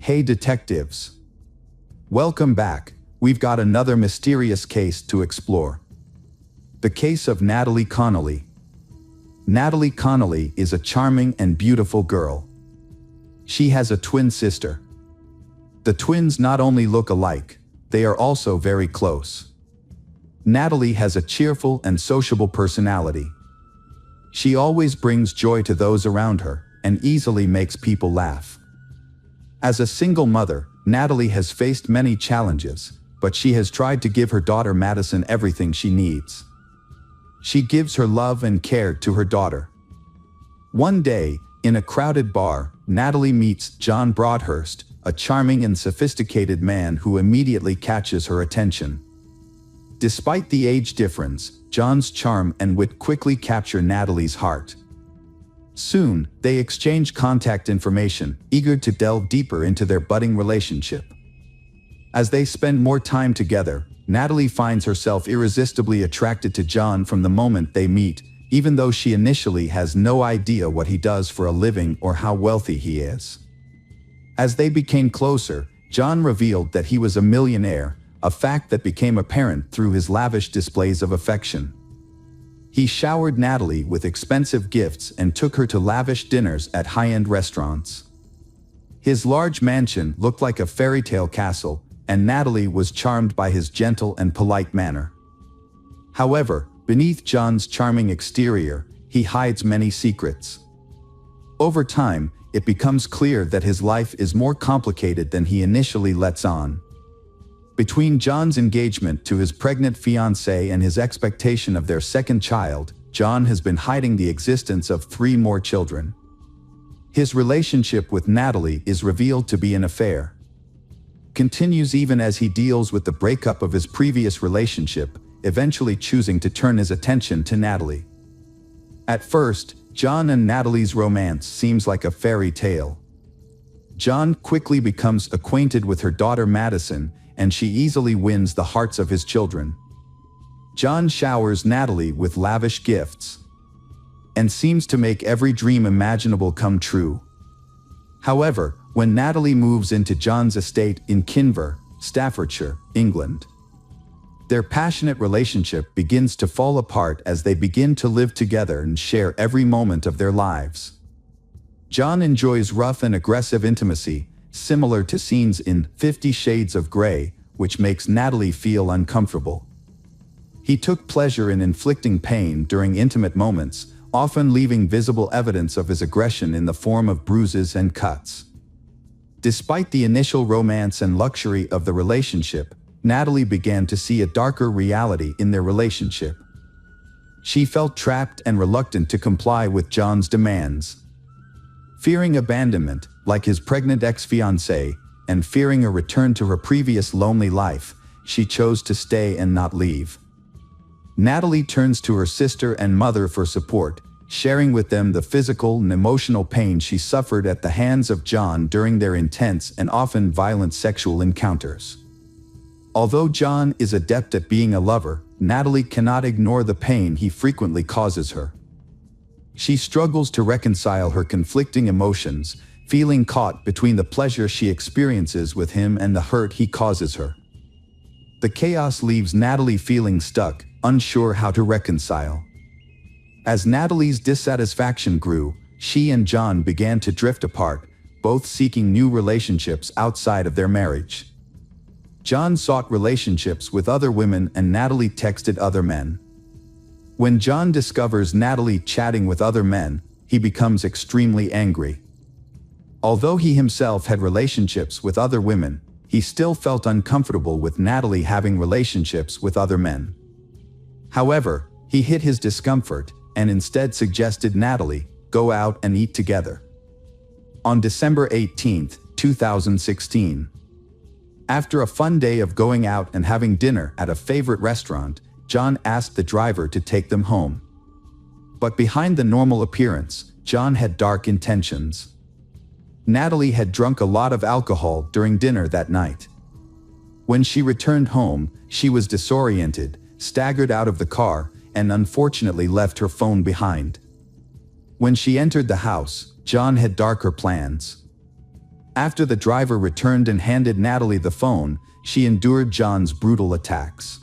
Hey detectives! Welcome back. We've got another mysterious case to explore. The case of Natalie Connolly. Natalie Connolly is a charming and beautiful girl. She has a twin sister. The twins not only look alike, they are also very close. Natalie has a cheerful and sociable personality. She always brings joy to those around her and easily makes people laugh. As a single mother, Natalie has faced many challenges, but she has tried to give her daughter Madison everything she needs. She gives her love and care to her daughter. One day, in a crowded bar, Natalie meets John Broadhurst, a charming and sophisticated man who immediately catches her attention. Despite the age difference, John's charm and wit quickly capture Natalie's heart. Soon, they exchange contact information, eager to delve deeper into their budding relationship. As they spend more time together, Natalie finds herself irresistibly attracted to John from the moment they meet, even though she initially has no idea what he does for a living or how wealthy he is. As they became closer, John revealed that he was a millionaire, a fact that became apparent through his lavish displays of affection. He showered Natalie with expensive gifts and took her to lavish dinners at high-end restaurants. His large mansion looked like a fairy tale castle, and Natalie was charmed by his gentle and polite manner. However, beneath John's charming exterior, he hides many secrets. Over time, it becomes clear that his life is more complicated than he initially lets on. Between John's engagement to his pregnant fiancée and his expectation of their second child, John has been hiding the existence of 3 more children. His relationship with Natalie is revealed to be an affair. Continues even as he deals with the breakup of his previous relationship, eventually choosing to turn his attention to Natalie. At first, John and Natalie's romance seems like a fairy tale. John quickly becomes acquainted with her daughter Madison, and she easily wins the hearts of his children. John showers Natalie with lavish gifts and seems to make every dream imaginable come true. However, when Natalie moves into John's estate in Kinver, Staffordshire, England, their passionate relationship begins to fall apart as they begin to live together and share every moment of their lives. John enjoys rough and aggressive intimacy, similar to scenes in 50 Shades of Grey, which makes Natalie feel uncomfortable. He took pleasure in inflicting pain during intimate moments, often leaving visible evidence of his aggression in the form of bruises and cuts. Despite the initial romance and luxury of the relationship, Natalie began to see a darker reality in their relationship. She felt trapped and reluctant to comply with John's demands. Fearing abandonment, like his pregnant ex-fiancée, and fearing a return to her previous lonely life, she chose to stay and not leave. Natalie turns to her sister and mother for support, sharing with them the physical and emotional pain she suffered at the hands of John during their intense and often violent sexual encounters. Although John is adept at being a lover, Natalie cannot ignore the pain he frequently causes her. She struggles to reconcile her conflicting emotions, feeling caught between the pleasure she experiences with him and the hurt he causes her. The chaos leaves Natalie feeling stuck, unsure how to reconcile. As Natalie's dissatisfaction grew, she and John began to drift apart, both seeking new relationships outside of their marriage. John sought relationships with other women and Natalie texted other men. When John discovers Natalie chatting with other men, he becomes extremely angry. Although he himself had relationships with other women, he still felt uncomfortable with Natalie having relationships with other men. However, he hid his discomfort and instead suggested Natalie go out and eat together. On December 18, 2016, after a fun day of going out and having dinner at a favorite restaurant, John asked the driver to take them home. But behind the normal appearance, John had dark intentions. Natalie had drunk a lot of alcohol during dinner that night. When she returned home, she was disoriented, staggered out of the car, and unfortunately left her phone behind. When she entered the house, John had darker plans. After the driver returned and handed Natalie the phone, she endured John's brutal attacks.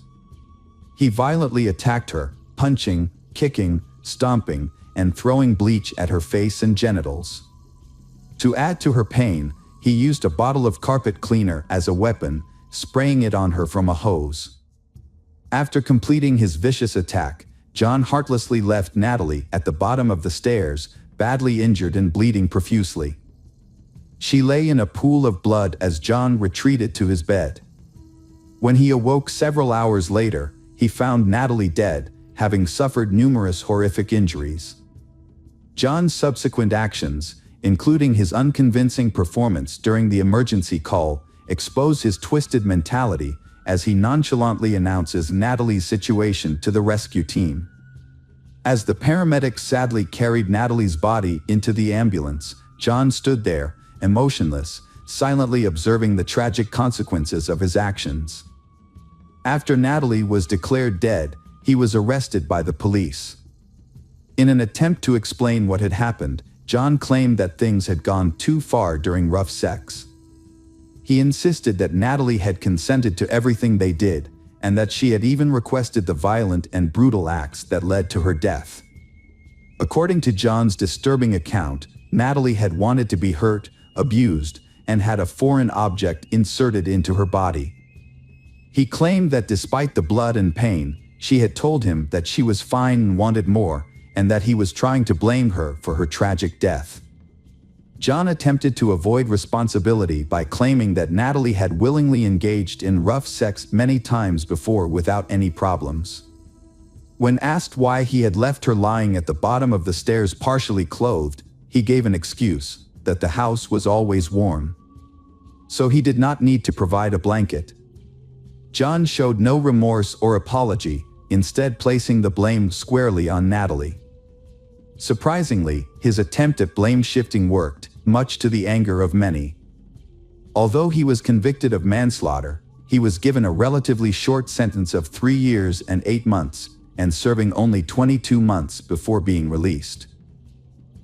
He violently attacked her, punching, kicking, stomping, and throwing bleach at her face and genitals. To add to her pain, he used a bottle of carpet cleaner as a weapon, spraying it on her from a hose. After completing his vicious attack, John heartlessly left Natalie at the bottom of the stairs, badly injured and bleeding profusely. She lay in a pool of blood as John retreated to his bed. When he awoke several hours later, he found Natalie dead, having suffered numerous horrific injuries. John's subsequent actions, including his unconvincing performance during the emergency call, expose his twisted mentality as he nonchalantly announces Natalie's situation to the rescue team. As the paramedics sadly carried Natalie's body into the ambulance, John stood there, emotionless, silently observing the tragic consequences of his actions. After Natalie was declared dead, he was arrested by the police. In an attempt to explain what had happened, John claimed that things had gone too far during rough sex. He insisted that Natalie had consented to everything they did, and that she had even requested the violent and brutal acts that led to her death. According to John's disturbing account, Natalie had wanted to be hurt, abused, and had a foreign object inserted into her body. He claimed that despite the blood and pain, she had told him that she was fine and wanted more, and that he was trying to blame her for her tragic death. John attempted to avoid responsibility by claiming that Natalie had willingly engaged in rough sex many times before without any problems. When asked why he had left her lying at the bottom of the stairs partially clothed, he gave an excuse, that the house was always warm. So he did not need to provide a blanket. John showed no remorse or apology, instead placing the blame squarely on Natalie. Surprisingly, his attempt at blame-shifting worked, much to the anger of many. Although he was convicted of manslaughter, he was given a relatively short sentence of 3 years and 8 months, and serving only 22 months before being released.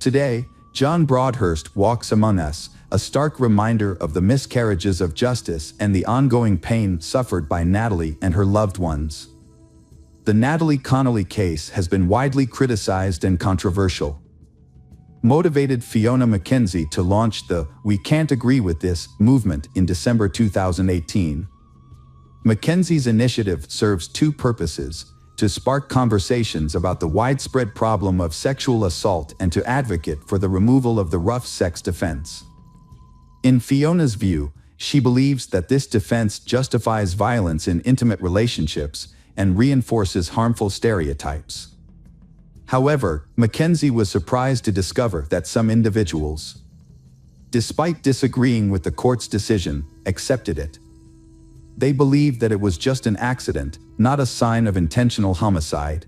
Today, John Broadhurst walks among us, a stark reminder of the miscarriages of justice and the ongoing pain suffered by Natalie and her loved ones. The Natalie Connolly case has been widely criticized and controversial. Motivated Fiona McKenzie to launch the "We Can't Agree with This" movement in December 2018. McKenzie's initiative serves two purposes: to spark conversations about the widespread problem of sexual assault and to advocate for the removal of the rough sex defense. In Fiona's view, she believes that this defense justifies violence in intimate relationships and reinforces harmful stereotypes. However, McKenzie was surprised to discover that some individuals, despite disagreeing with the court's decision, accepted it. They believed that it was just an accident, not a sign of intentional homicide.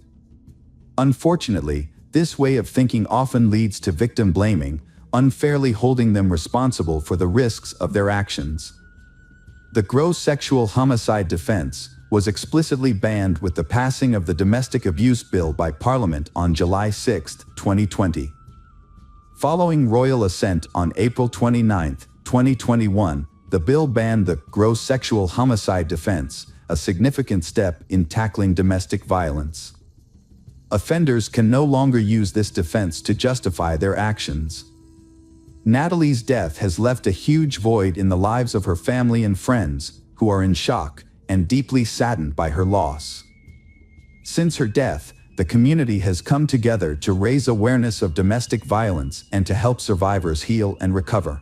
Unfortunately, this way of thinking often leads to victim blaming, unfairly holding them responsible for the risks of their actions. The gross sexual homicide defense was explicitly banned with the passing of the Domestic Abuse Bill by Parliament on July 6, 2020. Following royal assent on April 29, 2021, the bill banned the gross sexual homicide defense, a significant step in tackling domestic violence. Offenders can no longer use this defense to justify their actions. Natalie's death has left a huge void in the lives of her family and friends, who are in shock and deeply saddened by her loss. Since her death, the community has come together to raise awareness of domestic violence and to help survivors heal and recover.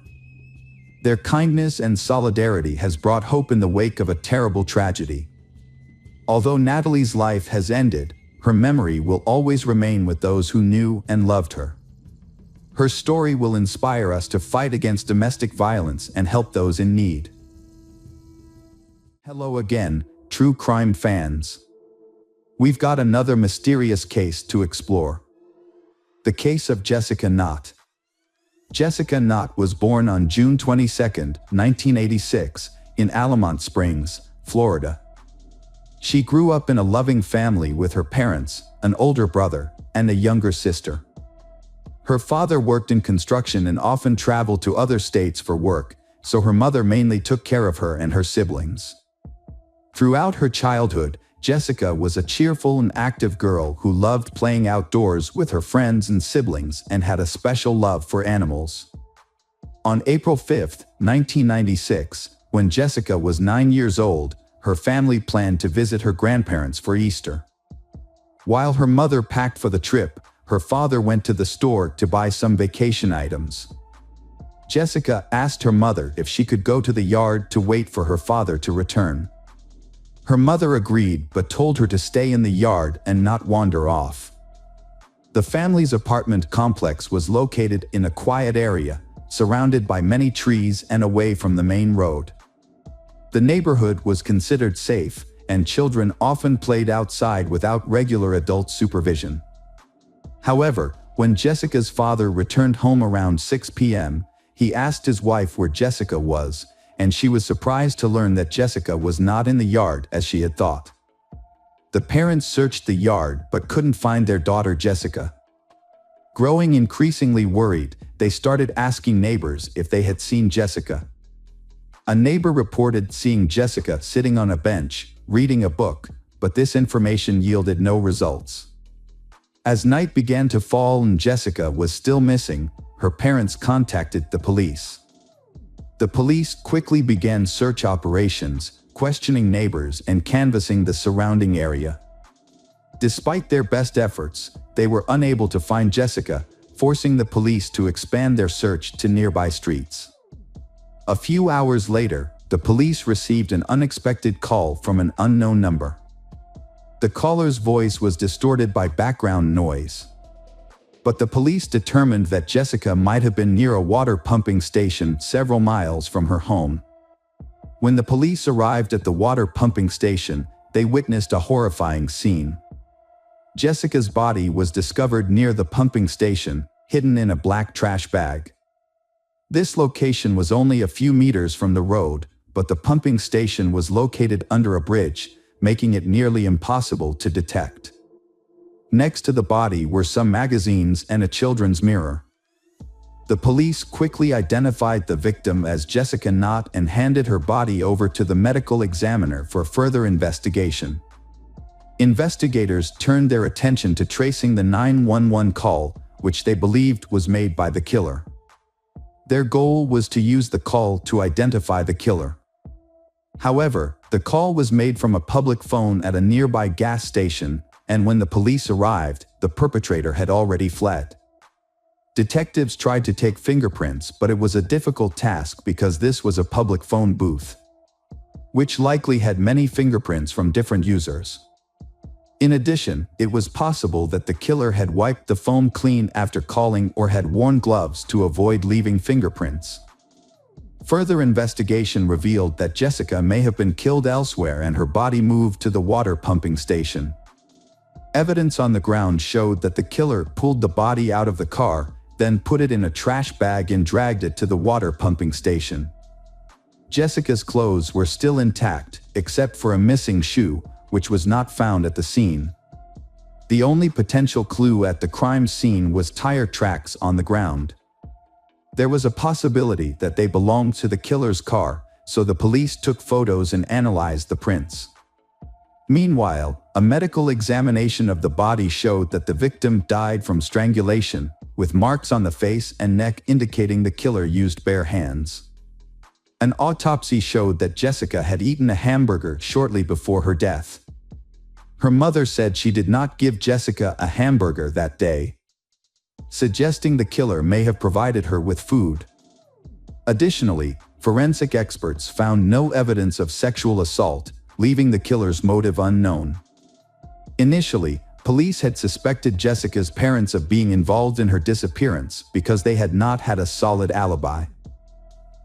Their kindness and solidarity has brought hope in the wake of a terrible tragedy. Although Natalie's life has ended, her memory will always remain with those who knew and loved her. Her story will inspire us to fight against domestic violence and help those in need. Hello again, true crime fans. We've got another mysterious case to explore. The case of Jessica Knott. Jessica Knott was born on June 22, 1986, in Allamont Springs, Florida. She grew up in a loving family with her parents, an older brother, and a younger sister. Her father worked in construction and often traveled to other states for work, so her mother mainly took care of her and her siblings. Throughout her childhood, Jessica was a cheerful and active girl who loved playing outdoors with her friends and siblings and had a special love for animals. On April 5, 1996, when Jessica was 9 years old, her family planned to visit her grandparents for Easter. While her mother packed for the trip, her father went to the store to buy some vacation items. Jessica asked her mother if she could go to the yard to wait for her father to return. Her mother agreed but told her to stay in the yard and not wander off. The family's apartment complex was located in a quiet area, surrounded by many trees and away from the main road. The neighborhood was considered safe, and children often played outside without regular adult supervision. However, when Jessica's father returned home around 6 p.m., he asked his wife where Jessica was, and she was surprised to learn that Jessica was not in the yard as she had thought. The parents searched the yard but couldn't find their daughter Jessica. Growing increasingly worried, they started asking neighbors if they had seen Jessica. A neighbor reported seeing Jessica sitting on a bench, reading a book, but this information yielded no results. As night began to fall and Jessica was still missing, her parents contacted the police. The police quickly began search operations, questioning neighbors and canvassing the surrounding area. Despite their best efforts, they were unable to find Jessica, forcing the police to expand their search to nearby streets. A few hours later, the police received an unexpected call from an unknown number. The caller's voice was distorted by background noise. But the police determined that Jessica might have been near a water pumping station several miles from her home. When the police arrived at the water pumping station, they witnessed a horrifying scene. Jessica's body was discovered near the pumping station, hidden in a black trash bag. This location was only a few meters from the road, but the pumping station was located under a bridge, making it nearly impossible to detect. Next to the body were some magazines and a children's mirror. The police quickly identified the victim as Jessica Knott and handed her body over to the medical examiner for further investigation. Investigators turned their attention to tracing the 911 call, which they believed was made by the killer. Their goal was to use the call to identify the killer. However, the call was made from a public phone at a nearby gas station, and when the police arrived, the perpetrator had already fled. Detectives tried to take fingerprints, but it was a difficult task because this was a public phone booth, which likely had many fingerprints from different users. In addition, it was possible that the killer had wiped the phone clean after calling or had worn gloves to avoid leaving fingerprints. Further investigation revealed that Jessica may have been killed elsewhere and her body moved to the water pumping station. Evidence on the ground showed that the killer pulled the body out of the car, then put it in a trash bag and dragged it to the water pumping station. Jessica's clothes were still intact, except for a missing shoe, which was not found at the scene. The only potential clue at the crime scene was tire tracks on the ground. There was a possibility that they belonged to the killer's car, so the police took photos and analyzed the prints. Meanwhile, a medical examination of the body showed that the victim died from strangulation, with marks on the face and neck indicating the killer used bare hands. An autopsy showed that Jessica had eaten a hamburger shortly before her death. Her mother said she did not give Jessica a hamburger that day, suggesting the killer may have provided her with food. Additionally, forensic experts found no evidence of sexual assault, leaving the killer's motive unknown. Initially, police had suspected Jessica's parents of being involved in her disappearance because they had not had a solid alibi.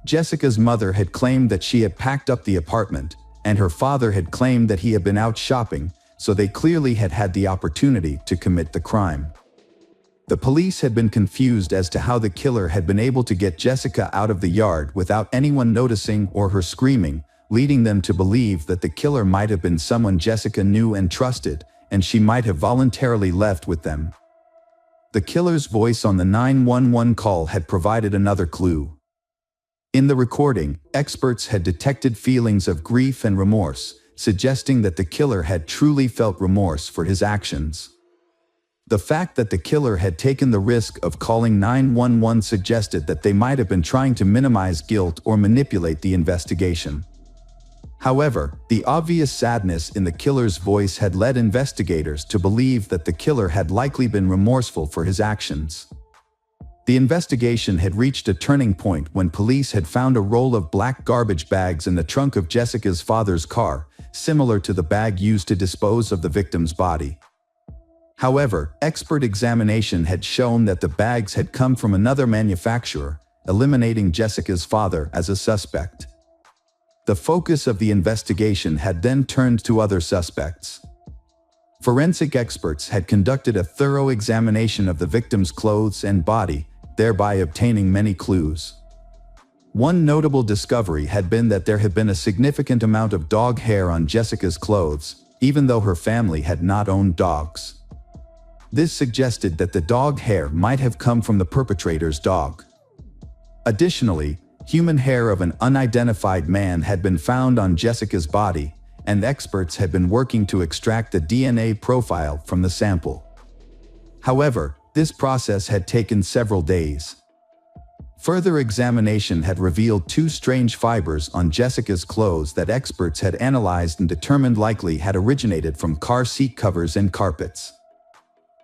Jessica's mother had claimed that she had packed up the apartment, and her father had claimed that he had been out shopping, so they clearly had had the opportunity to commit the crime. The police had been confused as to how the killer had been able to get Jessica out of the yard without anyone noticing or her screaming, leading them to believe that the killer might have been someone Jessica knew and trusted, and she might have voluntarily left with them. The killer's voice on the 911 call had provided another clue. In the recording, experts had detected feelings of grief and remorse, suggesting that the killer had truly felt remorse for his actions. The fact that the killer had taken the risk of calling 911 suggested that they might have been trying to minimize guilt or manipulate the investigation. However, the obvious sadness in the killer's voice had led investigators to believe that the killer had likely been remorseful for his actions. The investigation had reached a turning point when police had found a roll of black garbage bags in the trunk of Jessica's father's car, similar to the bag used to dispose of the victim's body. However, expert examination had shown that the bags had come from another manufacturer, eliminating Jessica's father as a suspect. The focus of the investigation had then turned to other suspects. Forensic experts had conducted a thorough examination of the victim's clothes and body, thereby obtaining many clues. One notable discovery had been that there had been a significant amount of dog hair on Jessica's clothes, even though her family had not owned dogs. This suggested that the dog hair might have come from the perpetrator's dog. Additionally, human hair of an unidentified man had been found on Jessica's body, and experts had been working to extract the DNA profile from the sample. However, this process had taken several days. Further examination had revealed two strange fibers on Jessica's clothes that experts had analyzed and determined likely had originated from car seat covers and carpets.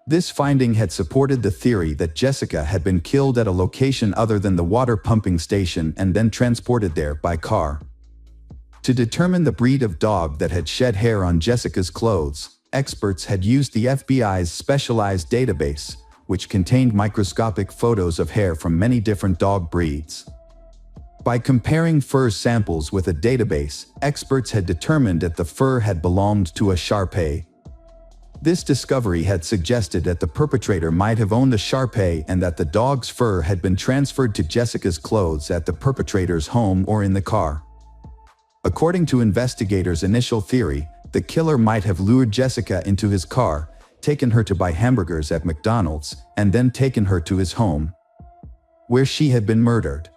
This finding had supported the theory that Jessica had been killed at a location other than the water pumping station and then transported there by car. To determine the breed of dog that had shed hair on Jessica's clothes, experts had used the FBI's specialized database, which contained microscopic photos of hair from many different dog breeds. By comparing fur samples with a database, experts had determined that the fur had belonged to a Shar-Pei. This discovery had suggested that the perpetrator might have owned a Shar-Pei and that the dog's fur had been transferred to Jessica's clothes at the perpetrator's home or in the car. According to investigators' initial theory, the killer might have lured Jessica into his car, taken her to buy hamburgers at McDonald's, and then taken her to his home, where she had been murdered.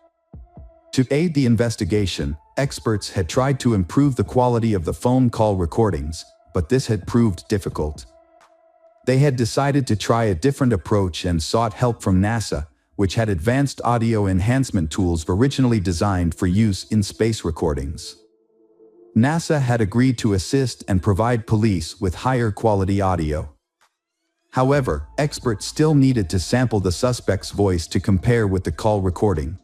To aid the investigation, experts had tried to improve the quality of the phone call recordings, but this had proved difficult. They had decided to try a different approach and sought help from NASA, which had advanced audio enhancement tools originally designed for use in space recordings. NASA had agreed to assist and provide police with higher quality audio. However, experts still needed to sample the suspect's voice to compare with the call recording.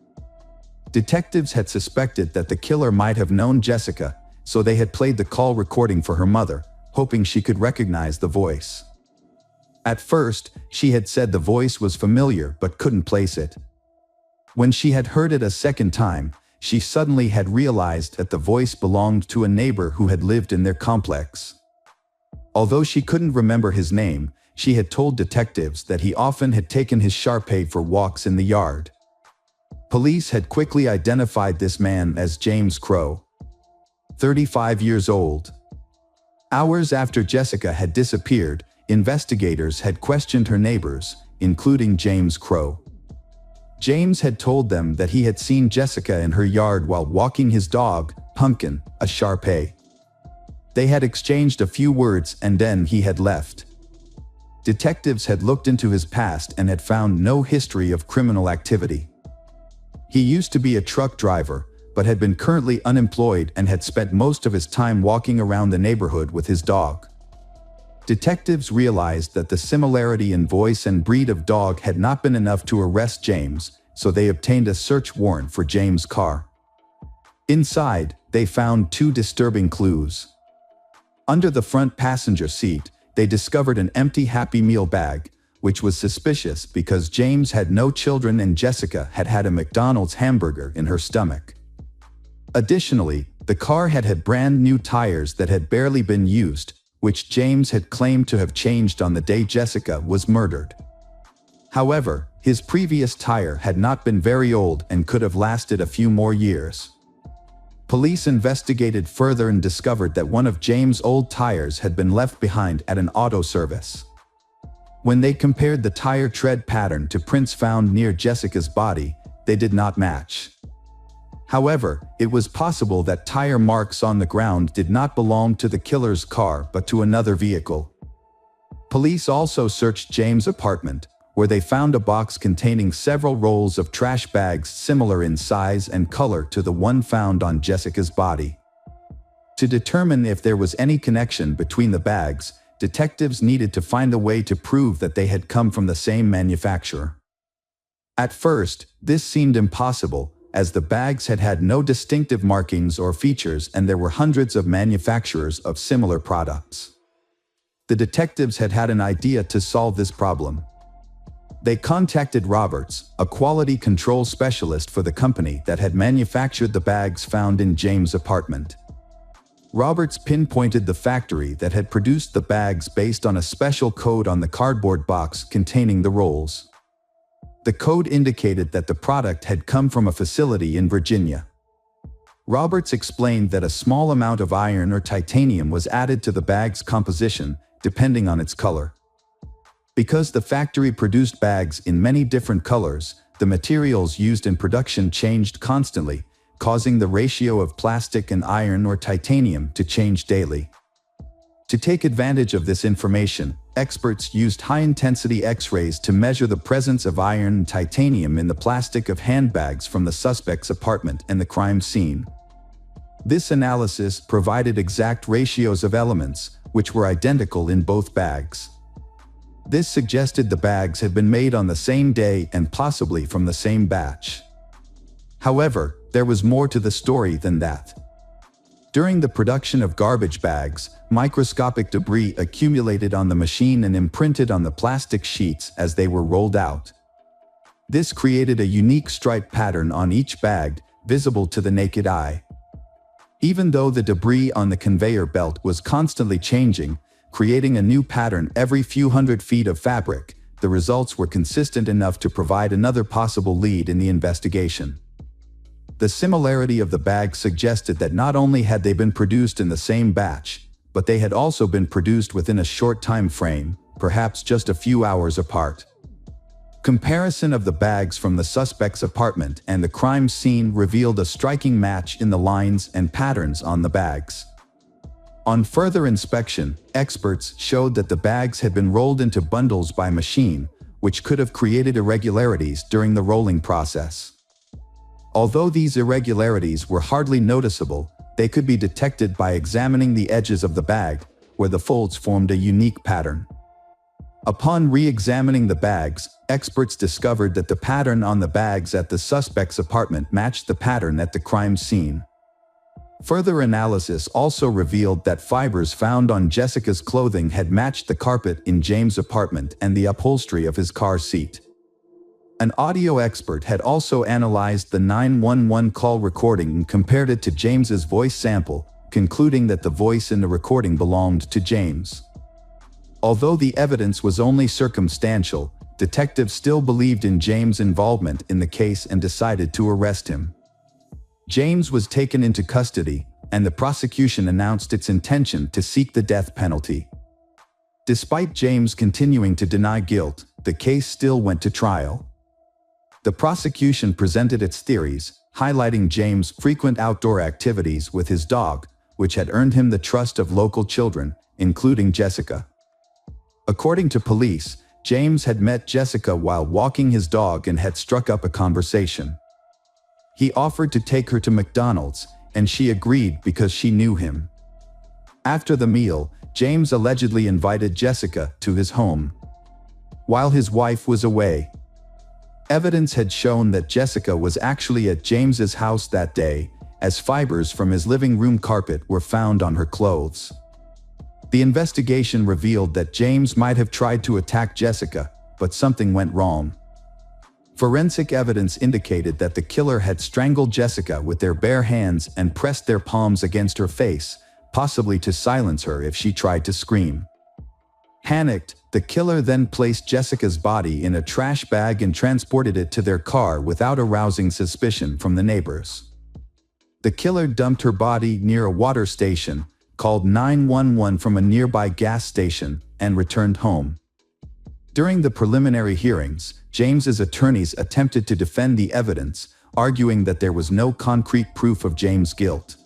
Detectives had suspected that the killer might have known Jessica, so they had played the call recording for her mother, hoping she could recognize the voice. At first, she had said the voice was familiar but couldn't place it. When she had heard it a second time, she suddenly had realized that the voice belonged to a neighbor who had lived in their complex. Although she couldn't remember his name, she had told detectives that he often had taken his Shar-Pei for walks in the yard. Police had quickly identified this man as James Crow, 35 years old. Hours after Jessica had disappeared, investigators had questioned her neighbors, including James Crow. James had told them that he had seen Jessica in her yard while walking his dog, Pumpkin, a Shar-Pei. They had exchanged a few words and then he had left. Detectives had looked into his past and had found no history of criminal activity. He used to be a truck driver, but had been currently unemployed and had spent most of his time walking around the neighborhood with his dog. Detectives realized that the similarity in voice and breed of dog had not been enough to arrest James, so they obtained a search warrant for James' car. Inside, they found two disturbing clues. Under the front passenger seat, they discovered an empty Happy Meal bag, which was suspicious because James had no children and Jessica had had a McDonald's hamburger in her stomach. Additionally, the car had brand new tires that had barely been used, which James had claimed to have changed on the day Jessica was murdered. However, his previous tire had not been very old and could have lasted a few more years. Police investigated further and discovered that one of James' old tires had been left behind at an auto service. When they compared the tire tread pattern to prints found near Jessica's body, they did not match. However, it was possible that tire marks on the ground did not belong to the killer's car but to another vehicle. Police also searched James' apartment, where they found a box containing several rolls of trash bags similar in size and color to the one found on Jessica's body. To determine if there was any connection between the bags, detectives needed to find a way to prove that they had come from the same manufacturer. At first, this seemed impossible, as the bags had had no distinctive markings or features and there were hundreds of manufacturers of similar products. The detectives had had an idea to solve this problem. They contacted Roberts, a quality control specialist for the company that had manufactured the bags found in James' apartment. Roberts pinpointed the factory that had produced the bags based on a special code on the cardboard box containing the rolls. The code indicated that the product had come from a facility in Virginia. Roberts explained that a small amount of iron or titanium was added to the bag's composition, depending on its color. Because the factory produced bags in many different colors, the materials used in production changed constantly, causing the ratio of plastic and iron or titanium to change daily. To take advantage of this information, experts used high-intensity X-rays to measure the presence of iron and titanium in the plastic of handbags from the suspect's apartment and the crime scene. This analysis provided exact ratios of elements, which were identical in both bags. This suggested the bags had been made on the same day and possibly from the same batch. However, there was more to the story than that. During the production of garbage bags, microscopic debris accumulated on the machine and imprinted on the plastic sheets as they were rolled out. This created a unique stripe pattern on each bag, visible to the naked eye. Even though the debris on the conveyor belt was constantly changing, creating a new pattern every few hundred feet of fabric, the results were consistent enough to provide another possible lead in the investigation. The similarity of the bags suggested that not only had they been produced in the same batch, but they had also been produced within a short time frame, perhaps just a few hours apart. Comparison of the bags from the suspect's apartment and the crime scene revealed a striking match in the lines and patterns on the bags. On further inspection, experts showed that the bags had been rolled into bundles by machine, which could have created irregularities during the rolling process. Although these irregularities were hardly noticeable, they could be detected by examining the edges of the bag, where the folds formed a unique pattern. Upon re-examining the bags, experts discovered that the pattern on the bags at the suspect's apartment matched the pattern at the crime scene. Further analysis also revealed that fibers found on Jessica's clothing had matched the carpet in James' apartment and the upholstery of his car seat. An audio expert had also analyzed the 911 call recording and compared it to James's voice sample, concluding that the voice in the recording belonged to James. Although the evidence was only circumstantial, detectives still believed in James' involvement in the case and decided to arrest him. James was taken into custody, and the prosecution announced its intention to seek the death penalty. Despite James continuing to deny guilt, the case still went to trial. The prosecution presented its theories, highlighting James' frequent outdoor activities with his dog, which had earned him the trust of local children, including Jessica. According to police, James had met Jessica while walking his dog and had struck up a conversation. He offered to take her to McDonald's, and she agreed because she knew him. After the meal, James allegedly invited Jessica to his home. While his wife was away, evidence had shown that Jessica was actually at James's house that day, as fibers from his living room carpet were found on her clothes. The investigation revealed that James might have tried to attack Jessica, but something went wrong. Forensic evidence indicated that the killer had strangled Jessica with their bare hands and pressed their palms against her face, possibly to silence her if she tried to scream. Panicked, the killer then placed Jessica's body in a trash bag and transported it to their car without arousing suspicion from the neighbors. The killer dumped her body near a water station, called 911 from a nearby gas station, and returned home. During the preliminary hearings, James's attorneys attempted to defend the evidence, arguing that there was no concrete proof of James' guilt.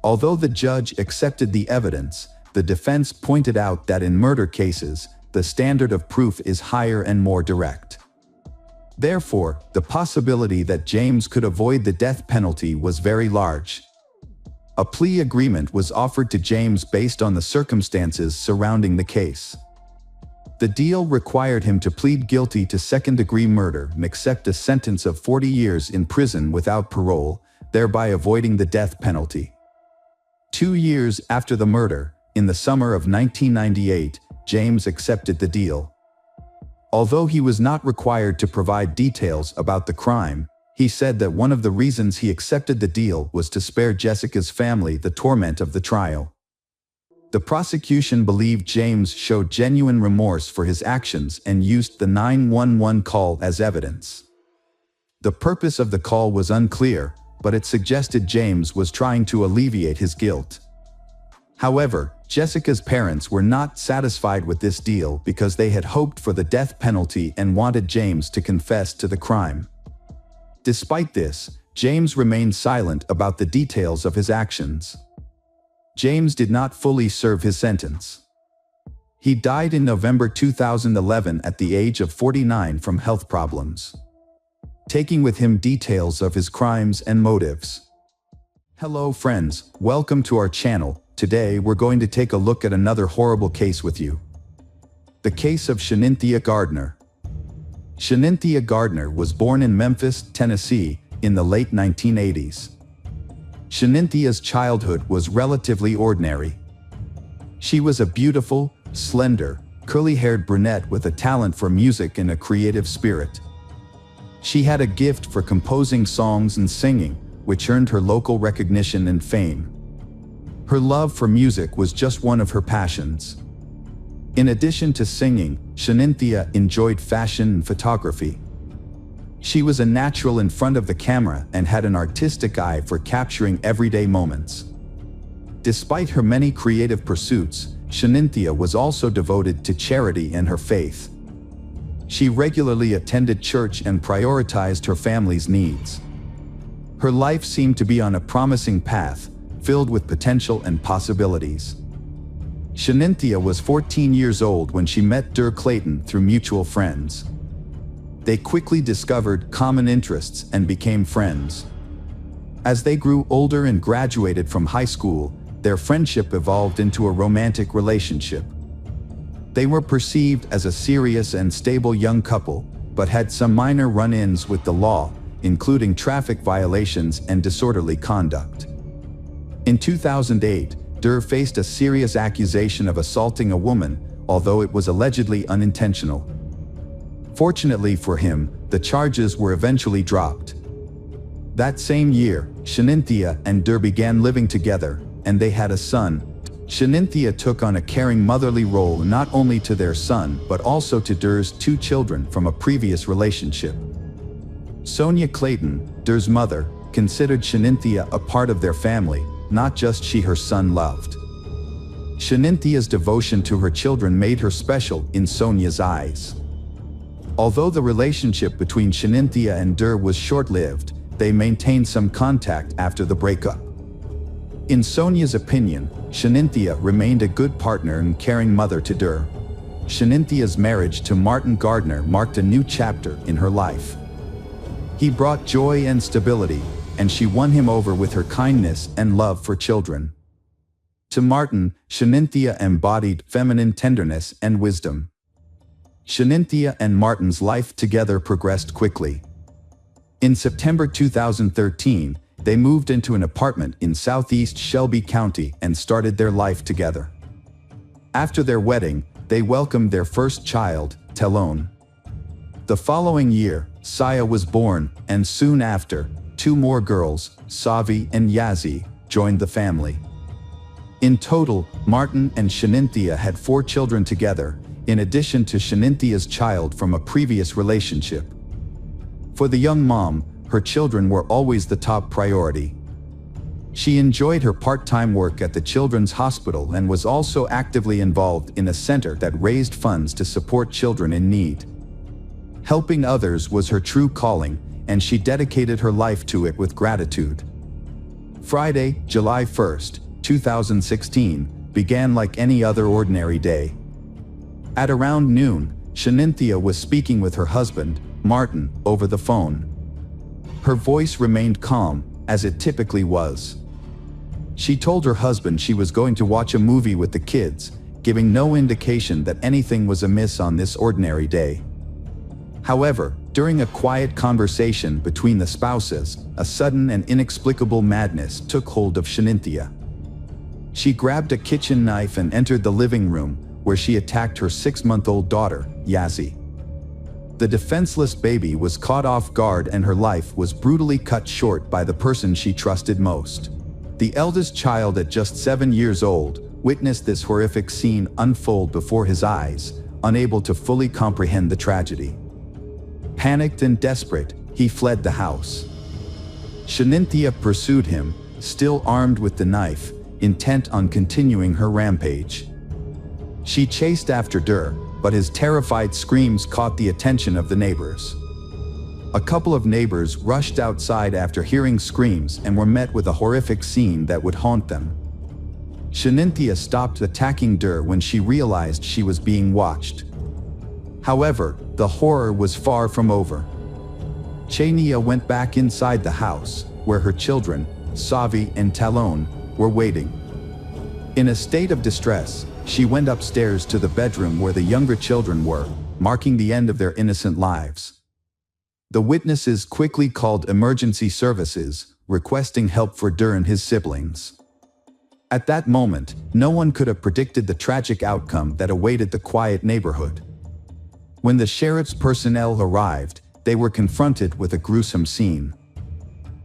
Although the judge accepted the evidence, the defense pointed out that in murder cases, the standard of proof is higher and more direct. Therefore, the possibility that James could avoid the death penalty was very large. A plea agreement was offered to James based on the circumstances surrounding the case. The deal required him to plead guilty to second-degree murder and accept a sentence of 40 years in prison without parole, thereby avoiding the death penalty. 2 years after the murder, in the summer of 1998, James accepted the deal. Although he was not required to provide details about the crime, he said that one of the reasons he accepted the deal was to spare Jessica's family the torment of the trial. The prosecution believed James showed genuine remorse for his actions and used the 911 call as evidence. The purpose of the call was unclear, but it suggested James was trying to alleviate his guilt. However, Jessica's parents were not satisfied with this deal because they had hoped for the death penalty and wanted James to confess to the crime. Despite this, James remained silent about the details of his actions. James did not fully serve his sentence. He died in November 2011 at the age of 49 from health problems, taking with him details of his crimes and motives. Hello friends, welcome to our channel. Today we're going to take a look at another horrible case with you. The case of Shanynthia Gardner. Shanynthia Gardner was born in Memphis, Tennessee, in the late 1980s. Shaninthia's childhood was relatively ordinary. She was a beautiful, slender, curly-haired brunette with a talent for music and a creative spirit. She had a gift for composing songs and singing, which earned her local recognition and fame. Her love for music was just one of her passions. In addition to singing, Shanynthia enjoyed fashion and photography. She was a natural in front of the camera and had an artistic eye for capturing everyday moments. Despite her many creative pursuits, Shanynthia was also devoted to charity and her faith. She regularly attended church and prioritized her family's needs. Her life seemed to be on a promising path, filled with potential and possibilities. Shanynthia was 14 years old when she met Dur Clayton through mutual friends. They quickly discovered common interests and became friends. As they grew older and graduated from high school, their friendship evolved into a romantic relationship. They were perceived as a serious and stable young couple, but had some minor run-ins with the law, including traffic violations and disorderly conduct. In 2008, Dur faced a serious accusation of assaulting a woman, although it was allegedly unintentional. Fortunately for him, the charges were eventually dropped. That same year, Shanynthia and Dur began living together, and they had a son. Shanynthia took on a caring motherly role not only to their son but also to Dur's 2 children from a previous relationship. Sonia Clayton, Dur's mother, considered Shanynthia a part of their family, not just she her son loved. Shaninthia's devotion to her children made her special in Sonia's eyes. Although the relationship between Shanynthia and Dur was short-lived, they maintained some contact after the breakup. In Sonia's opinion, Shanynthia remained a good partner and caring mother to Dur. Shaninthia's marriage to Martin Gardner marked a new chapter in her life. He brought joy and stability, and she won him over with her kindness and love for children. To Martin, Shanynthia embodied feminine tenderness and wisdom. Shanynthia and Martin's life together progressed quickly. In September 2013, they moved into an apartment in southeast Shelby County and started their life together. After their wedding, they welcomed their first child, Telone. The following year, Saya was born, and soon after, 2 more girls, Savi and Yazzie, joined the family. In total, Martin and Shanynthia had 4 children together, in addition to Shaninthia's child from a previous relationship. For the young mom, her children were always the top priority. She enjoyed her part-time work at the Children's Hospital and was also actively involved in a center that raised funds to support children in need. Helping others was her true calling, and she dedicated her life to it with gratitude. Friday, July 1st, 2016, began like any other ordinary day. At around noon, Shanynthia was speaking with her husband, Martin, over the phone. Her voice remained calm, as it typically was. She told her husband she was going to watch a movie with the kids, giving no indication that anything was amiss on this ordinary day. However, during a quiet conversation between the spouses, a sudden and inexplicable madness took hold of Shanynthia. She grabbed a kitchen knife and entered the living room, where she attacked her 6-month-old daughter, Yazzie. The defenseless baby was caught off guard and her life was brutally cut short by the person she trusted most. The eldest child, at just 7 years old, witnessed this horrific scene unfold before his eyes, unable to fully comprehend the tragedy. Panicked and desperate, he fled the house. Shanynthia pursued him, still armed with the knife, intent on continuing her rampage. She chased after Durr, but his terrified screams caught the attention of the neighbors. A couple of neighbors rushed outside after hearing screams and were met with a horrific scene that would haunt them. Shanynthia stopped attacking Durr when she realized she was being watched. However, the horror was far from over. Chania went back inside the house, where her children, Savi and Talon, were waiting. In a state of distress, she went upstairs to the bedroom where the younger children were, marking the end of their innocent lives. The witnesses quickly called emergency services, requesting help for Durr and his siblings. At that moment, no one could have predicted the tragic outcome that awaited the quiet neighborhood. When the sheriff's personnel arrived, they were confronted with a gruesome scene.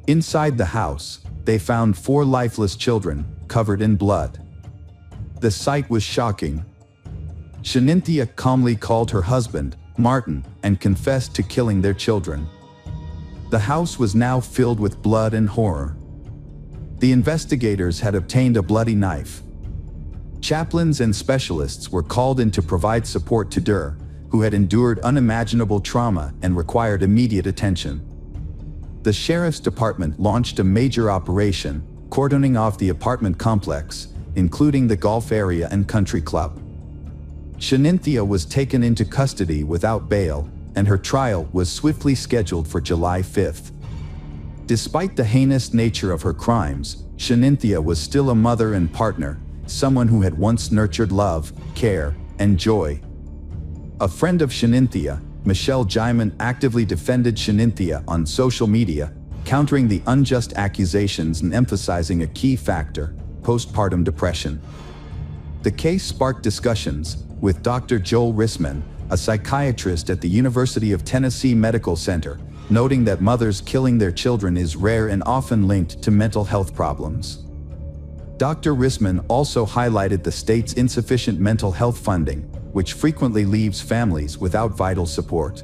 Inside the house, they found 4 lifeless children, covered in blood. The sight was shocking. Shanynthia calmly called her husband, Martin, and confessed to killing their children. The house was now filled with blood and horror. The investigators had obtained a bloody knife. Chaplains and specialists were called in to provide support to Durr, who had endured unimaginable trauma and required immediate attention. The sheriff's department launched a major operation, cordoning off the apartment complex, including the golf area and country club. Shanynthia was taken into custody without bail, and her trial was swiftly scheduled for July 5th. Despite the heinous nature of her crimes, Shanynthia was still a mother and partner, someone who had once nurtured love, care, and joy. A friend of Shanynthia, Michelle Jaiman, actively defended Shanynthia on social media, countering the unjust accusations and emphasizing a key factor: postpartum depression. The case sparked discussions, with Dr. Joel Rissman, a psychiatrist at the University of Tennessee Medical Center, noting that mothers killing their children is rare and often linked to mental health problems. Dr. Rissman also highlighted the state's insufficient mental health funding, which frequently leaves families without vital support.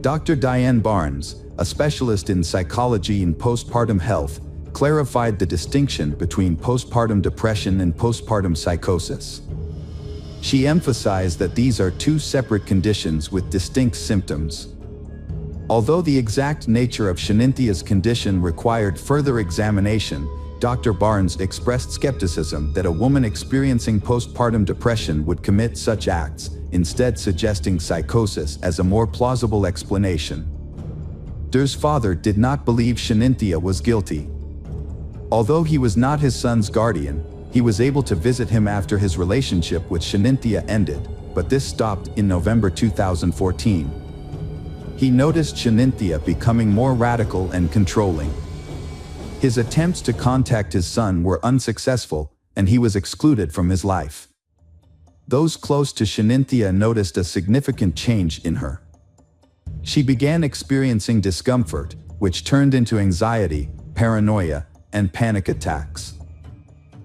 Dr. Diane Barnes, a specialist in psychology and postpartum health, clarified the distinction between postpartum depression and postpartum psychosis. She emphasized that these are 2 separate conditions with distinct symptoms. Although the exact nature of Shaninthia's condition required further examination, Dr. Barnes expressed skepticism that a woman experiencing postpartum depression would commit such acts, instead suggesting psychosis as a more plausible explanation. Durr's father did not believe Shanynthia was guilty. Although he was not his son's guardian, he was able to visit him after his relationship with Shanynthia ended, but this stopped in November 2014. He noticed Shanynthia becoming more radical and controlling. His attempts to contact his son were unsuccessful, and he was excluded from his life. Those close to Shanynthia noticed a significant change in her. She began experiencing discomfort, which turned into anxiety, paranoia, and panic attacks.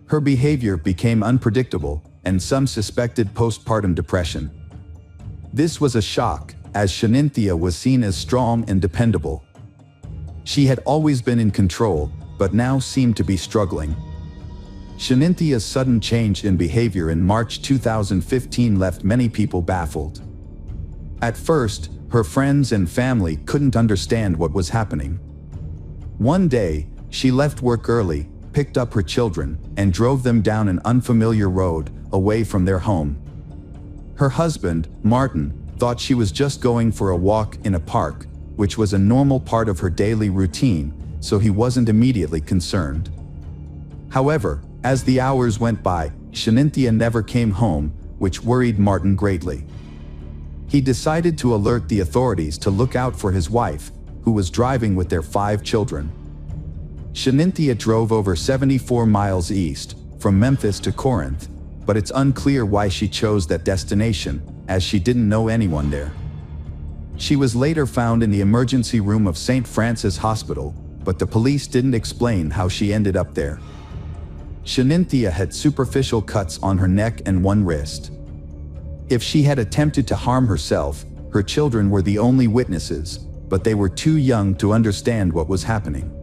Her behavior became unpredictable, and some suspected postpartum depression. This was a shock, as Shanynthia was seen as strong and dependable. She had always been in control, but now seemed to be struggling. Shaninthia's sudden change in behavior in March 2015 left many people baffled. At first, Her friends and family couldn't understand what was happening. One day, she left work early, picked up her children, and drove them down an unfamiliar road, away from their home. Her husband, Martin, thought she was just going for a walk in a park, which was a normal part of her daily routine, so he wasn't immediately concerned. However, as the hours went by, Shanynthia never came home, which worried Martin greatly. He decided to alert the authorities to look out for his wife, who was driving with their 5 children. Shanynthia drove over 74 miles east, from Memphis to Corinth, but it's unclear why she chose that destination, as she didn't know anyone there. She was later found in the emergency room of St. Francis Hospital, but the police didn't explain how she ended up there. Shanynthia had superficial cuts on her neck and one wrist. If she had attempted to harm herself, her children were the only witnesses, but they were too young to understand what was happening.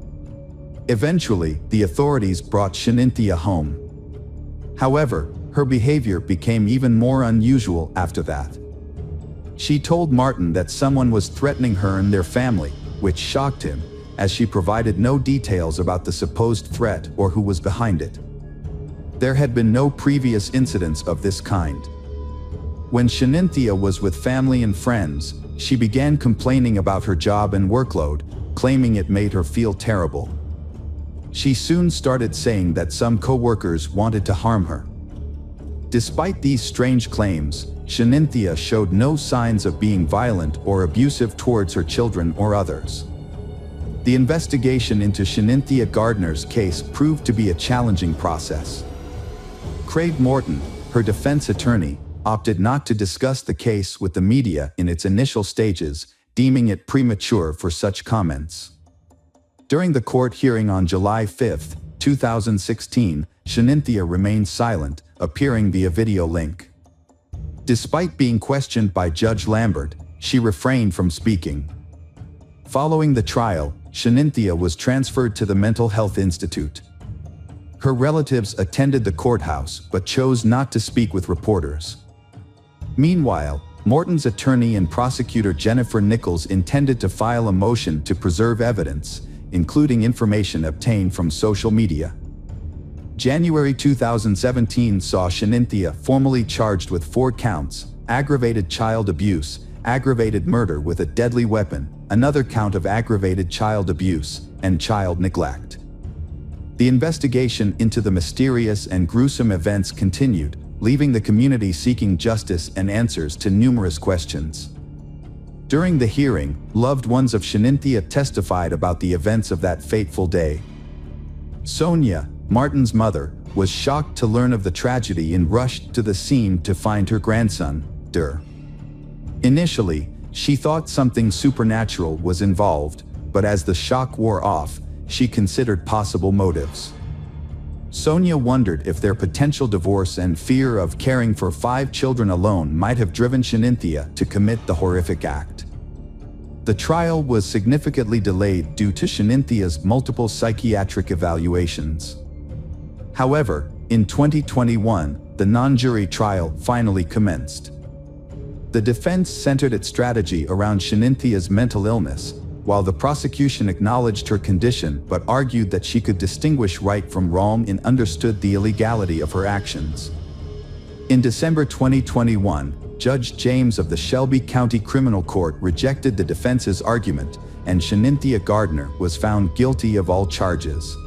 Eventually, the authorities brought Shanynthia home. However, her behavior became even more unusual after that. She told Martin that someone was threatening her and their family, which shocked him, as she provided no details about the supposed threat or who was behind it. There had been no previous incidents of this kind. When Shanynthia was with family and friends, she began complaining about her job and workload, claiming it made her feel terrible. She soon started saying that some co-workers wanted to harm her. Despite these strange claims, Shanynthia showed no signs of being violent or abusive towards her children or others. The investigation into Shanynthia Gardner's case proved to be a challenging process. Craig Morton, her defense attorney, opted not to discuss the case with the media in its initial stages, deeming it premature for such comments. During the court hearing on July 5, 2016, Shanynthia remained silent, appearing via video link. Despite being questioned by Judge Lambert, she refrained from speaking. Following the trial, Shanynthia was transferred to the Mental Health Institute. Her relatives attended the courthouse but chose not to speak with reporters. Meanwhile, Morton's attorney and prosecutor Jennifer Nichols intended to file a motion to preserve evidence, including information obtained from social media. January 2017 saw Shanynthia formally charged with 4 counts: aggravated child abuse, aggravated murder with a deadly weapon, another count of aggravated child abuse, and child neglect. The investigation into the mysterious and gruesome events continued, leaving the community seeking justice and answers to numerous questions. During the hearing, loved ones of Shanynthia testified about the events of that fateful day. Sonia, Martin's mother, was shocked to learn of the tragedy and rushed to the scene to find her grandson, Der. Initially, she thought something supernatural was involved, but as the shock wore off, she considered possible motives. Sonia wondered if their potential divorce and fear of caring for 5 children alone might have driven Shanynthia to commit the horrific act. The trial was significantly delayed due to Shaninthia's multiple psychiatric evaluations. However, in 2021, the non-jury trial finally commenced. The defense centered its strategy around Shaninthia's mental illness, while the prosecution acknowledged her condition but argued that she could distinguish right from wrong and understood the illegality of her actions. In December 2021, Judge James of the Shelby County Criminal Court rejected the defense's argument, and Shanynthia Gardner was found guilty of all charges.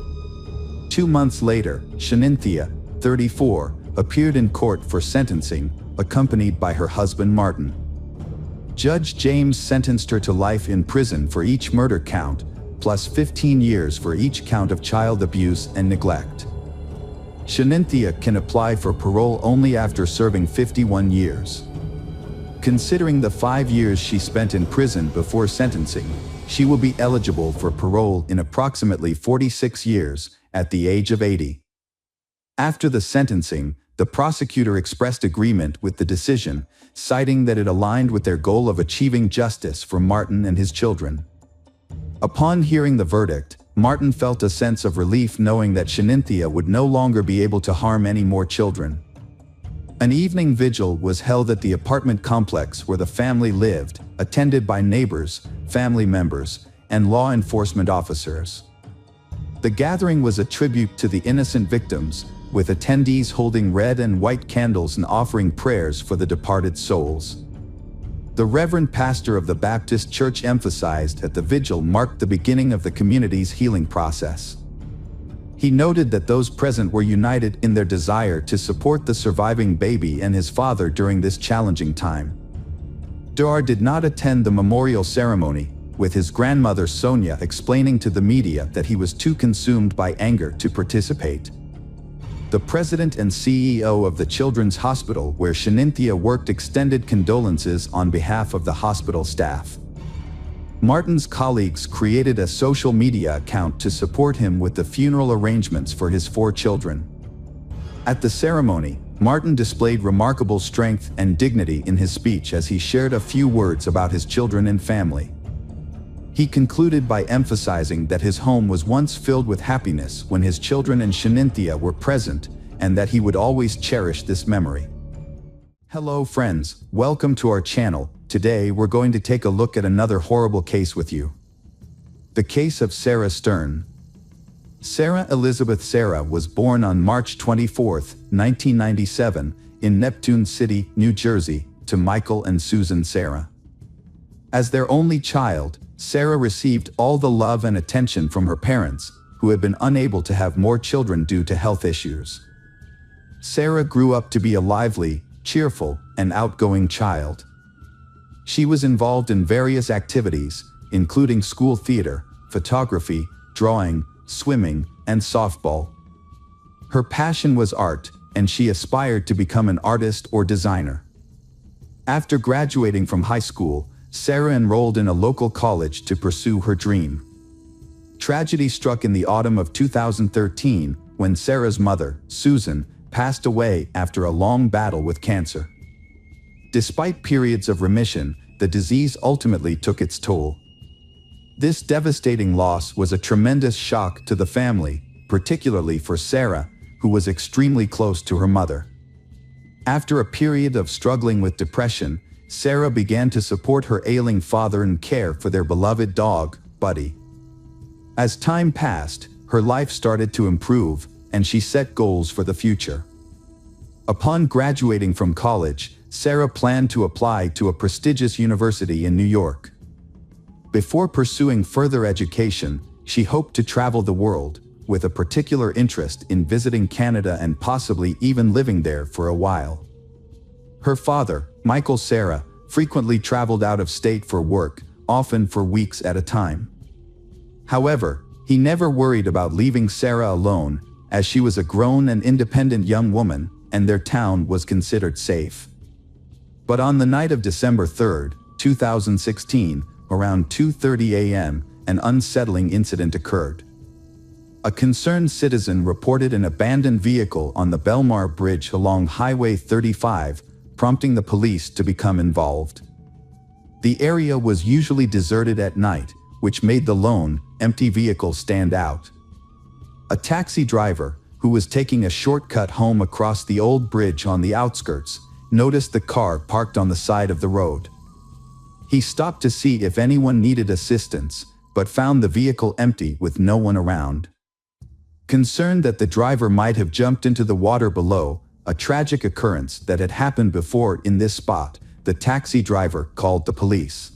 2 months later, Shanynthia, 34, appeared in court for sentencing, accompanied by her husband Martin. Judge James sentenced her to life in prison for each murder count, plus 15 years for each count of child abuse and neglect. Shanynthia can apply for parole only after serving 51 years. Considering the 5 years she spent in prison before sentencing, she will be eligible for parole in approximately 46 years, at the age of 80. After the sentencing, the prosecutor expressed agreement with the decision, citing that it aligned with their goal of achieving justice for Martin and his children. Upon hearing the verdict, Martin felt a sense of relief knowing that Shanynthia would no longer be able to harm any more children. An evening vigil was held at the apartment complex where the family lived, attended by neighbors, family members, and law enforcement officers. The gathering was a tribute to the innocent victims, with attendees holding red and white candles and offering prayers for the departed souls. The Reverend Pastor of the Baptist Church emphasized that the vigil marked the beginning of the community's healing process. He noted that those present were united in their desire to support the surviving baby and his father during this challenging time. Doar did not attend the memorial ceremony, with his grandmother Sonia explaining to the media that he was too consumed by anger to participate. The president and CEO of the Children's Hospital where Shanynthia worked extended condolences on behalf of the hospital staff. Martin's colleagues created a social media account to support him with the funeral arrangements for his 4 children. At the ceremony, Martin displayed remarkable strength and dignity in his speech as he shared a few words about his children and family. He concluded by emphasizing that his home was once filled with happiness when his children and Shanynthia were present, and that he would always cherish this memory. Hello friends, welcome to our channel. Today we're going to take a look at another horrible case with you. The case of Sarah Stern. Sarah Elizabeth Sarah was born on March 24, 1997, in Neptune City, New Jersey, to Michael and Susan Sarah. As their only child, Sarah received all the love and attention from her parents, who had been unable to have more children due to health issues. Sarah grew up to be a lively, cheerful, and outgoing child. She was involved in various activities, including school theater, photography, drawing, swimming, and softball. Her passion was art, and she aspired to become an artist or designer. After graduating from high school, Sarah enrolled in a local college to pursue her dream. Tragedy struck in the autumn of 2013 when Sarah's mother, Susan, passed away after a long battle with cancer. Despite periods of remission, the disease ultimately took its toll. This devastating loss was a tremendous shock to the family, particularly for Sarah, who was extremely close to her mother. After a period of struggling with depression, Sarah began to support her ailing father and care for their beloved dog, Buddy. As time passed, her life started to improve, and she set goals for the future. Upon graduating from college, Sarah planned to apply to a prestigious university in New York. Before pursuing further education, she hoped to travel the world, with a particular interest in visiting Canada and possibly even living there for a while. Her father, Michael Sarah, frequently traveled out of state for work, often for weeks at a time. However, he never worried about leaving Sarah alone, as she was a grown and independent young woman, and their town was considered safe. But on the night of December 3, 2016, around 2:30 a.m., an unsettling incident occurred. A concerned citizen reported an abandoned vehicle on the Belmar Bridge along Highway 35, prompting the police to become involved. The area was usually deserted at night, which made the lone, empty vehicle stand out. A taxi driver, who was taking a shortcut home across the old bridge on the outskirts, noticed the car parked on the side of the road. He stopped to see if anyone needed assistance, but found the vehicle empty with no one around. Concerned that the driver might have jumped into the water below, a tragic occurrence that had happened before in this spot, the taxi driver called the police.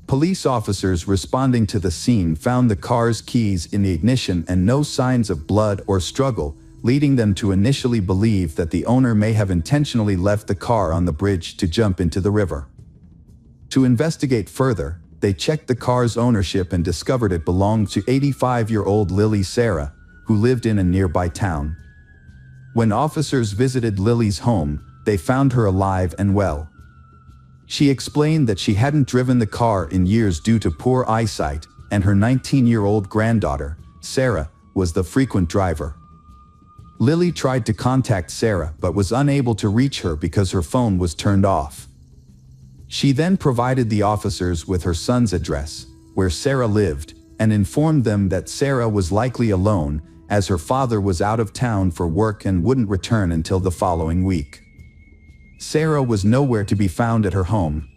Police officers responding to the scene found the car's keys in the ignition and no signs of blood or struggle, leading them to initially believe that the owner may have intentionally left the car on the bridge to jump into the river. To investigate further, they checked the car's ownership and discovered it belonged to 85-year-old Lily Sarah, who lived in a nearby town. When officers visited Lily's home, they found her alive and well. She explained that she hadn't driven the car in years due to poor eyesight, and her 19-year-old granddaughter, Sarah, was the frequent driver. Lily tried to contact Sarah but was unable to reach her because her phone was turned off. She then provided the officers with her son's address, where Sarah lived, and informed them that Sarah was likely alone, as her father was out of town for work and wouldn't return until the following week. Sarah was nowhere to be found at her home.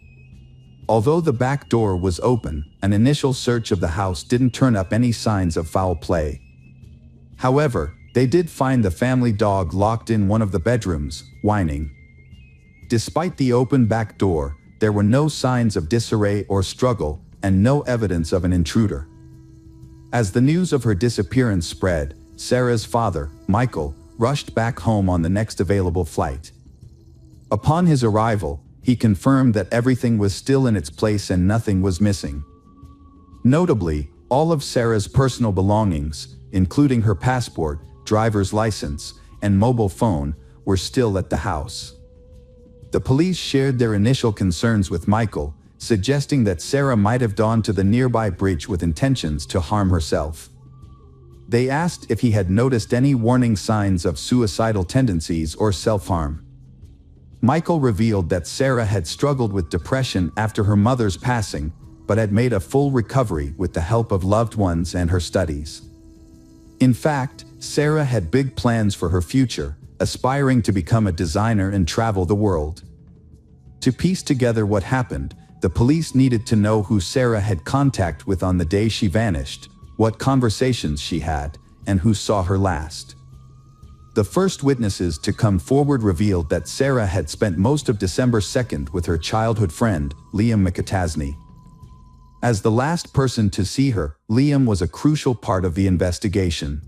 Although the back door was open, an initial search of the house didn't turn up any signs of foul play. However, they did find the family dog locked in one of the bedrooms, whining. Despite the open back door, there were no signs of disarray or struggle, and no evidence of an intruder. As the news of her disappearance spread, Sarah's father, Michael, rushed back home on the next available flight. Upon his arrival, he confirmed that everything was still in its place and nothing was missing. Notably, all of Sarah's personal belongings, including her passport, driver's license, and mobile phone, were still at the house. The police shared their initial concerns with Michael, suggesting that Sarah might have gone to the nearby bridge with intentions to harm herself. They asked if he had noticed any warning signs of suicidal tendencies or self-harm. Michael revealed that Sarah had struggled with depression after her mother's passing, but had made a full recovery with the help of loved ones and her studies. In fact, Sarah had big plans for her future, aspiring to become a designer and travel the world. To piece together what happened, the police needed to know who Sarah had contact with on the day she vanished, what conversations she had, and who saw her last. The first witnesses to come forward revealed that Sarah had spent most of December 2nd with her childhood friend, Liam McAtasney. As the last person to see her, Liam was a crucial part of the investigation.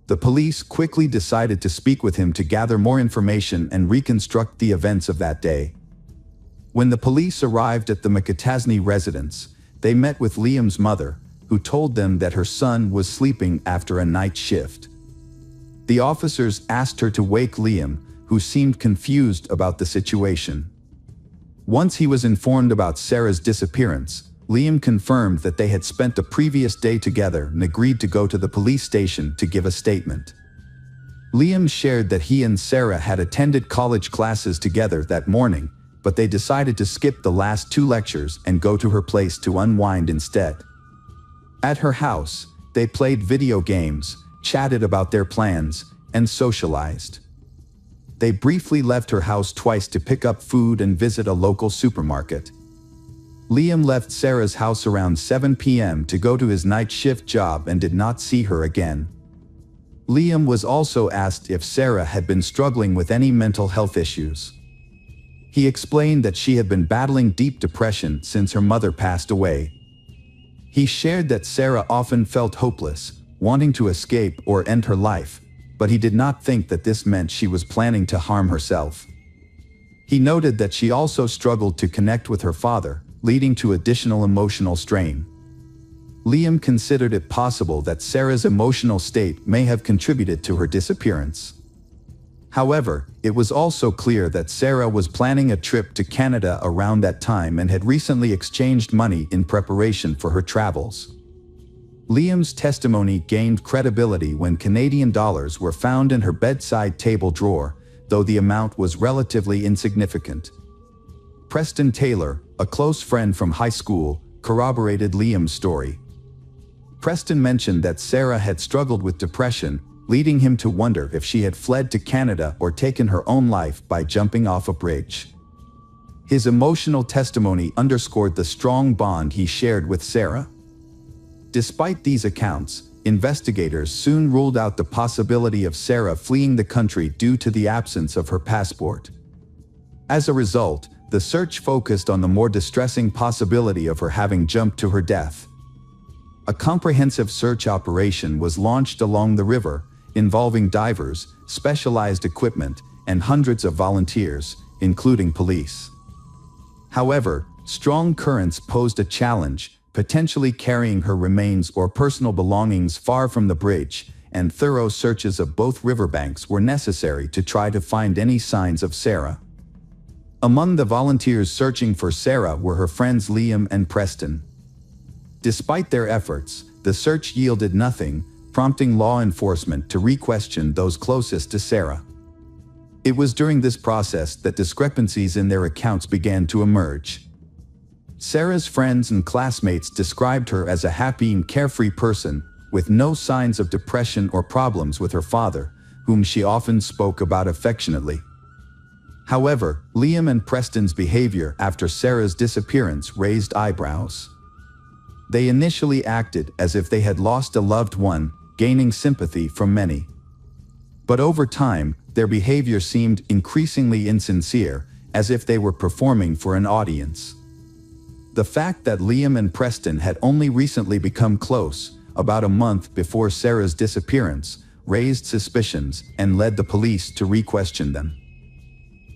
The police quickly decided to speak with him to gather more information and reconstruct the events of that day. When the police arrived at the McAtasney residence, they met with Liam's mother, who told them that her son was sleeping after a night shift. The officers asked her to wake Liam, who seemed confused about the situation. Once he was informed about Sarah's disappearance, Liam confirmed that they had spent the previous day together and agreed to go to the police station to give a statement. Liam shared that he and Sarah had attended college classes together that morning, but they decided to skip the last 2 lectures and go to her place to unwind instead. At her house, they played video games, chatted about their plans, and socialized. They briefly left her house twice to pick up food and visit a local supermarket. Liam left Sarah's house around 7 p.m. to go to his night shift job and did not see her again. Liam was also asked if Sarah had been struggling with any mental health issues. He explained that she had been battling deep depression since her mother passed away. He shared that Sarah often felt hopeless, wanting to escape or end her life, but he did not think that this meant she was planning to harm herself. He noted that she also struggled to connect with her father, leading to additional emotional strain. Liam considered it possible that Sarah's emotional state may have contributed to her disappearance. However, it was also clear that Sarah was planning a trip to Canada around that time and had recently exchanged money in preparation for her travels. Liam's testimony gained credibility when Canadian dollars were found in her bedside table drawer, though the amount was relatively insignificant. Preston Taylor, a close friend from high school, corroborated Liam's story. Preston mentioned that Sarah had struggled with depression, leading him to wonder if she had fled to Canada or taken her own life by jumping off a bridge. His emotional testimony underscored the strong bond he shared with Sarah. Despite these accounts, investigators soon ruled out the possibility of Sarah fleeing the country due to the absence of her passport. As a result, the search focused on the more distressing possibility of her having jumped to her death. A comprehensive search operation was launched along the river, involving divers, specialized equipment, and hundreds of volunteers, including police. However, strong currents posed a challenge, potentially carrying her remains or personal belongings far from the bridge, and thorough searches of both riverbanks were necessary to try to find any signs of Sarah. Among the volunteers searching for Sarah were her friends Liam and Preston. Despite their efforts, the search yielded nothing, prompting law enforcement to re-question those closest to Sarah. It was during this process that discrepancies in their accounts began to emerge. Sarah's friends and classmates described her as a happy and carefree person, with no signs of depression or problems with her father, whom she often spoke about affectionately. However, Liam and Preston's behavior after Sarah's disappearance raised eyebrows. They initially acted as if they had lost a loved one, gaining sympathy from many. But over time, their behavior seemed increasingly insincere, as if they were performing for an audience. The fact that Liam and Preston had only recently become close, about a month before Sarah's disappearance, raised suspicions and led the police to re-question them.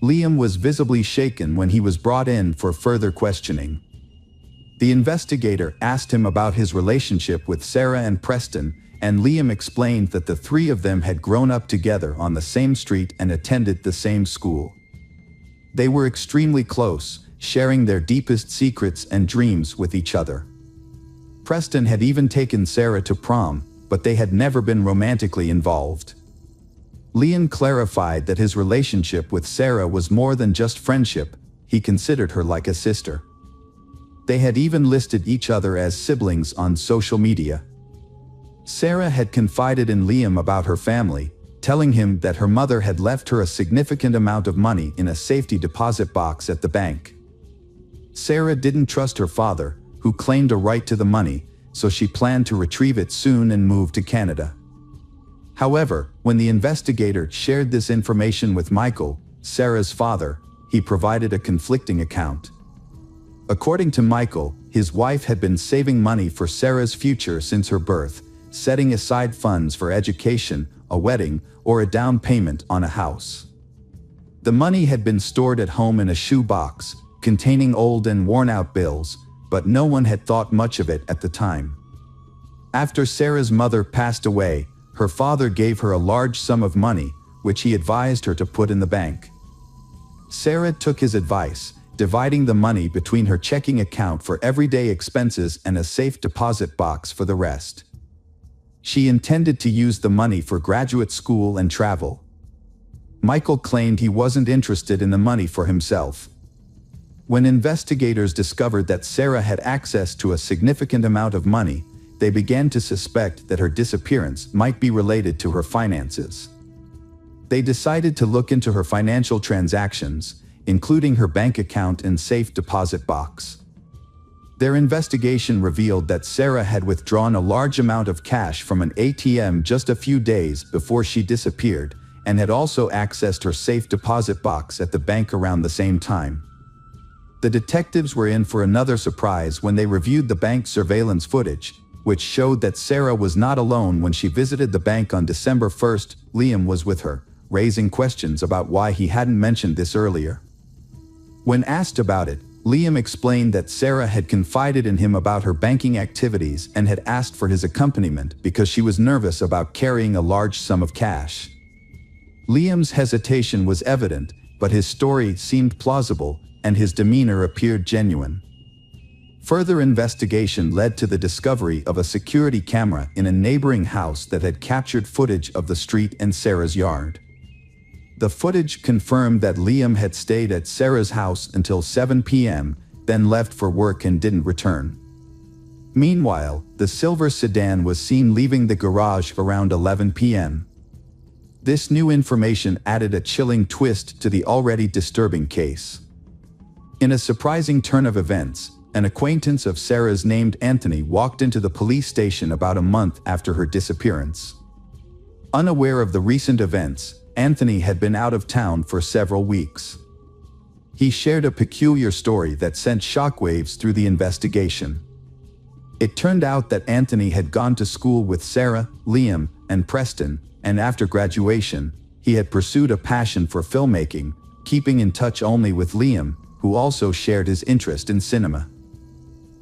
Liam was visibly shaken when he was brought in for further questioning. The investigator asked him about his relationship with Sarah and Preston, and Liam explained that the three of them had grown up together on the same street and attended the same school. They were extremely close, sharing their deepest secrets and dreams with each other. Preston had even taken Sarah to prom, but they had never been romantically involved. Liam clarified that his relationship with Sarah was more than just friendship, he considered her like a sister. They had even listed each other as siblings on social media. Sarah had confided in Liam about her family, telling him that her mother had left her a significant amount of money in a safety deposit box at the bank. Sarah didn't trust her father, who claimed a right to the money, so she planned to retrieve it soon and move to Canada. However, when the investigator shared this information with Michael, Sarah's father, he provided a conflicting account. According to Michael, his wife had been saving money for Sarah's future since her birth, setting aside funds for education, a wedding, or a down payment on a house. The money had been stored at home in a shoe box, containing old and worn-out bills, but no one had thought much of it at the time. After Sarah's mother passed away, her father gave her a large sum of money, which he advised her to put in the bank. Sarah took his advice, dividing the money between her checking account for everyday expenses and a safe deposit box for the rest. She intended to use the money for graduate school and travel. Michael claimed he wasn't interested in the money for himself. When investigators discovered that Sarah had access to a significant amount of money, they began to suspect that her disappearance might be related to her finances. They decided to look into her financial transactions, including her bank account and safe deposit box. Their investigation revealed that Sarah had withdrawn a large amount of cash from an ATM just a few days before she disappeared, and had also accessed her safe deposit box at the bank around the same time. The detectives were in for another surprise when they reviewed the bank surveillance footage, which showed that Sarah was not alone when she visited the bank on December 1st. Liam was with her, raising questions about why he hadn't mentioned this earlier. When asked about it, Liam explained that Sarah had confided in him about her banking activities and had asked for his accompaniment because she was nervous about carrying a large sum of cash. Liam's hesitation was evident, but his story seemed plausible, and his demeanor appeared genuine. Further investigation led to the discovery of a security camera in a neighboring house that had captured footage of the street and Sarah's yard. The footage confirmed that Liam had stayed at Sarah's house until 7 p.m., then left for work and didn't return. Meanwhile, the silver sedan was seen leaving the garage around 11 p.m. This new information added a chilling twist to the already disturbing case. In a surprising turn of events, an acquaintance of Sarah's named Anthony walked into the police station about a month after her disappearance. Unaware of the recent events, Anthony had been out of town for several weeks. He shared a peculiar story that sent shockwaves through the investigation. It turned out that Anthony had gone to school with Sarah, Liam, and Preston, and after graduation, he had pursued a passion for filmmaking, keeping in touch only with Liam, who also shared his interest in cinema.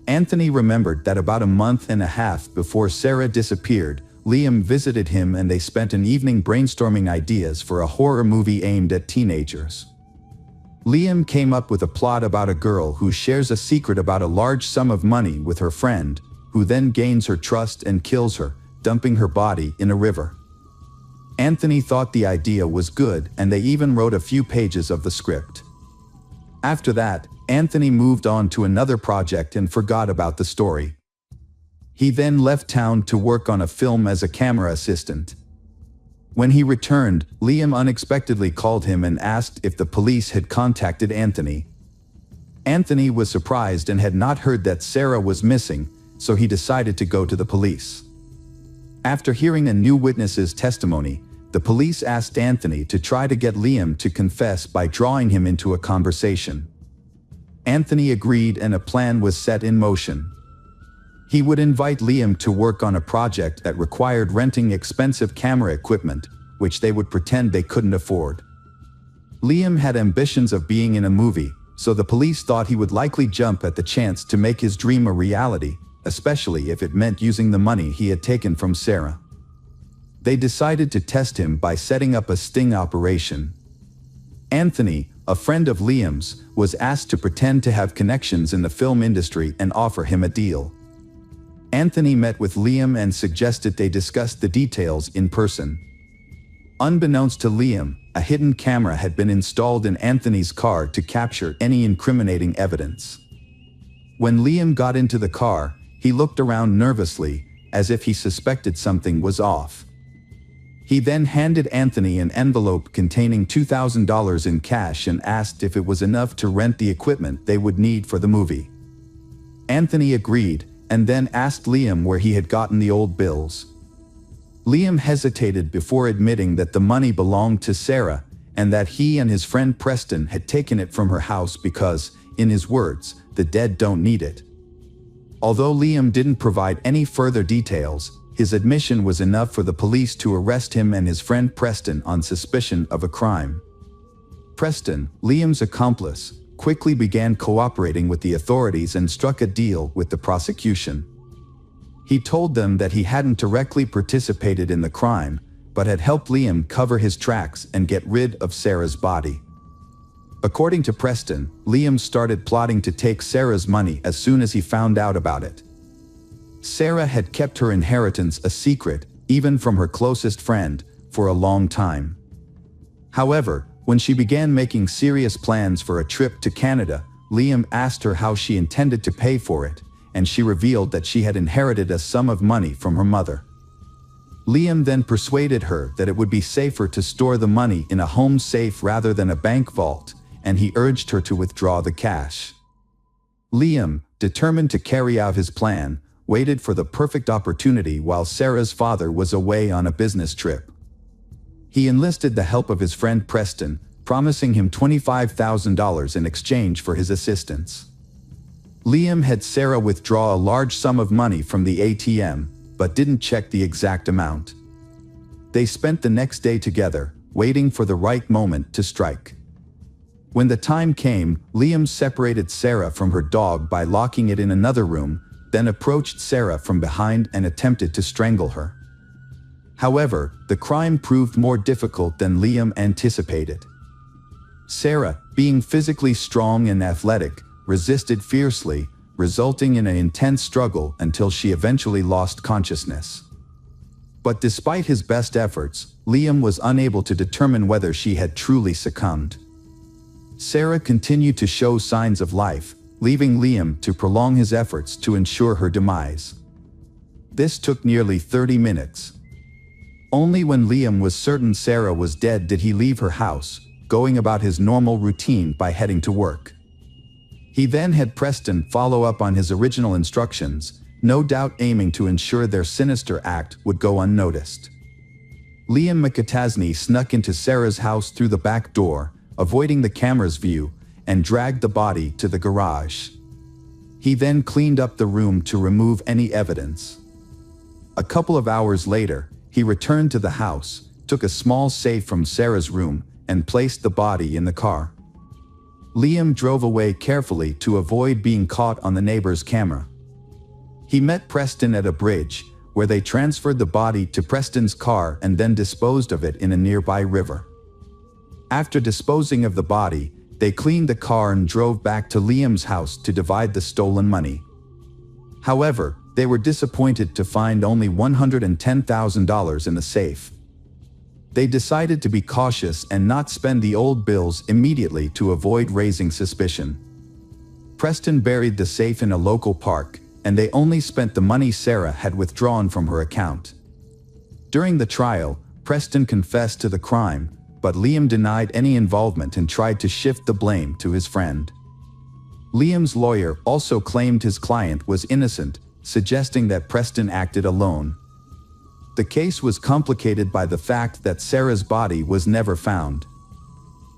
Anthony remembered that about a month and a half before Sarah disappeared, Liam visited him and they spent an evening brainstorming ideas for a horror movie aimed at teenagers. Liam came up with a plot about a girl who shares a secret about a large sum of money with her friend, who then gains her trust and kills her, dumping her body in a river. Anthony thought the idea was good, and they even wrote a few pages of the script. After that, Anthony moved on to another project and forgot about the story. He then left town to work on a film as a camera assistant. When he returned, Liam unexpectedly called him and asked if the police had contacted Anthony. Anthony was surprised and had not heard that Sarah was missing, so he decided to go to the police. After hearing a new witness's testimony, the police asked Anthony to try to get Liam to confess by drawing him into a conversation. Anthony agreed and a plan was set in motion. He would invite Liam to work on a project that required renting expensive camera equipment, which they would pretend they couldn't afford. Liam had ambitions of being in a movie, so the police thought he would likely jump at the chance to make his dream a reality, especially if it meant using the money he had taken from Sarah. They decided to test him by setting up a sting operation. Anthony, a friend of Liam's, was asked to pretend to have connections in the film industry and offer him a deal. Anthony met with Liam and suggested they discuss the details in person. Unbeknownst to Liam, a hidden camera had been installed in Anthony's car to capture any incriminating evidence. When Liam got into the car, he looked around nervously, as if he suspected something was off. He then handed Anthony an envelope containing $2,000 in cash and asked if it was enough to rent the equipment they would need for the movie. Anthony agreed, and then asked Liam where he had gotten the old bills. Liam hesitated before admitting that the money belonged to Sarah, and that he and his friend Preston had taken it from her house because, in his words, the dead don't need it. Although Liam didn't provide any further details, his admission was enough for the police to arrest him and his friend Preston on suspicion of a crime. Preston, Liam's accomplice, quickly began cooperating with the authorities and struck a deal with the prosecution. He told them that he hadn't directly participated in the crime, but had helped Liam cover his tracks and get rid of Sarah's body. According to Preston, Liam started plotting to take Sarah's money as soon as he found out about it. Sarah had kept her inheritance a secret, even from her closest friend, for a long time. However, when she began making serious plans for a trip to Canada, Liam asked her how she intended to pay for it, and she revealed that she had inherited a sum of money from her mother. Liam then persuaded her that it would be safer to store the money in a home safe rather than a bank vault, and he urged her to withdraw the cash. Liam, determined to carry out his plan, waited for the perfect opportunity while Sarah's father was away on a business trip. He enlisted the help of his friend Preston, promising him $25,000 in exchange for his assistance. Liam had Sarah withdraw a large sum of money from the ATM, but didn't check the exact amount. They spent the next day together, waiting for the right moment to strike. When the time came, Liam separated Sarah from her dog by locking it in another room, then approached Sarah from behind and attempted to strangle her. However, the crime proved more difficult than Liam anticipated. Sarah, being physically strong and athletic, resisted fiercely, resulting in an intense struggle until she eventually lost consciousness. But despite his best efforts, Liam was unable to determine whether she had truly succumbed. Sarah continued to show signs of life, leaving Liam to prolong his efforts to ensure her demise. This took nearly 30 minutes. Only when Liam was certain Sarah was dead did he leave her house, going about his normal routine by heading to work. He then had Preston follow up on his original instructions, no doubt aiming to ensure their sinister act would go unnoticed. Liam McAtasney snuck into Sarah's house through the back door, avoiding the camera's view, and dragged the body to the garage. He then cleaned up the room to remove any evidence. A couple of hours later, he returned to the house, took a small safe from Sarah's room, and placed the body in the car. Liam drove away carefully to avoid being caught on the neighbor's camera. He met Preston at a bridge, where they transferred the body to Preston's car and then disposed of it in a nearby river. After disposing of the body, they cleaned the car and drove back to Liam's house to divide the stolen money. However, they were disappointed to find only $110,000 in the safe. They decided to be cautious and not spend the old bills immediately to avoid raising suspicion. Preston buried the safe in a local park, and they only spent the money Sarah had withdrawn from her account. During the trial, Preston confessed to the crime, but Liam denied any involvement and tried to shift the blame to his friend. Liam's lawyer also claimed his client was innocent, suggesting that Preston acted alone. The case was complicated by the fact that Sarah's body was never found.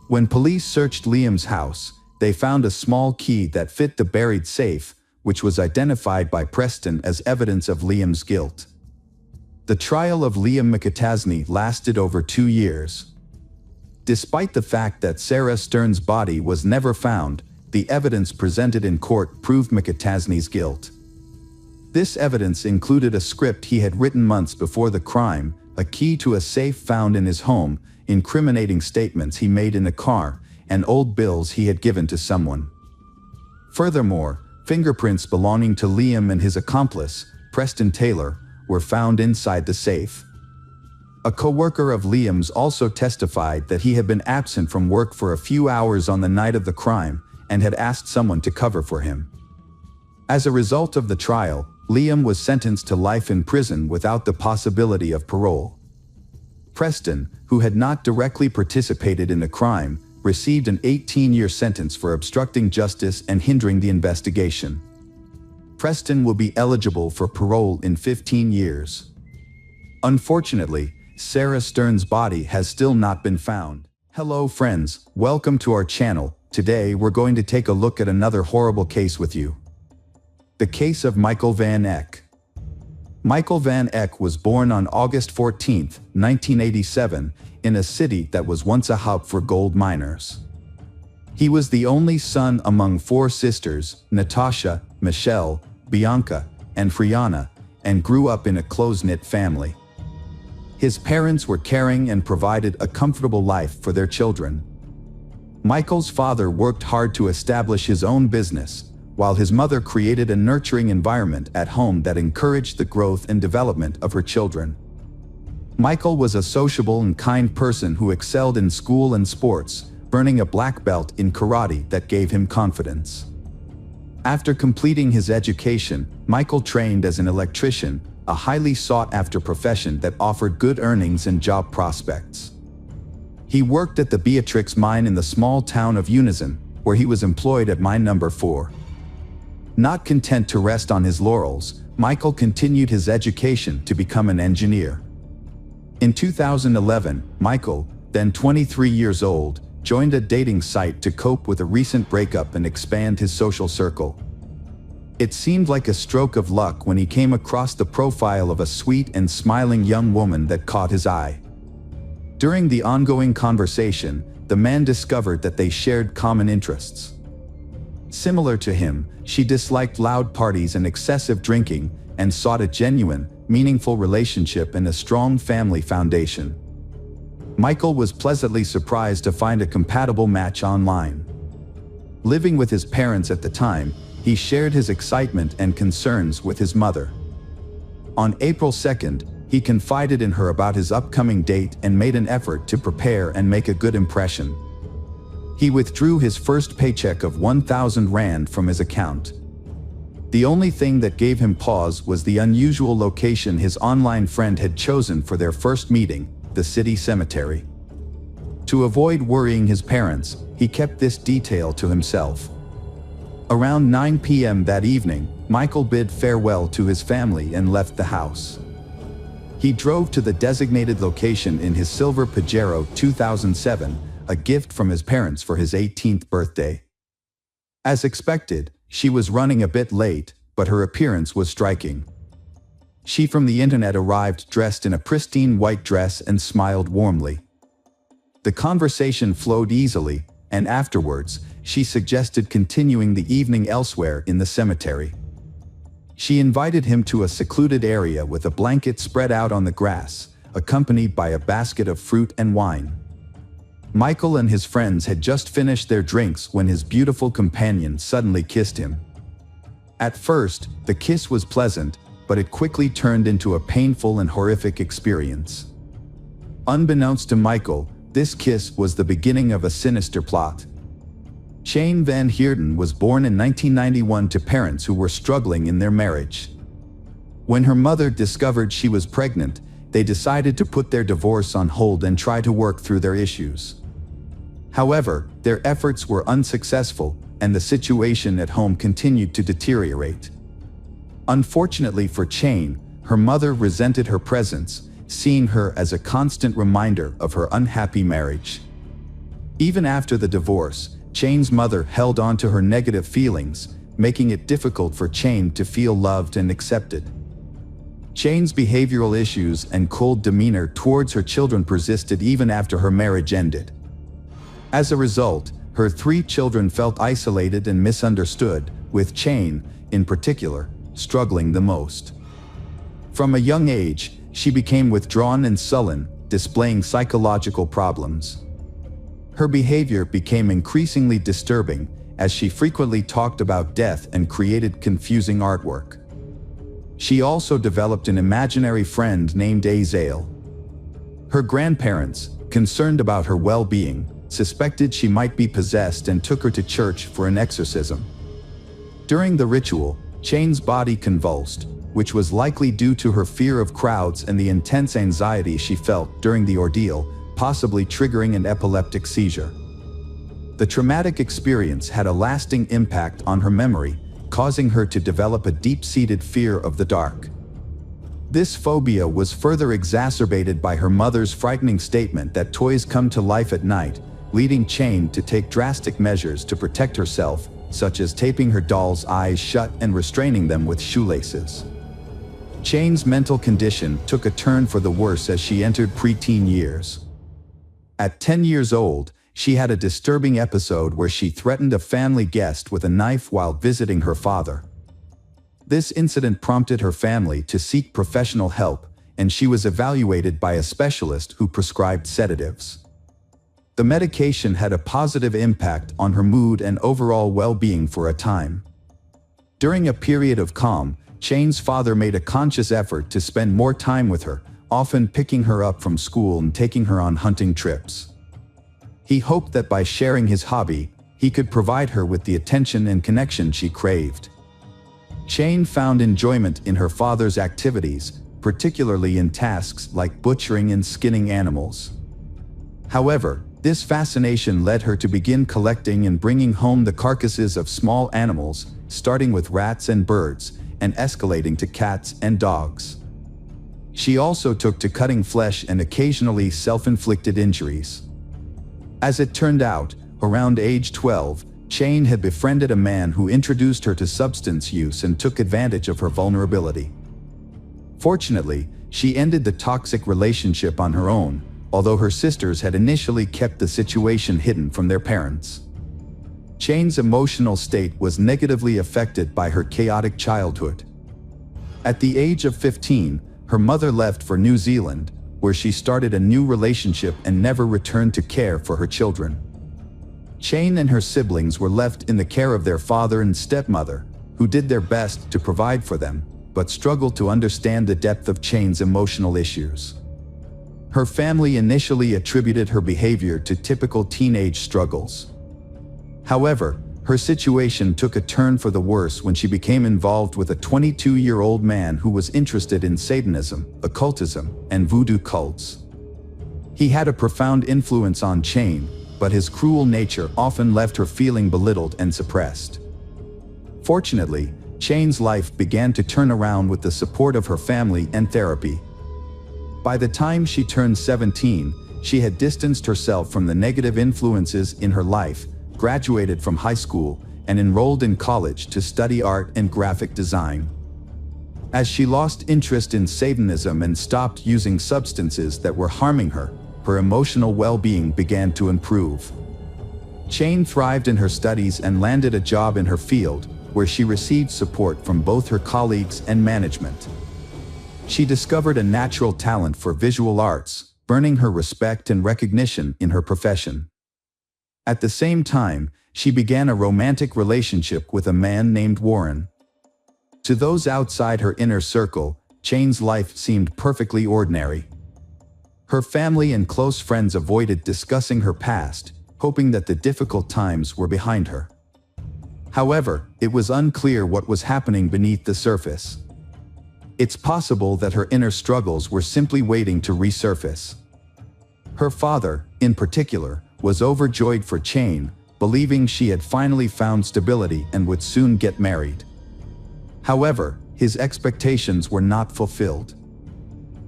When police searched Liam's house, they found a small key that fit the buried safe, which was identified by Preston as evidence of Liam's guilt. The trial of Liam McAtasney lasted over 2 years. Despite the fact that Sarah Stern's body was never found, the evidence presented in court proved McAtasney's guilt. This evidence included a script he had written months before the crime, a key to a safe found in his home, incriminating statements he made in the car, and old bills he had given to someone. Furthermore, fingerprints belonging to Liam and his accomplice, Preston Taylor, were found inside the safe. A co-worker of Liam's also testified that he had been absent from work for a few hours on the night of the crime and had asked someone to cover for him. As a result of the trial, Liam was sentenced to life in prison without the possibility of parole. Preston, who had not directly participated in the crime, received an 18-year sentence for obstructing justice and hindering the investigation. Preston will be eligible for parole in 15 years. Unfortunately, Sarah Stern's body has still not been found. Hello friends, welcome to our channel. Today we're going to take a look at another horrible case with you. The case of Michael Van Eck. Michael Van Eck was born on August 14, 1987, in a city that was once a hub for gold miners. He was the only son among 4 sisters, Natasha, Michelle, Bianca, and Friana, and grew up in a close-knit family. His parents were caring and provided a comfortable life for their children. Michael's father worked hard to establish his own business, while his mother created a nurturing environment at home that encouraged the growth and development of her children. Michael was a sociable and kind person who excelled in school and sports, earning a black belt in karate that gave him confidence. After completing his education, Michael trained as an electrician, a highly sought-after profession that offered good earnings and job prospects. He worked at the Beatrix mine in the small town of Unison, where he was employed at mine number 4. Not content to rest on his laurels, Michael continued his education to become an engineer. In 2011, Michael, then 23 years old, joined a dating site to cope with a recent breakup and expand his social circle. It seemed like a stroke of luck when he came across the profile of a sweet and smiling young woman that caught his eye. During the ongoing conversation, the man discovered that they shared common interests. Similar to him, she disliked loud parties and excessive drinking, and sought a genuine, meaningful relationship and a strong family foundation. Michael was pleasantly surprised to find a compatible match online. Living with his parents at the time, he shared his excitement and concerns with his mother. On April 2nd, he confided in her about his upcoming date and made an effort to prepare and make a good impression. He withdrew his first paycheck of 1,000 Rand from his account. The only thing that gave him pause was the unusual location his online friend had chosen for their first meeting, the city cemetery. To avoid worrying his parents, he kept this detail to himself. Around 9 p.m. that evening, Michael bid farewell to his family and left the house. He drove to the designated location in his silver Pajero 2007, a gift from his parents for his 18th birthday. As expected, she was running a bit late, but her appearance was striking. She from the internet arrived dressed in a pristine white dress and smiled warmly. The conversation flowed easily, and afterwards, she suggested continuing the evening elsewhere in the cemetery. She invited him to a secluded area with a blanket spread out on the grass, accompanied by a basket of fruit and wine. Michael and his friends had just finished their drinks when his beautiful companion suddenly kissed him. At first, the kiss was pleasant, but it quickly turned into a painful and horrific experience. Unbeknownst to Michael, this kiss was the beginning of a sinister plot. Jane Van Heerden was born in 1991 to parents who were struggling in their marriage. When her mother discovered she was pregnant, they decided to put their divorce on hold and try to work through their issues. However, their efforts were unsuccessful, and the situation at home continued to deteriorate. Unfortunately for Jane, her mother resented her presence, seeing her as a constant reminder of her unhappy marriage. Even after the divorce, Jane's mother held on to her negative feelings, making it difficult for Jane to feel loved and accepted. Jane's behavioral issues and cold demeanor towards her children persisted even after her marriage ended. As a result, her 3 children felt isolated and misunderstood, with Jane, in particular, struggling the most. From a young age, she became withdrawn and sullen, displaying psychological problems. Her behavior became increasingly disturbing, as she frequently talked about death and created confusing artwork. She also developed an imaginary friend named Azael. Her grandparents, concerned about her well-being, suspected she might be possessed and took her to church for an exorcism. During the ritual, Jane's body convulsed, which was likely due to her fear of crowds and the intense anxiety she felt during the ordeal, possibly triggering an epileptic seizure. The traumatic experience had a lasting impact on her memory, causing her to develop a deep-seated fear of the dark. This phobia was further exacerbated by her mother's frightening statement that toys come to life at night, leading Jane to take drastic measures to protect herself, such as taping her doll's eyes shut and restraining them with shoelaces. Jane's mental condition took a turn for the worse as she entered preteen years. At 10 years old, she had a disturbing episode where she threatened a family guest with a knife while visiting her father. This incident prompted her family to seek professional help, and she was evaluated by a specialist who prescribed sedatives. The medication had a positive impact on her mood and overall well-being for a time. During a period of calm, Jane's father made a conscious effort to spend more time with her, often picking her up from school and taking her on hunting trips. He hoped that by sharing his hobby, he could provide her with the attention and connection she craved. Jane found enjoyment in her father's activities, particularly in tasks like butchering and skinning animals. However, this fascination led her to begin collecting and bringing home the carcasses of small animals, starting with rats and birds, and escalating to cats and dogs. She also took to cutting flesh and occasionally self-inflicted injuries. As it turned out, around age 12, Jane had befriended a man who introduced her to substance use and took advantage of her vulnerability. Fortunately, she ended the toxic relationship on her own, although her sisters had initially kept the situation hidden from their parents. Jane's emotional state was negatively affected by her chaotic childhood. At the age of 15, her mother left for New Zealand, where she started a new relationship and never returned to care for her children. Jane and her siblings were left in the care of their father and stepmother, who did their best to provide for them, but struggled to understand the depth of Jane's emotional issues. Her family initially attributed her behavior to typical teenage struggles. However, her situation took a turn for the worse when she became involved with a 22-year-old man who was interested in Satanism, occultism, and voodoo cults. He had a profound influence on Jane, but his cruel nature often left her feeling belittled and suppressed. Fortunately, Jane's life began to turn around with the support of her family and therapy. By the time she turned 17, she had distanced herself from the negative influences in her life, graduated from high school, and enrolled in college to study art and graphic design. As she lost interest in Satanism and stopped using substances that were harming her, her emotional well-being began to improve. Jane thrived in her studies and landed a job in her field, where she received support from both her colleagues and management. She discovered a natural talent for visual arts, earning her respect and recognition in her profession. At the same time, she began a romantic relationship with a man named Warren. To those outside her inner circle, Jane's life seemed perfectly ordinary. Her family and close friends avoided discussing her past, hoping that the difficult times were behind her. However, it was unclear what was happening beneath the surface. It's possible that her inner struggles were simply waiting to resurface. Her father, in particular, was overjoyed for Jane, believing she had finally found stability and would soon get married. However, his expectations were not fulfilled.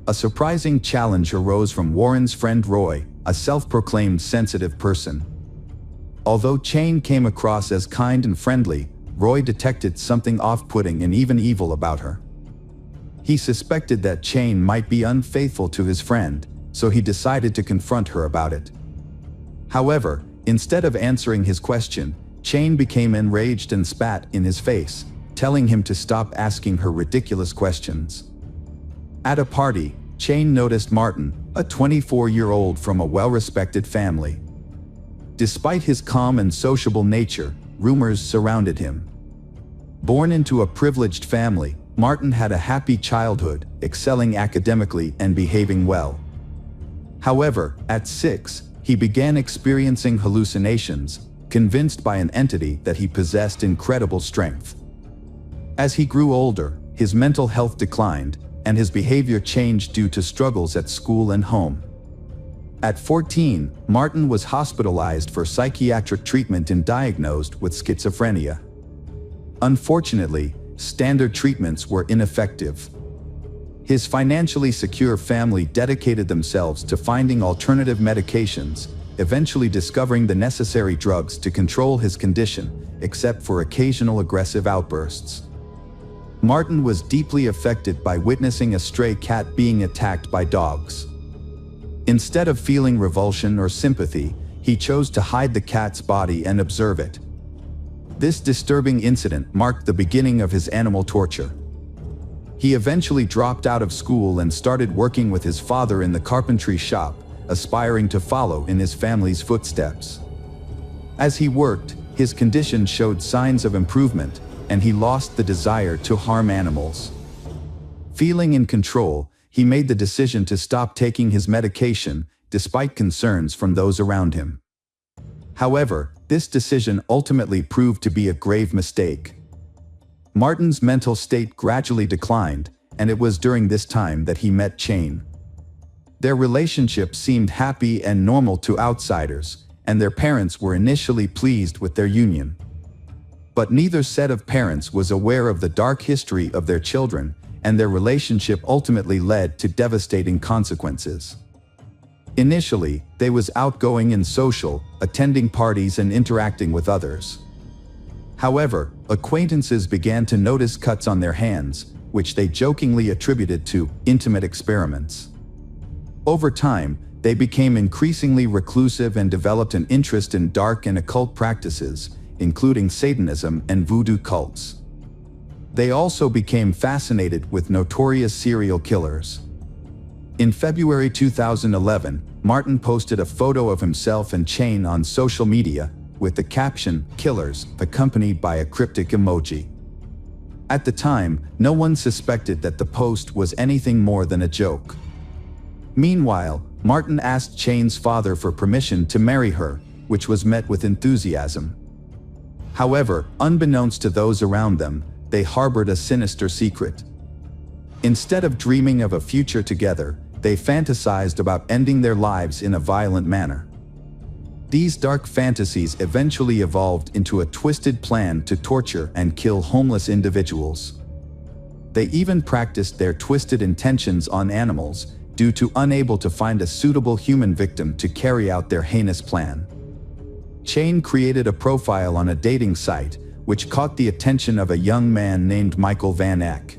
A surprising challenge arose from Warren's friend Roy, a self-proclaimed sensitive person. Although Jane came across as kind and friendly, Roy detected something off-putting and even evil about her. He suspected that Jane might be unfaithful to his friend, so he decided to confront her about it. However, instead of answering his question, Jane became enraged and spat in his face, telling him to stop asking her ridiculous questions. At a party, Jane noticed Martin, a 24-year-old from a well-respected family. Despite his calm and sociable nature, rumors surrounded him. Born into a privileged family, Martin had a happy childhood, excelling academically and behaving well. However, at 6, he began experiencing hallucinations, convinced by an entity that he possessed incredible strength. As he grew older, his mental health declined, and his behavior changed due to struggles at school and home. At 14, Martin was hospitalized for psychiatric treatment and diagnosed with schizophrenia. Unfortunately, standard treatments were ineffective. His financially secure family dedicated themselves to finding alternative medications, eventually discovering the necessary drugs to control his condition, except for occasional aggressive outbursts. Martin was deeply affected by witnessing a stray cat being attacked by dogs. Instead of feeling revulsion or sympathy, he chose to hide the cat's body and observe it. This disturbing incident marked the beginning of his animal torture. He eventually dropped out of school and started working with his father in the carpentry shop, aspiring to follow in his family's footsteps. As he worked, his condition showed signs of improvement, and he lost the desire to harm animals. Feeling in control, he made the decision to stop taking his medication, despite concerns from those around him. However, this decision ultimately proved to be a grave mistake. Martin's mental state gradually declined, and it was during this time that he met Jane. Their relationship seemed happy and normal to outsiders, and their parents were initially pleased with their union. But neither set of parents was aware of the dark history of their children, and their relationship ultimately led to devastating consequences. Initially, they was outgoing and social, attending parties and interacting with others. However, acquaintances began to notice cuts on their hands, which they jokingly attributed to intimate experiments. Over time, they became increasingly reclusive and developed an interest in dark and occult practices, including Satanism and voodoo cults. They also became fascinated with notorious serial killers. In February 2011, Martin posted a photo of himself and Jane on social media, with the caption, "Killers," accompanied by a cryptic emoji. At the time, no one suspected that the post was anything more than a joke. Meanwhile, Martin asked Jane's father for permission to marry her, which was met with enthusiasm. However, unbeknownst to those around them, they harbored a sinister secret. Instead of dreaming of a future together, they fantasized about ending their lives in a violent manner. These dark fantasies eventually evolved into a twisted plan to torture and kill homeless individuals. They even practiced their twisted intentions on animals, due to unable to find a suitable human victim to carry out their heinous plan. Jane created a profile on a dating site, which caught the attention of a young man named Michael Van Eck.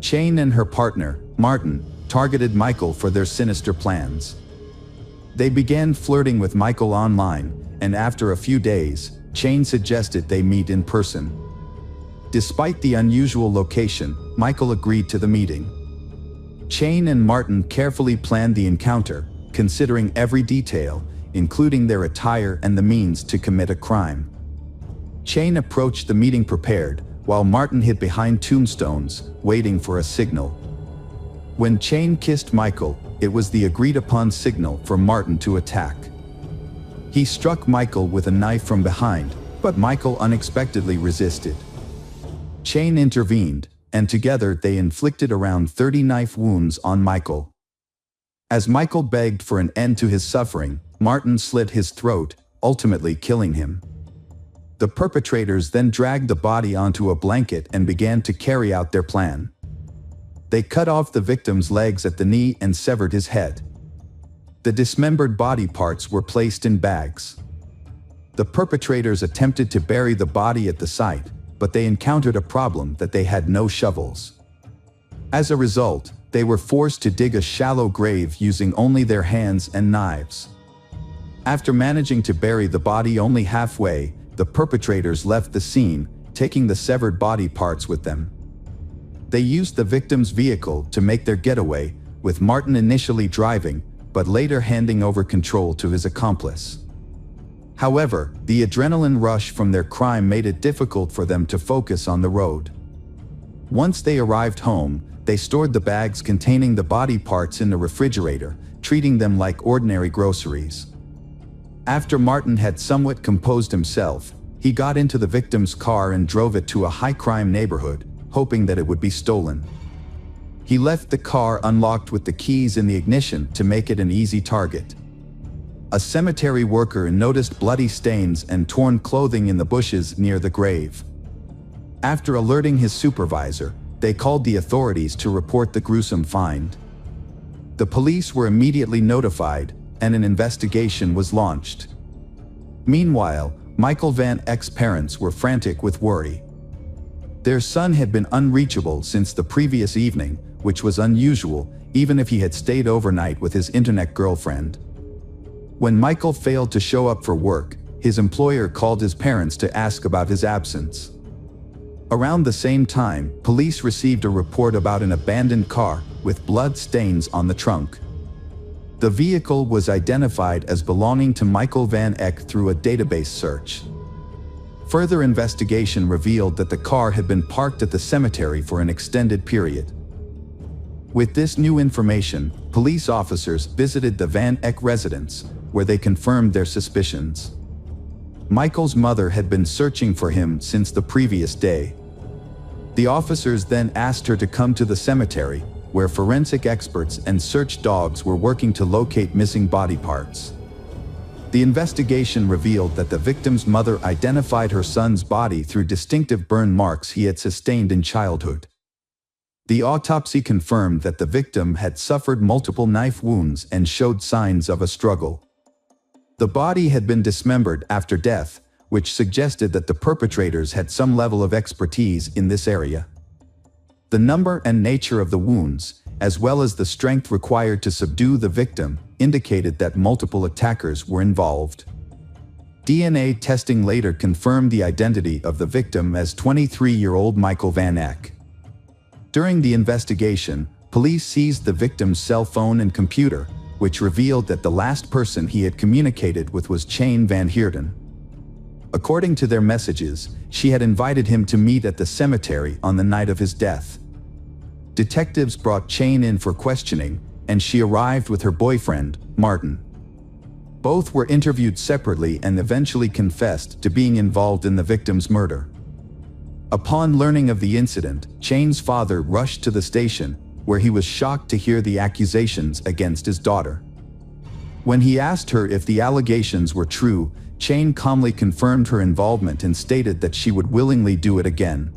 Jane and her partner, Martin, targeted Michael for their sinister plans. They began flirting with Michael online, and after a few days, Jane suggested they meet in person. Despite the unusual location, Michael agreed to the meeting. Jane and Martin carefully planned the encounter, considering every detail, including their attire and the means to commit a crime. Jane approached the meeting prepared, while Martin hid behind tombstones, waiting for a signal. When Jane kissed Michael, it was the agreed-upon signal for Martin to attack. He struck Michael with a knife from behind, but Michael unexpectedly resisted. Jane intervened, and together they inflicted around 30 knife wounds on Michael. As Michael begged for an end to his suffering, Martin slit his throat, ultimately killing him. The perpetrators then dragged the body onto a blanket and began to carry out their plan. They cut off the victim's legs at the knee and severed his head. The dismembered body parts were placed in bags. The perpetrators attempted to bury the body at the site, but they encountered a problem that they had no shovels. As a result, they were forced to dig a shallow grave using only their hands and knives. After managing to bury the body only halfway, the perpetrators left the scene, taking the severed body parts with them. They used the victim's vehicle to make their getaway, with Martin initially driving, but later handing over control to his accomplice. However, the adrenaline rush from their crime made it difficult for them to focus on the road. Once they arrived home, they stored the bags containing the body parts in the refrigerator, treating them like ordinary groceries. After Martin had somewhat composed himself, he got into the victim's car and drove it to a high-crime neighborhood, hoping that it would be stolen. He left the car unlocked with the keys in the ignition to make it an easy target. A cemetery worker noticed bloody stains and torn clothing in the bushes near the grave. After alerting his supervisor, they called the authorities to report the gruesome find. The police were immediately notified, and an investigation was launched. Meanwhile, Michael Van Eck's parents were frantic with worry. Their son had been unreachable since the previous evening, which was unusual, even if he had stayed overnight with his internet girlfriend. When Michael failed to show up for work, his employer called his parents to ask about his absence. Around the same time, police received a report about an abandoned car with blood stains on the trunk. The vehicle was identified as belonging to Michael Van Eck through a database search. Further investigation revealed that the car had been parked at the cemetery for an extended period. With this new information, police officers visited the Van Eck residence, where they confirmed their suspicions. Michael's mother had been searching for him since the previous day. The officers then asked her to come to the cemetery, where forensic experts and search dogs were working to locate missing body parts. The investigation revealed that the victim's mother identified her son's body through distinctive burn marks he had sustained in childhood. The autopsy confirmed that the victim had suffered multiple knife wounds and showed signs of a struggle. The body had been dismembered after death, which suggested that the perpetrators had some level of expertise in this area. The number and nature of the wounds, as well as the strength required to subdue the victim, indicated that multiple attackers were involved. DNA testing later confirmed the identity of the victim as 23-year-old Michael Van Eck. During the investigation, police seized the victim's cell phone and computer, which revealed that the last person he had communicated with was Jane Van Heerden. According to their messages, she had invited him to meet at the cemetery on the night of his death. Detectives brought Jane in for questioning, and she arrived with her boyfriend, Martin. Both were interviewed separately and eventually confessed to being involved in the victim's murder. Upon learning of the incident, Jane's father rushed to the station, where he was shocked to hear the accusations against his daughter. When he asked her if the allegations were true, Jane calmly confirmed her involvement and stated that she would willingly do it again.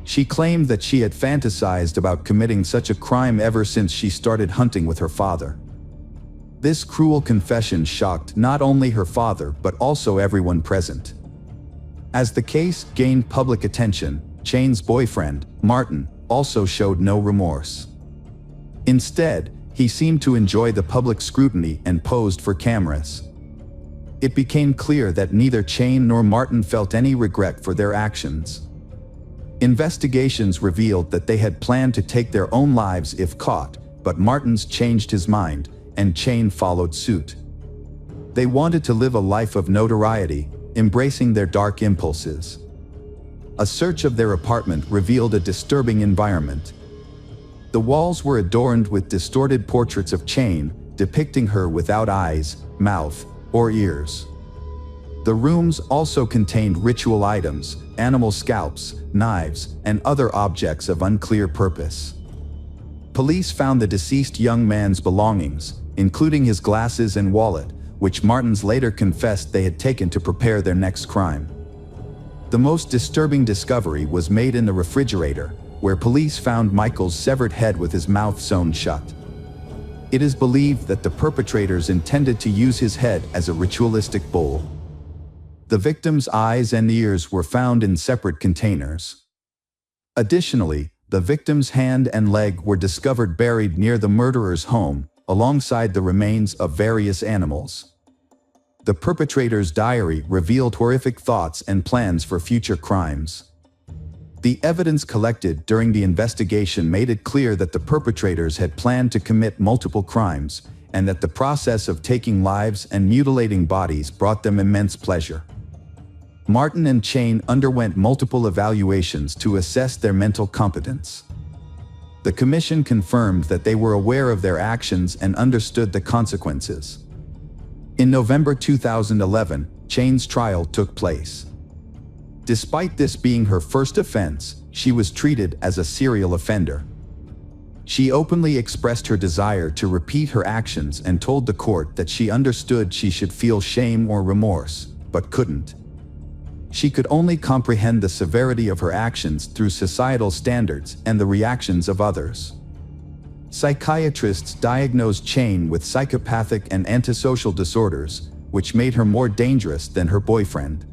She claimed that she had fantasized about committing such a crime ever since she started hunting with her father. This cruel confession shocked not only her father but also everyone present. As the case gained public attention, Jane's boyfriend, Martin, also showed no remorse. Instead, he seemed to enjoy the public scrutiny and posed for cameras. It became clear that neither Jane nor Martin felt any regret for their actions. Investigations revealed that they had planned to take their own lives if caught, but Martin's changed his mind, and Jane followed suit. They wanted to live a life of notoriety, embracing their dark impulses. A search of their apartment revealed a disturbing environment. The walls were adorned with distorted portraits of Jane, depicting her without eyes, mouth, or ears. The rooms also contained ritual items, animal scalps, knives, and other objects of unclear purpose. Police found the deceased young man's belongings, including his glasses and wallet, which Martins later confessed they had taken to prepare their next crime. The most disturbing discovery was made in the refrigerator, where police found Michael's severed head with his mouth sewn shut. It is believed that the perpetrators intended to use his head as a ritualistic bowl. The victim's eyes and ears were found in separate containers. Additionally, the victim's hand and leg were discovered buried near the murderer's home, alongside the remains of various animals. The perpetrator's diary revealed horrific thoughts and plans for future crimes. The evidence collected during the investigation made it clear that the perpetrators had planned to commit multiple crimes, and that the process of taking lives and mutilating bodies brought them immense pleasure. Martin and Chain underwent multiple evaluations to assess their mental competence. The commission confirmed that they were aware of their actions and understood the consequences. In November 2011, Chain's trial took place. Despite this being her first offense, she was treated as a serial offender. She openly expressed her desire to repeat her actions and told the court that she understood she should feel shame or remorse, but couldn't. She could only comprehend the severity of her actions through societal standards and the reactions of others. Psychiatrists diagnosed Chain with psychopathic and antisocial disorders, which made her more dangerous than her boyfriend.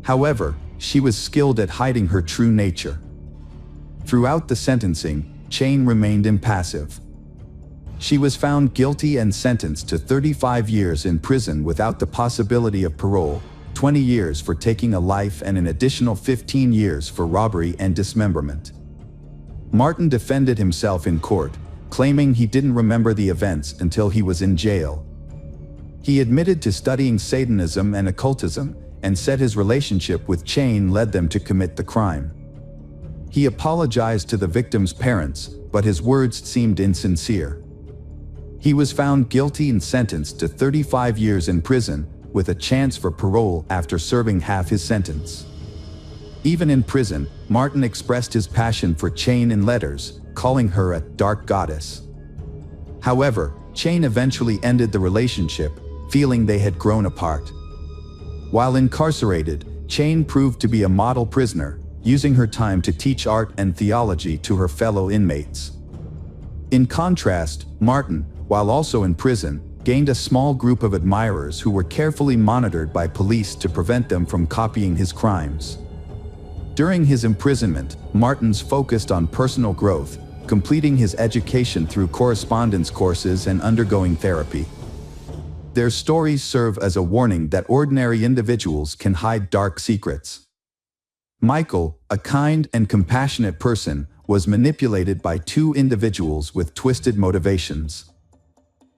However, she was skilled at hiding her true nature. Throughout the sentencing, Chain remained impassive. She was found guilty and sentenced to 35 years in prison without the possibility of parole, 20 years for taking a life and an additional 15 years for robbery and dismemberment. Martin defended himself in court, claiming he didn't remember the events until he was in jail. He admitted to studying Satanism and occultism, and said his relationship with Chain led them to commit the crime. He apologized to the victim's parents, but his words seemed insincere. He was found guilty and sentenced to 35 years in prison, with a chance for parole after serving half his sentence. Even in prison, Martin expressed his passion for Chain in letters, calling her a dark goddess. However, Chain eventually ended the relationship, feeling they had grown apart. While incarcerated, Chain proved to be a model prisoner, using her time to teach art and theology to her fellow inmates. In contrast, Martin, while also in prison, gained a small group of admirers who were carefully monitored by police to prevent them from copying his crimes. During his imprisonment, Martins focused on personal growth, completing his education through correspondence courses and undergoing therapy. Their stories serve as a warning that ordinary individuals can hide dark secrets. Michael, a kind and compassionate person, was manipulated by two individuals with twisted motivations.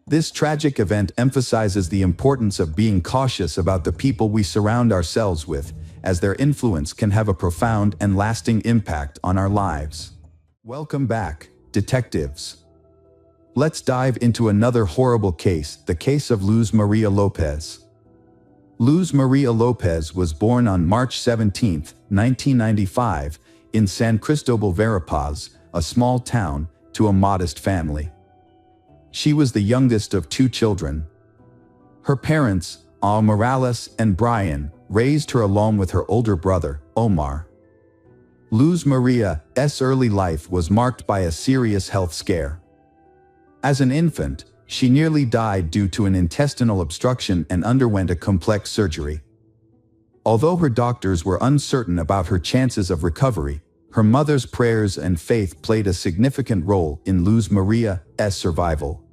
This tragic event emphasizes the importance of being cautious about the people we surround ourselves with, as their influence can have a profound and lasting impact on our lives. Welcome back, detectives. Let's dive into another horrible case, the case of Luz Maria Lopez. Luz Maria Lopez was born on March 17, 1995, in San Cristobal Verapaz, a small town, to a modest family. She was the youngest of two children. Her parents, Al Morales and Brian, raised her along with her older brother, Omar. Luz Maria's early life was marked by a serious health scare. As an infant, she nearly died due to an intestinal obstruction and underwent a complex surgery. Although her doctors were uncertain about her chances of recovery, her mother's prayers and faith played a significant role in Luz Maria's survival.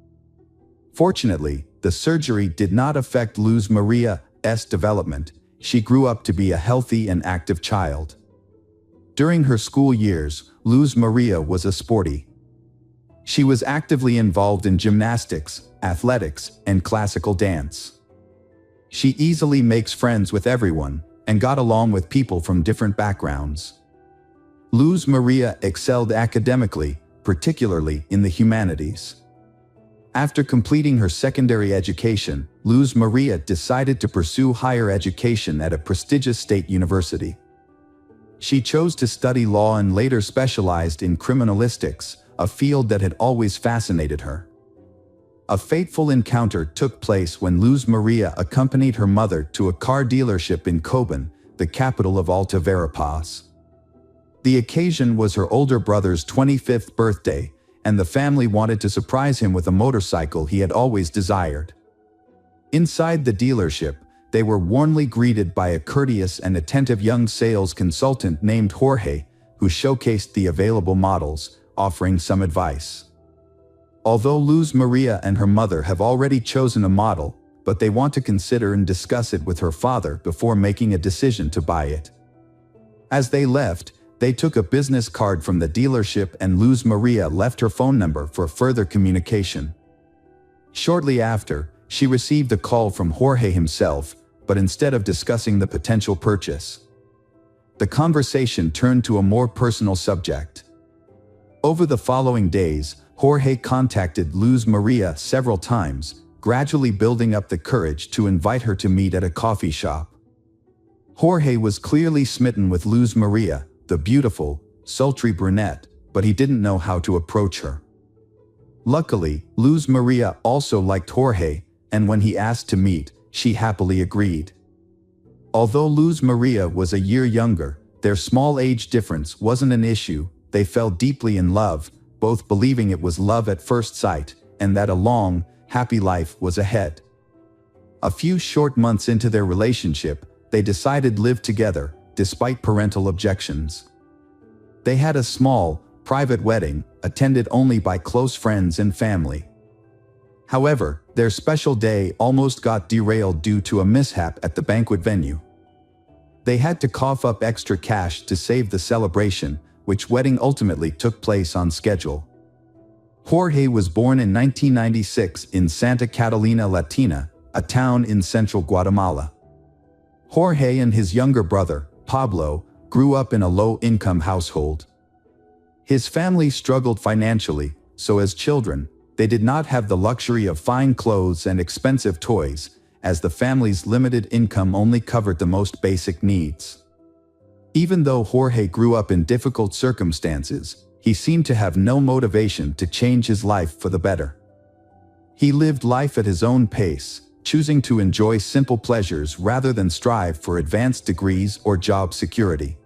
Fortunately, the surgery did not affect Luz Maria's development. She grew up to be a healthy and active child. During her school years, Luz Maria was a sporty. She was actively involved in gymnastics, athletics, and classical dance. She easily makes friends with everyone, and got along with people from different backgrounds. Luz Maria excelled academically, particularly in the humanities. After completing her secondary education, Luz Maria decided to pursue higher education at a prestigious state university. She chose to study law and later specialized in criminalistics, a field that had always fascinated her. A fateful encounter took place when Luz Maria accompanied her mother to a car dealership in Coban, the capital of Alta Verapaz. The occasion was her older brother's 25th birthday, and the family wanted to surprise him with a motorcycle he had always desired. Inside the dealership, they were warmly greeted by a courteous and attentive young sales consultant named Jorge, who showcased the available models, offering some advice. Although Luz Maria and her mother have already chosen a model, but they want to consider and discuss it with her father before making a decision to buy it. As they left, they took a business card from the dealership and Luz Maria left her phone number for further communication. Shortly after, she received a call from Jorge himself, but instead of discussing the potential purchase, the conversation turned to a more personal subject. Over the following days, Jorge contacted Luz Maria several times, gradually building up the courage to invite her to meet at a coffee shop. Jorge was clearly smitten with Luz Maria, the beautiful, sultry brunette, but he didn't know how to approach her. Luckily, Luz Maria also liked Jorge, and when he asked to meet, she happily agreed. Although Luz Maria was a year younger, their small age difference wasn't an issue. They fell deeply in love, both believing it was love at first sight, and that a long, happy life was ahead. A few short months into their relationship, they decided to live together, despite parental objections. They had a small, private wedding, attended only by close friends and family. However, their special day almost got derailed due to a mishap at the banquet venue. They had to cough up extra cash to save the celebration, which wedding ultimately took place on schedule. Jorge was born in 1996 in Santa Catalina Latina, a town in central Guatemala. Jorge and his younger brother, Pablo, grew up in a low-income household. His family struggled financially, so as children, they did not have the luxury of fine clothes and expensive toys, as the family's limited income only covered the most basic needs. Even though Jorge grew up in difficult circumstances, he seemed to have no motivation to change his life for the better. He lived life at his own pace, choosing to enjoy simple pleasures rather than strive for advanced degrees or job security.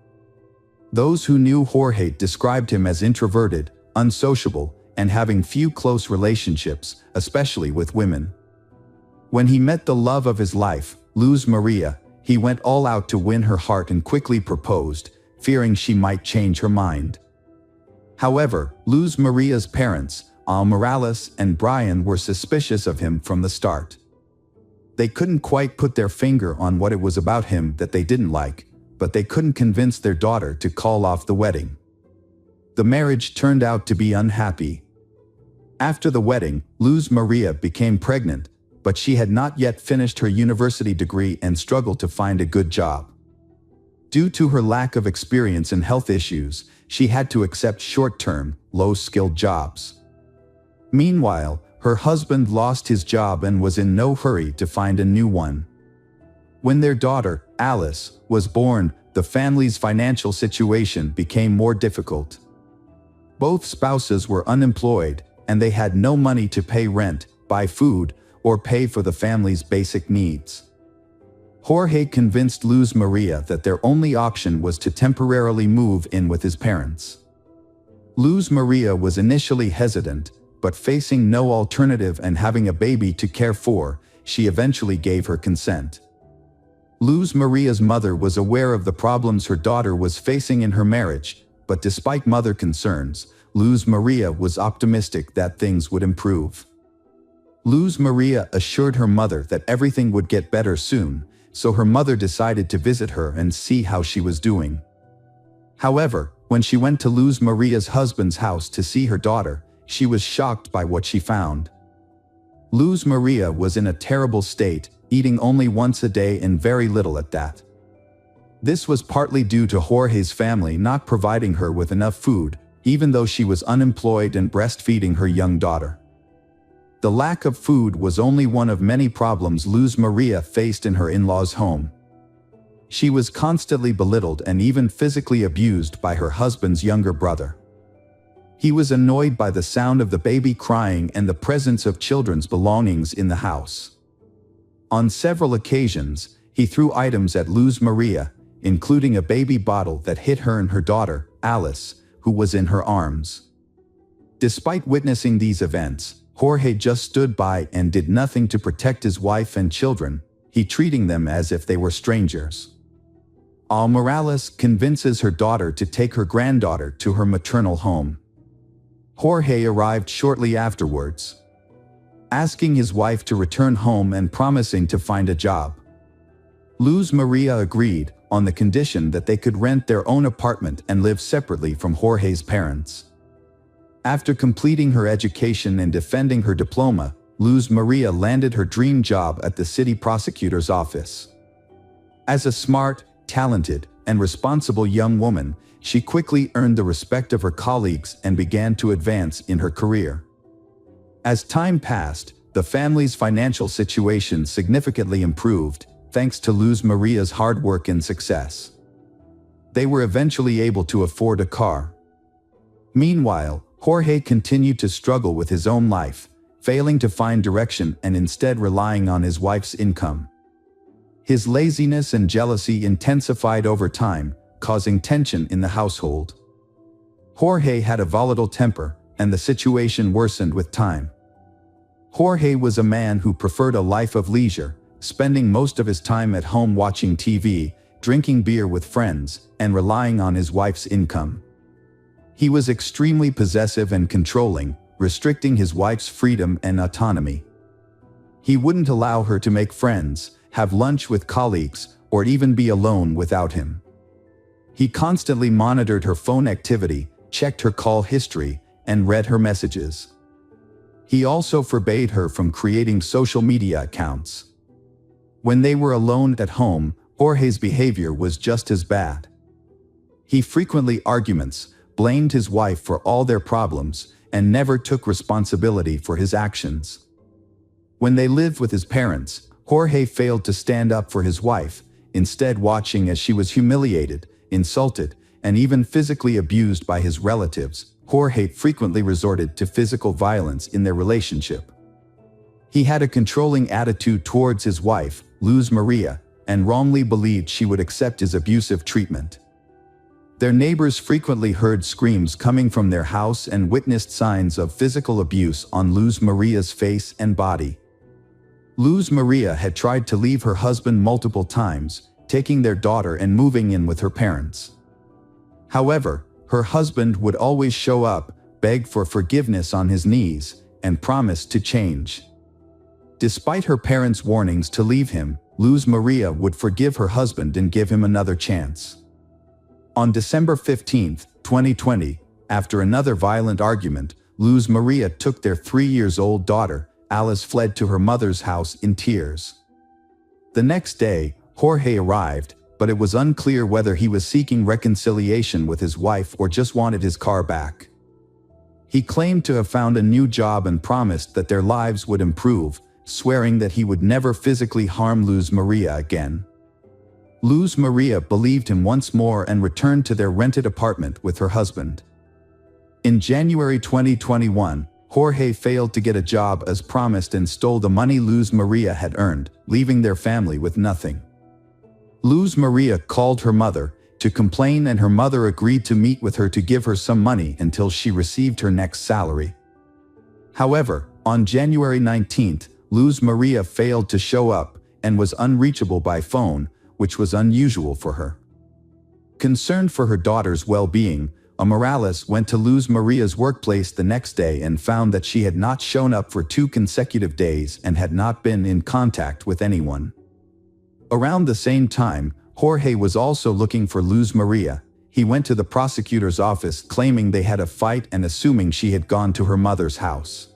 Those who knew Jorge described him as introverted, unsociable, and having few close relationships, especially with women. When he met the love of his life, Luz Maria, he went all out to win her heart and quickly proposed, fearing she might change her mind. However, Luz Maria's parents, Morales and Brian, were suspicious of him from the start. They couldn't quite put their finger on what it was about him that they didn't like, but they couldn't convince their daughter to call off the wedding. The marriage turned out to be unhappy. After the wedding, Luz Maria became pregnant, but she had not yet finished her university degree and struggled to find a good job. Due to her lack of experience and health issues, she had to accept short-term, low-skilled jobs. Meanwhile, her husband lost his job and was in no hurry to find a new one. When their daughter, Alice, was born, the family's financial situation became more difficult. Both spouses were unemployed, and they had no money to pay rent, buy food, or pay for the family's basic needs. Jorge convinced Luz Maria that their only option was to temporarily move in with his parents. Luz Maria was initially hesitant, but facing no alternative and having a baby to care for, she eventually gave her consent. Luz Maria's mother was aware of the problems her daughter was facing in her marriage, but despite mother concerns, Luz Maria was optimistic that things would improve. Luz Maria assured her mother that everything would get better soon, so her mother decided to visit her and see how she was doing. However, when she went to Luz Maria's husband's house to see her daughter, she was shocked by what she found. Luz Maria was in a terrible state, eating only once a day and very little at that. This was partly due to Jorge's family not providing her with enough food, even though she was unemployed and breastfeeding her young daughter. The lack of food was only one of many problems Luz Maria faced in her in-laws' home. She was constantly belittled and even physically abused by her husband's younger brother. He was annoyed by the sound of the baby crying and the presence of children's belongings in the house. On several occasions, he threw items at Luz Maria, including a baby bottle that hit her and her daughter, Alice, who was in her arms. Despite witnessing these events, Jorge just stood by and did nothing to protect his wife and children, he treating them as if they were strangers. Morales convinces her daughter to take her granddaughter to her maternal home. Jorge arrived shortly afterwards, asking his wife to return home and promising to find a job. Luz Maria agreed, on the condition that they could rent their own apartment and live separately from Jorge's parents. After completing her education and defending her diploma, Luz Maria landed her dream job at the city prosecutor's office. As a smart, talented, and responsible young woman, she quickly earned the respect of her colleagues and began to advance in her career. As time passed, the family's financial situation significantly improved, thanks to Luz Maria's hard work and success. They were eventually able to afford a car. Meanwhile, Jorge continued to struggle with his own life, failing to find direction and instead relying on his wife's income. His laziness and jealousy intensified over time, causing tension in the household. Jorge had a volatile temper, and the situation worsened with time. Jorge was a man who preferred a life of leisure, spending most of his time at home watching TV, drinking beer with friends, and relying on his wife's income. He was extremely possessive and controlling, restricting his wife's freedom and autonomy. He wouldn't allow her to make friends, have lunch with colleagues, or even be alone without him. He constantly monitored her phone activity, checked her call history, and read her messages. He also forbade her from creating social media accounts. When they were alone at home, Jorge's behavior was just as bad. He frequently arguments, blamed his wife for all their problems, and never took responsibility for his actions. When they lived with his parents, Jorge failed to stand up for his wife, instead watching as she was humiliated, insulted, and even physically abused by his relatives. Jorge frequently resorted to physical violence in their relationship. He had a controlling attitude towards his wife, Luz Maria, and wrongly believed she would accept his abusive treatment. Their neighbors frequently heard screams coming from their house and witnessed signs of physical abuse on Luz Maria's face and body. Luz Maria had tried to leave her husband multiple times, taking their daughter and moving in with her parents. However, her husband would always show up, beg for forgiveness on his knees, and promise to change. Despite her parents' warnings to leave him, Luz Maria would forgive her husband and give him another chance. On December 15, 2020, after another violent argument, Luz Maria took their 3-year-old daughter, Alice, fled to her mother's house in tears. The next day, Jorge arrived, but it was unclear whether he was seeking reconciliation with his wife or just wanted his car back. He claimed to have found a new job and promised that their lives would improve, swearing that he would never physically harm Luz Maria again. Luz Maria believed him once more and returned to their rented apartment with her husband. In January 2021, Jorge failed to get a job as promised and stole the money Luz Maria had earned, leaving their family with nothing. Luz Maria called her mother to complain, and her mother agreed to meet with her to give her some money until she received her next salary. However, on January 19th, Luz Maria failed to show up and was unreachable by phone, which was unusual for her. Concerned for her daughter's well-being, Morales went to Luz Maria's workplace the next day and found that she had not shown up for 2 consecutive days and had not been in contact with anyone. Around the same time, Jorge was also looking for Luz Maria. He went to the prosecutor's office claiming they had a fight and assuming she had gone to her mother's house.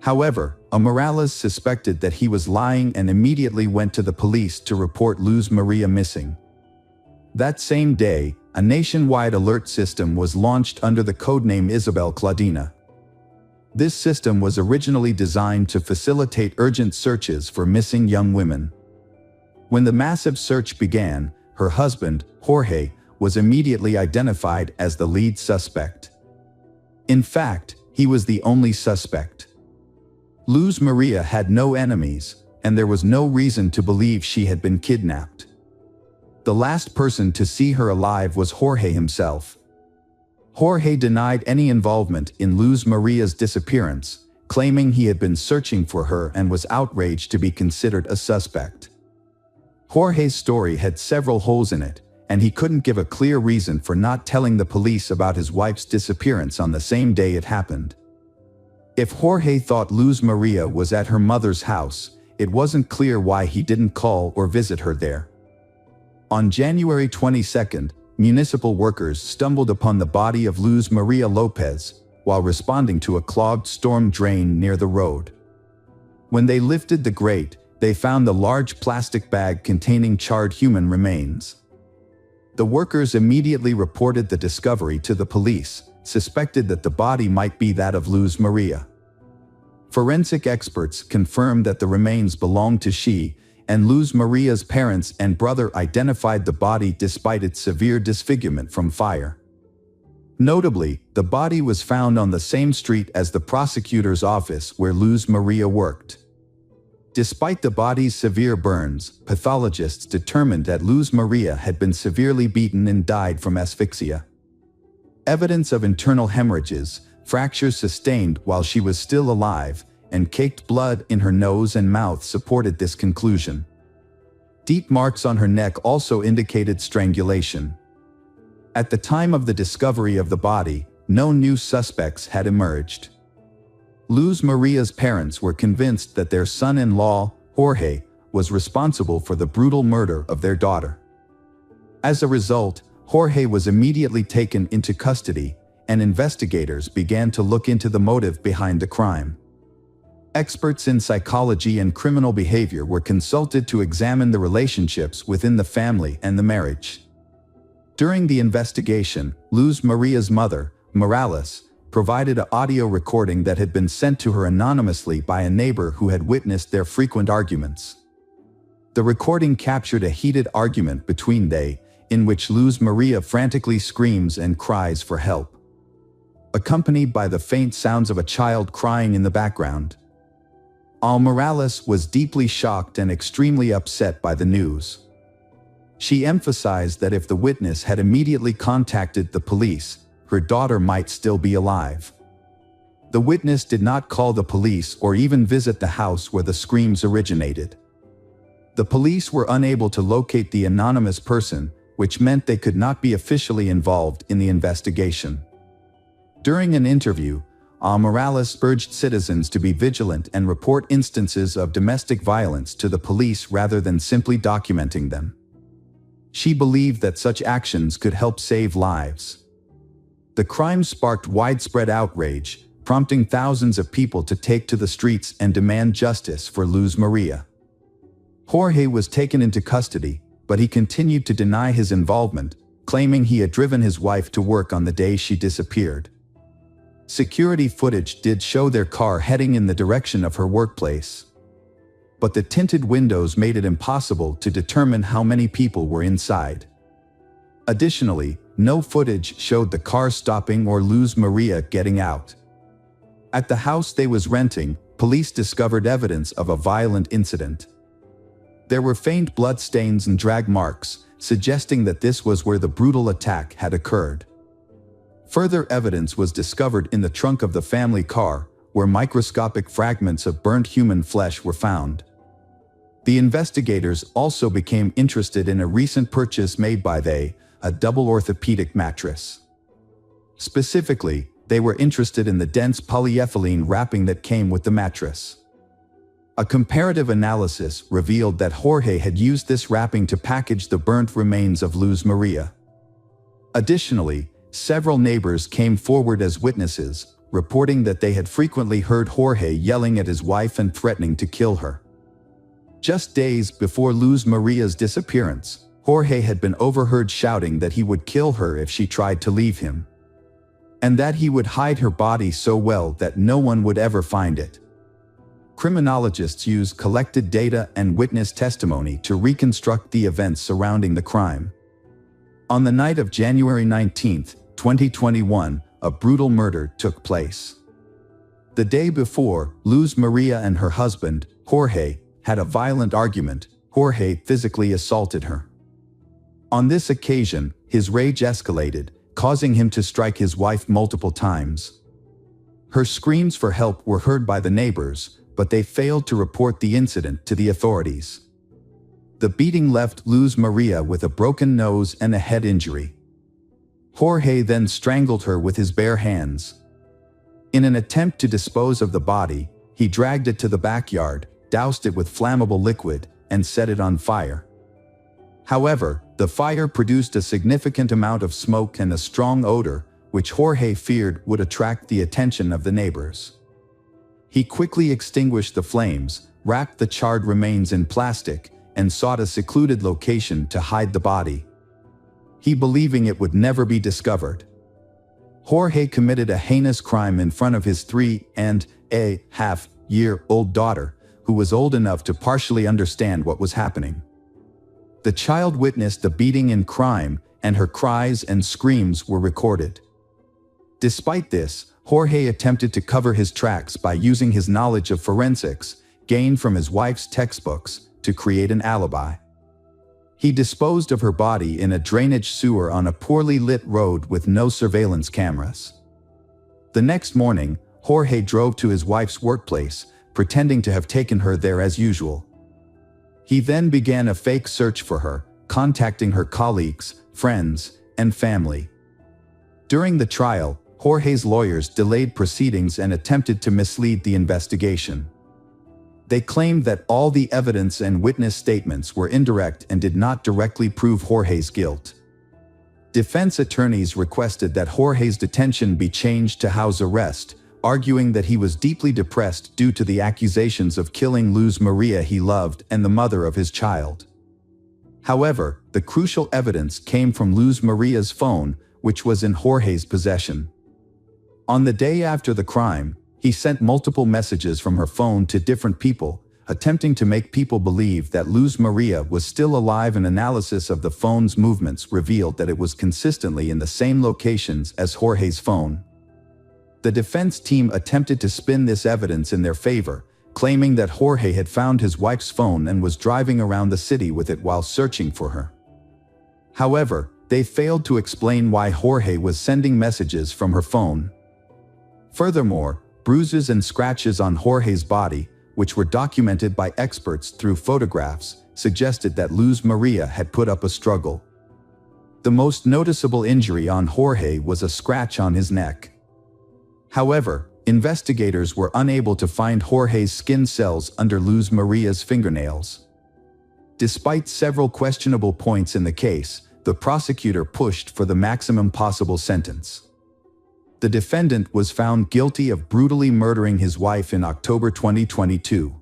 However, Morales suspected that he was lying and immediately went to the police to report Luz Maria missing. That same day, a nationwide alert system was launched under the codename Isabel Claudina. This system was originally designed to facilitate urgent searches for missing young women. When the massive search began, her husband, Jorge, was immediately identified as the lead suspect. In fact, he was the only suspect. Luz Maria had no enemies, and there was no reason to believe she had been kidnapped. The last person to see her alive was Jorge himself. Jorge denied any involvement in Luz Maria's disappearance, claiming he had been searching for her and was outraged to be considered a suspect. Jorge's story had several holes in it, and he couldn't give a clear reason for not telling the police about his wife's disappearance on the same day it happened. If Jorge thought Luz Maria was at her mother's house, it wasn't clear why he didn't call or visit her there. On January 22nd, municipal workers stumbled upon the body of Luz Maria Lopez while responding to a clogged storm drain near the road. When they lifted the grate, they found the large plastic bag containing charred human remains. The workers immediately reported the discovery to the police, suspected that the body might be that of Luz Maria. Forensic experts confirmed that the remains belonged to she, and Luz Maria's parents and brother identified the body despite its severe disfigurement from fire. Notably, the body was found on the same street as the prosecutor's office where Luz Maria worked. Despite the body's severe burns, pathologists determined that Luz Maria had been severely beaten and died from asphyxia. Evidence of internal hemorrhages, fractures sustained while she was still alive, and caked blood in her nose and mouth supported this conclusion. Deep marks on her neck also indicated strangulation. At the time of the discovery of the body, no new suspects had emerged. Luz Maria's parents were convinced that their son-in-law, Jorge, was responsible for the brutal murder of their daughter. As a result, Jorge was immediately taken into custody, and investigators began to look into the motive behind the crime. Experts in psychology and criminal behavior were consulted to examine the relationships within the family and the marriage. During the investigation, Luz Maria's mother, Morales, provided an audio recording that had been sent to her anonymously by a neighbor who had witnessed their frequent arguments. The recording captured a heated argument between they, in which Luz Maria frantically screams and cries for help, accompanied by the faint sounds of a child crying in the background. Morales was deeply shocked and extremely upset by the news. She emphasized that if the witness had immediately contacted the police, her daughter might still be alive. The witness did not call the police or even visit the house where the screams originated. The police were unable to locate the anonymous person, which meant they could not be officially involved in the investigation. During an interview, Morales urged citizens to be vigilant and report instances of domestic violence to the police rather than simply documenting them. She believed that such actions could help save lives. The crime sparked widespread outrage, prompting thousands of people to take to the streets and demand justice for Luz Maria. Jorge was taken into custody, but he continued to deny his involvement, claiming he had driven his wife to work on the day she disappeared. Security footage did show their car heading in the direction of her workplace. But the tinted windows made it impossible to determine how many people were inside. Additionally, no footage showed the car stopping or Luz Maria getting out. At the house they was renting, police discovered evidence of a violent incident. There were faint blood stains and drag marks, suggesting that this was where the brutal attack had occurred. Further evidence was discovered in the trunk of the family car, where microscopic fragments of burnt human flesh were found. The investigators also became interested in a recent purchase made by a double orthopedic mattress. Specifically, they were interested in the dense polyethylene wrapping that came with the mattress. A comparative analysis revealed that Jorge had used this wrapping to package the burnt remains of Luz Maria. Additionally, several neighbors came forward as witnesses, reporting that they had frequently heard Jorge yelling at his wife and threatening to kill her. Just days before Luz Maria's disappearance, Jorge had been overheard shouting that he would kill her if she tried to leave him. and that he would hide her body so well that no one would ever find it. Criminologists used collected data and witness testimony to reconstruct the events surrounding the crime. On the night of January 19, 2021, a brutal murder took place. The day before, Luz Maria and her husband, Jorge, had a violent argument. Jorge physically assaulted her. On this occasion, his rage escalated, causing him to strike his wife multiple times. Her screams for help were heard by the neighbors, but they failed to report the incident to the authorities. The beating left Luz Maria with a broken nose and a head injury. Jorge then strangled her with his bare hands. In an attempt to dispose of the body, he dragged it to the backyard, doused it with flammable liquid, and set it on fire. However, the fire produced a significant amount of smoke and a strong odor, which Jorge feared would attract the attention of the neighbors. He quickly extinguished the flames, wrapped the charred remains in plastic, and sought a secluded location to hide the body. He believing it would never be discovered. Jorge committed a heinous crime in front of his 3.5-year-old daughter, who was old enough to partially understand what was happening. The child witnessed the beating and crime, and her cries and screams were recorded. Despite this, Jorge attempted to cover his tracks by using his knowledge of forensics, gained from his wife's textbooks, to create an alibi. He disposed of her body in a drainage sewer on a poorly lit road with no surveillance cameras. The next morning, Jorge drove to his wife's workplace, pretending to have taken her there as usual. He then began a fake search for her, contacting her colleagues, friends, and family. During the trial, Jorge's lawyers delayed proceedings and attempted to mislead the investigation. They claimed that all the evidence and witness statements were indirect and did not directly prove Jorge's guilt. Defense attorneys requested that Jorge's detention be changed to house arrest, arguing that he was deeply depressed due to the accusations of killing Luz Maria he loved and the mother of his child. However, the crucial evidence came from Luz Maria's phone, which was in Jorge's possession. On the day after the crime, he sent multiple messages from her phone to different people, attempting to make people believe that Luz Maria was still alive. An analysis of the phone's movements revealed that it was consistently in the same locations as Jorge's phone. The defense team attempted to spin this evidence in their favor, claiming that Jorge had found his wife's phone and was driving around the city with it while searching for her. However, they failed to explain why Jorge was sending messages from her phone. Furthermore, bruises and scratches on Jorge's body, which were documented by experts through photographs, suggested that Luz Maria had put up a struggle. The most noticeable injury on Jorge was a scratch on his neck. However, investigators were unable to find Jorge's skin cells under Luz Maria's fingernails. Despite several questionable points in the case, the prosecutor pushed for the maximum possible sentence. The defendant was found guilty of brutally murdering his wife in October 2022.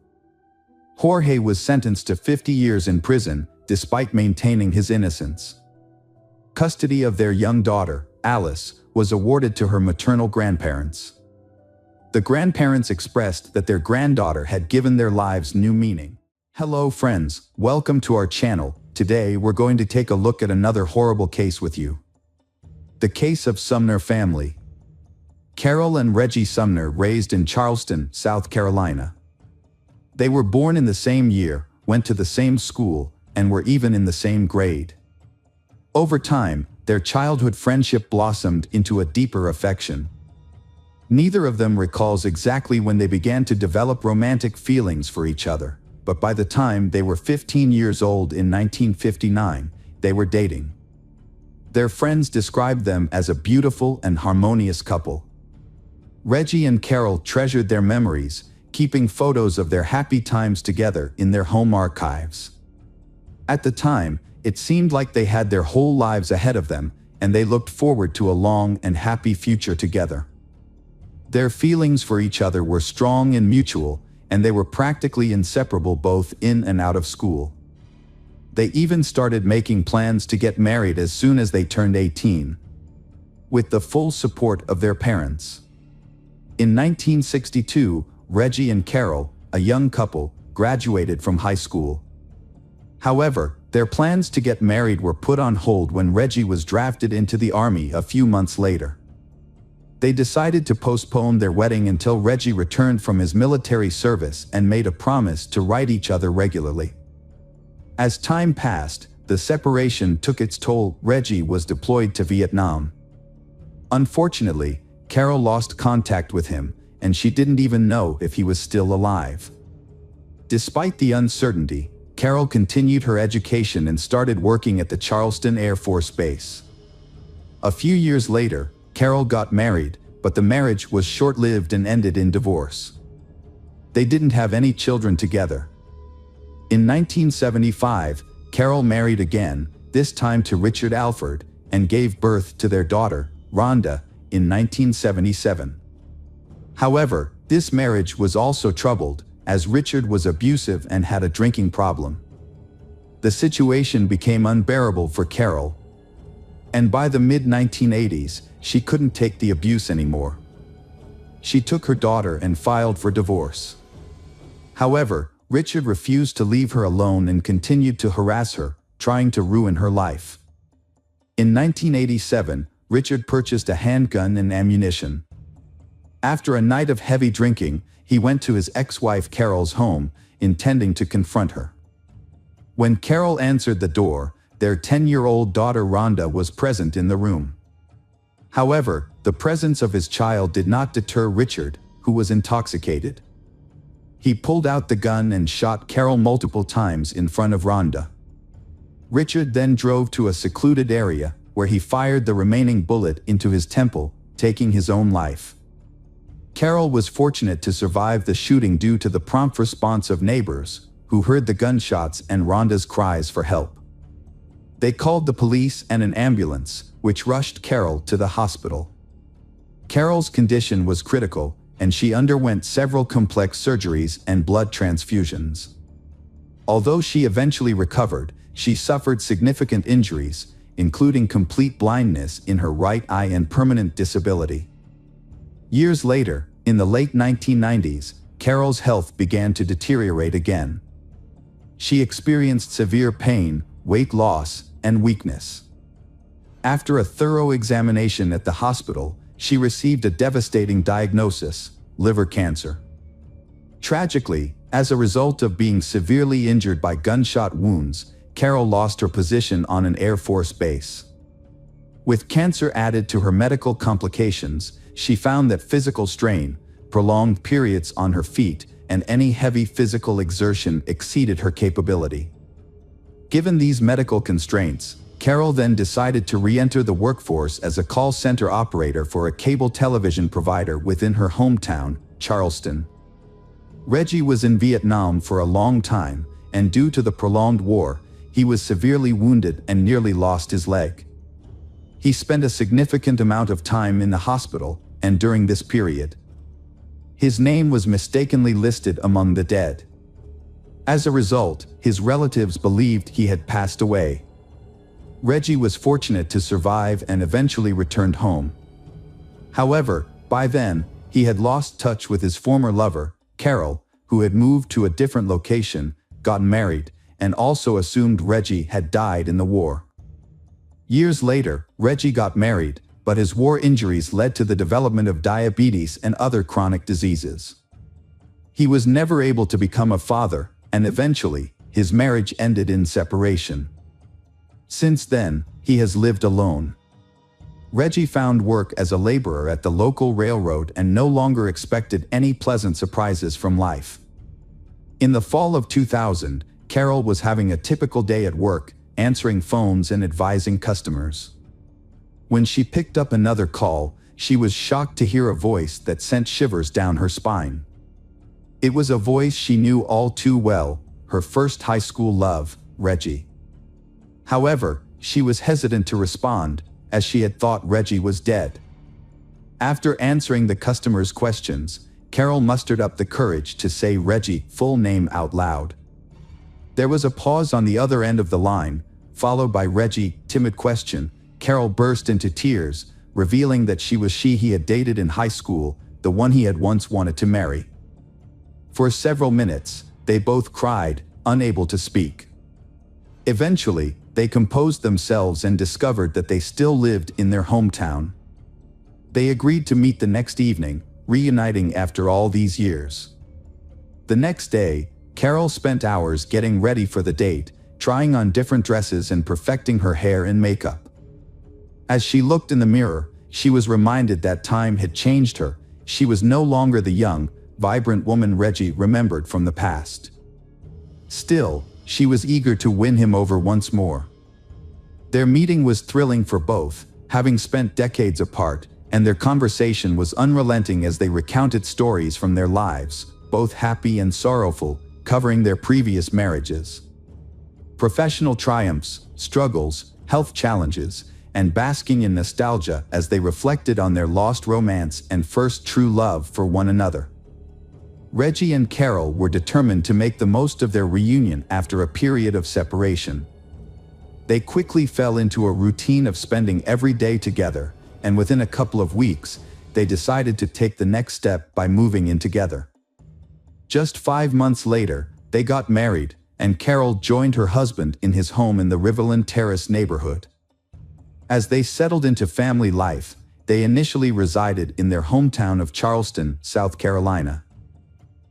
Jorge was sentenced to 50 years in prison, despite maintaining his innocence. Custody of their young daughter, Alice, was awarded to her maternal grandparents. The grandparents expressed that their granddaughter had given their lives new meaning. Hello friends, welcome to our channel. Today we're going to take a look at another horrible case with you. The case of Sumner family. Carol and Reggie Sumner raised in Charleston, South Carolina. They were born in the same year, went to the same school, and were even in the same grade. Over time, their childhood friendship blossomed into a deeper affection. Neither of them recalls exactly when they began to develop romantic feelings for each other, but by the time they were 15 years old in 1959, they were dating. Their friends described them as a beautiful and harmonious couple. Reggie and Carol treasured their memories, keeping photos of their happy times together in their home archives. At the time, it seemed like they had their whole lives ahead of them, and they looked forward to a long and happy future together. Their feelings for each other were strong and mutual, and they were practically inseparable both in and out of school. They even started making plans to get married as soon as they turned 18. with the full support of their parents. In 1962, Reggie and Carol, a young couple, graduated from high school. However, their plans to get married were put on hold when Reggie was drafted into the army a few months later. They decided to postpone their wedding until Reggie returned from his military service and made a promise to write each other regularly. As time passed, the separation took its toll. Reggie was deployed to Vietnam. Unfortunately, Carol lost contact with him, and she didn't even know if he was still alive. Despite the uncertainty, Carol continued her education and started working at the Charleston Air Force Base. A few years later, Carol got married, but the marriage was short-lived and ended in divorce. They didn't have any children together. In 1975, Carol married again, this time to Richard Alford, and gave birth to their daughter, Rhonda, in 1977. However, this marriage was also troubled, as Richard was abusive and had a drinking problem. The situation became unbearable for Carol, and by the mid-1980s, she couldn't take the abuse anymore. She took her daughter and filed for divorce. However, Richard refused to leave her alone and continued to harass her, trying to ruin her life. In 1987, Richard purchased a handgun and ammunition. After a night of heavy drinking, he went to his ex-wife Carol's home, intending to confront her. When Carol answered the door, their 10-year-old daughter Rhonda was present in the room. However, the presence of his child did not deter Richard, who was intoxicated. He pulled out the gun and shot Carol multiple times in front of Rhonda. Richard then drove to a secluded area, where he fired the remaining bullet into his temple, taking his own life. Carol was fortunate to survive the shooting due to the prompt response of neighbors, who heard the gunshots and Rhonda's cries for help. They called the police and an ambulance, which rushed Carol to the hospital. Carol's condition was critical, and she underwent several complex surgeries and blood transfusions. Although she eventually recovered, she suffered significant injuries, including complete blindness in her right eye and permanent disability. Years later, in the late 1990s, Carol's health began to deteriorate again. She experienced severe pain, weight loss, and weakness. After a thorough examination at the hospital, she received a devastating diagnosis: liver cancer. Tragically, as a result of being severely injured by gunshot wounds, Carol lost her position on an Air Force base. With cancer added to her medical complications, she found that physical strain, prolonged periods on her feet, and any heavy physical exertion exceeded her capability. Given these medical constraints, Carol then decided to re-enter the workforce as a call center operator for a cable television provider within her hometown, Charleston. Reggie was in Vietnam for a long time, and due to the prolonged war, he was severely wounded and nearly lost his leg. He spent a significant amount of time in the hospital, and during this period, his name was mistakenly listed among the dead. As a result, his relatives believed he had passed away. Reggie was fortunate to survive and eventually returned home. However, by then, he had lost touch with his former lover, Carol, who had moved to a different location, got married, and also assumed Reggie had died in the war. Years later, Reggie got married, but his war injuries led to the development of diabetes and other chronic diseases. He was never able to become a father, and eventually, his marriage ended in separation. Since then, he has lived alone. Reggie found work as a laborer at the local railroad and no longer expected any pleasant surprises from life. In the fall of 2000, Carol was having a typical day at work, answering phones and advising customers. When she picked up another call, she was shocked to hear a voice that sent shivers down her spine. It was a voice she knew all too well, her first high school love, Reggie. However, she was hesitant to respond, as she had thought Reggie was dead. After answering the customer's questions, Carol mustered up the courage to say Reggie's full name out loud. There was a pause on the other end of the line, followed by Reggie's timid question. Carol burst into tears, revealing that she was she he had dated in high school, the one he had once wanted to marry. For several minutes, they both cried, unable to speak. Eventually, they composed themselves and discovered that they still lived in their hometown. They agreed to meet the next evening, reuniting after all these years. The next day, Carol spent hours getting ready for the date, trying on different dresses and perfecting her hair and makeup. As she looked in the mirror, she was reminded that time had changed her. She was no longer the young, vibrant woman Reggie remembered from the past. Still, she was eager to win him over once more. Their meeting was thrilling for both, having spent decades apart, and their conversation was unrelenting as they recounted stories from their lives, both happy and sorrowful, covering their previous marriages. Professional triumphs, struggles, health challenges, and basking in nostalgia as they reflected on their lost romance and first true love for one another. Reggie and Carol were determined to make the most of their reunion after a period of separation. They quickly fell into a routine of spending every day together, and within a couple of weeks, they decided to take the next step by moving in together. Just 5 months later, they got married, and Carol joined her husband in his home in the Riverland Terrace neighborhood. As they settled into family life, they initially resided in their hometown of Charleston, South Carolina.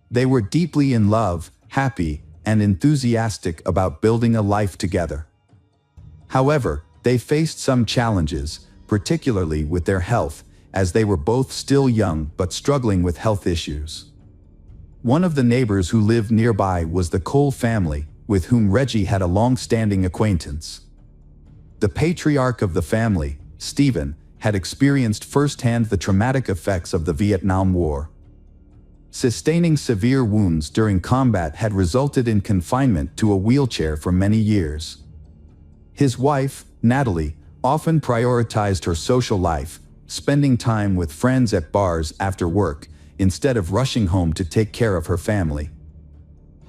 They were deeply in love, happy, and enthusiastic about building a life together. However, they faced some challenges, particularly with their health, as they were both still young but struggling with health issues. One of the neighbors who lived nearby was the Cole family, with whom Reggie had a long-standing acquaintance. The patriarch of the family, Stephen, had experienced firsthand the traumatic effects of the Vietnam War. Sustaining severe wounds during combat had resulted in confinement to a wheelchair for many years. His wife, Natalie, often prioritized her social life, spending time with friends at bars after work, instead of rushing home to take care of her family.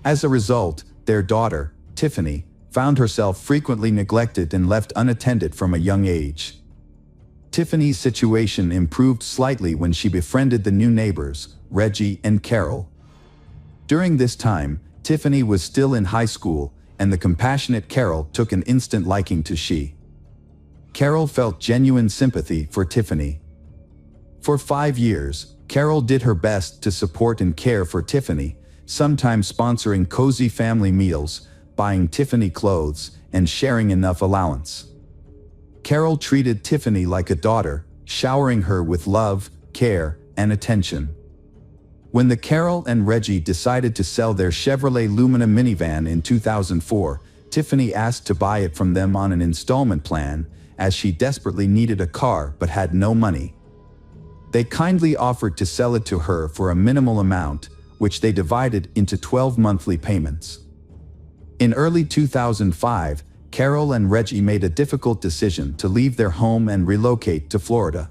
As a result, their daughter, Tiffany, found herself frequently neglected and left unattended from a young age. Tiffany's situation improved slightly when she befriended the new neighbors, Reggie and Carol. During this time, Tiffany was still in high school, and the compassionate Carol took an instant liking to she. Carol felt genuine sympathy for Tiffany. For 5 years, Carol did her best to support and care for Tiffany, sometimes sponsoring cozy family meals, buying Tiffany clothes, and sharing enough allowance. Carol treated Tiffany like a daughter, showering her with love, care, and attention. When the Carol and Reggie decided to sell their Chevrolet Lumina minivan in 2004, Tiffany asked to buy it from them on an installment plan, as she desperately needed a car but had no money. They kindly offered to sell it to her for a minimal amount, which they divided into 12 monthly payments. In early 2005, Carol and Reggie made a difficult decision to leave their home and relocate to Florida.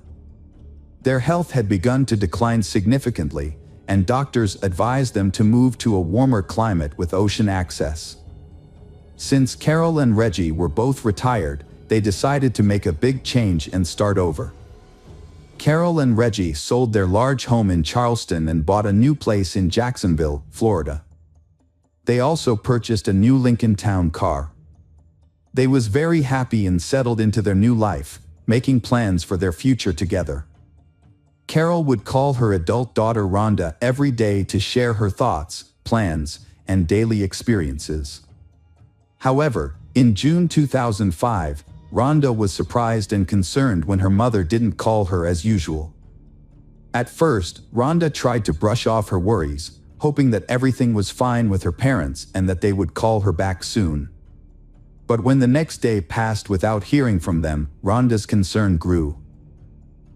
Their health had begun to decline significantly, and doctors advised them to move to a warmer climate with ocean access. Since Carol and Reggie were both retired, they decided to make a big change and start over. Carol and Reggie sold their large home in Charleston and bought a new place in Jacksonville, Florida. They also purchased a new Lincoln Town car. They was very happy and settled into their new life, making plans for their future together. Carol would call her adult daughter Rhonda every day to share her thoughts, plans, and daily experiences. However, in June 2005, Rhonda was surprised and concerned when her mother didn't call her as usual. At first, Rhonda tried to brush off her worries, hoping that everything was fine with her parents and that they would call her back soon. But when the next day passed without hearing from them, Rhonda's concern grew.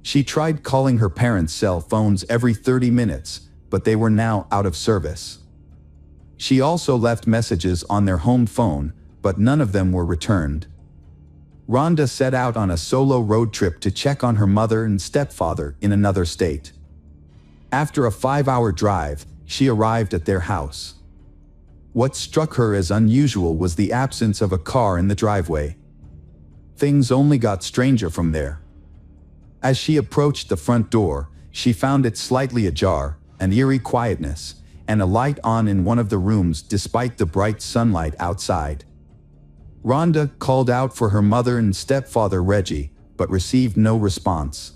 She tried calling her parents' cell phones every 30 minutes, but they were now out of service. She also left messages on their home phone, but none of them were returned. Rhonda set out on a solo road trip to check on her mother and stepfather in another state. After a 5-hour drive, she arrived at their house. What struck her as unusual was the absence of a car in the driveway. Things only got stranger from there. As she approached the front door, she found it slightly ajar, an eerie quietness, and a light on in one of the rooms despite the bright sunlight outside. Rhonda called out for her mother and stepfather Reggie, but received no response.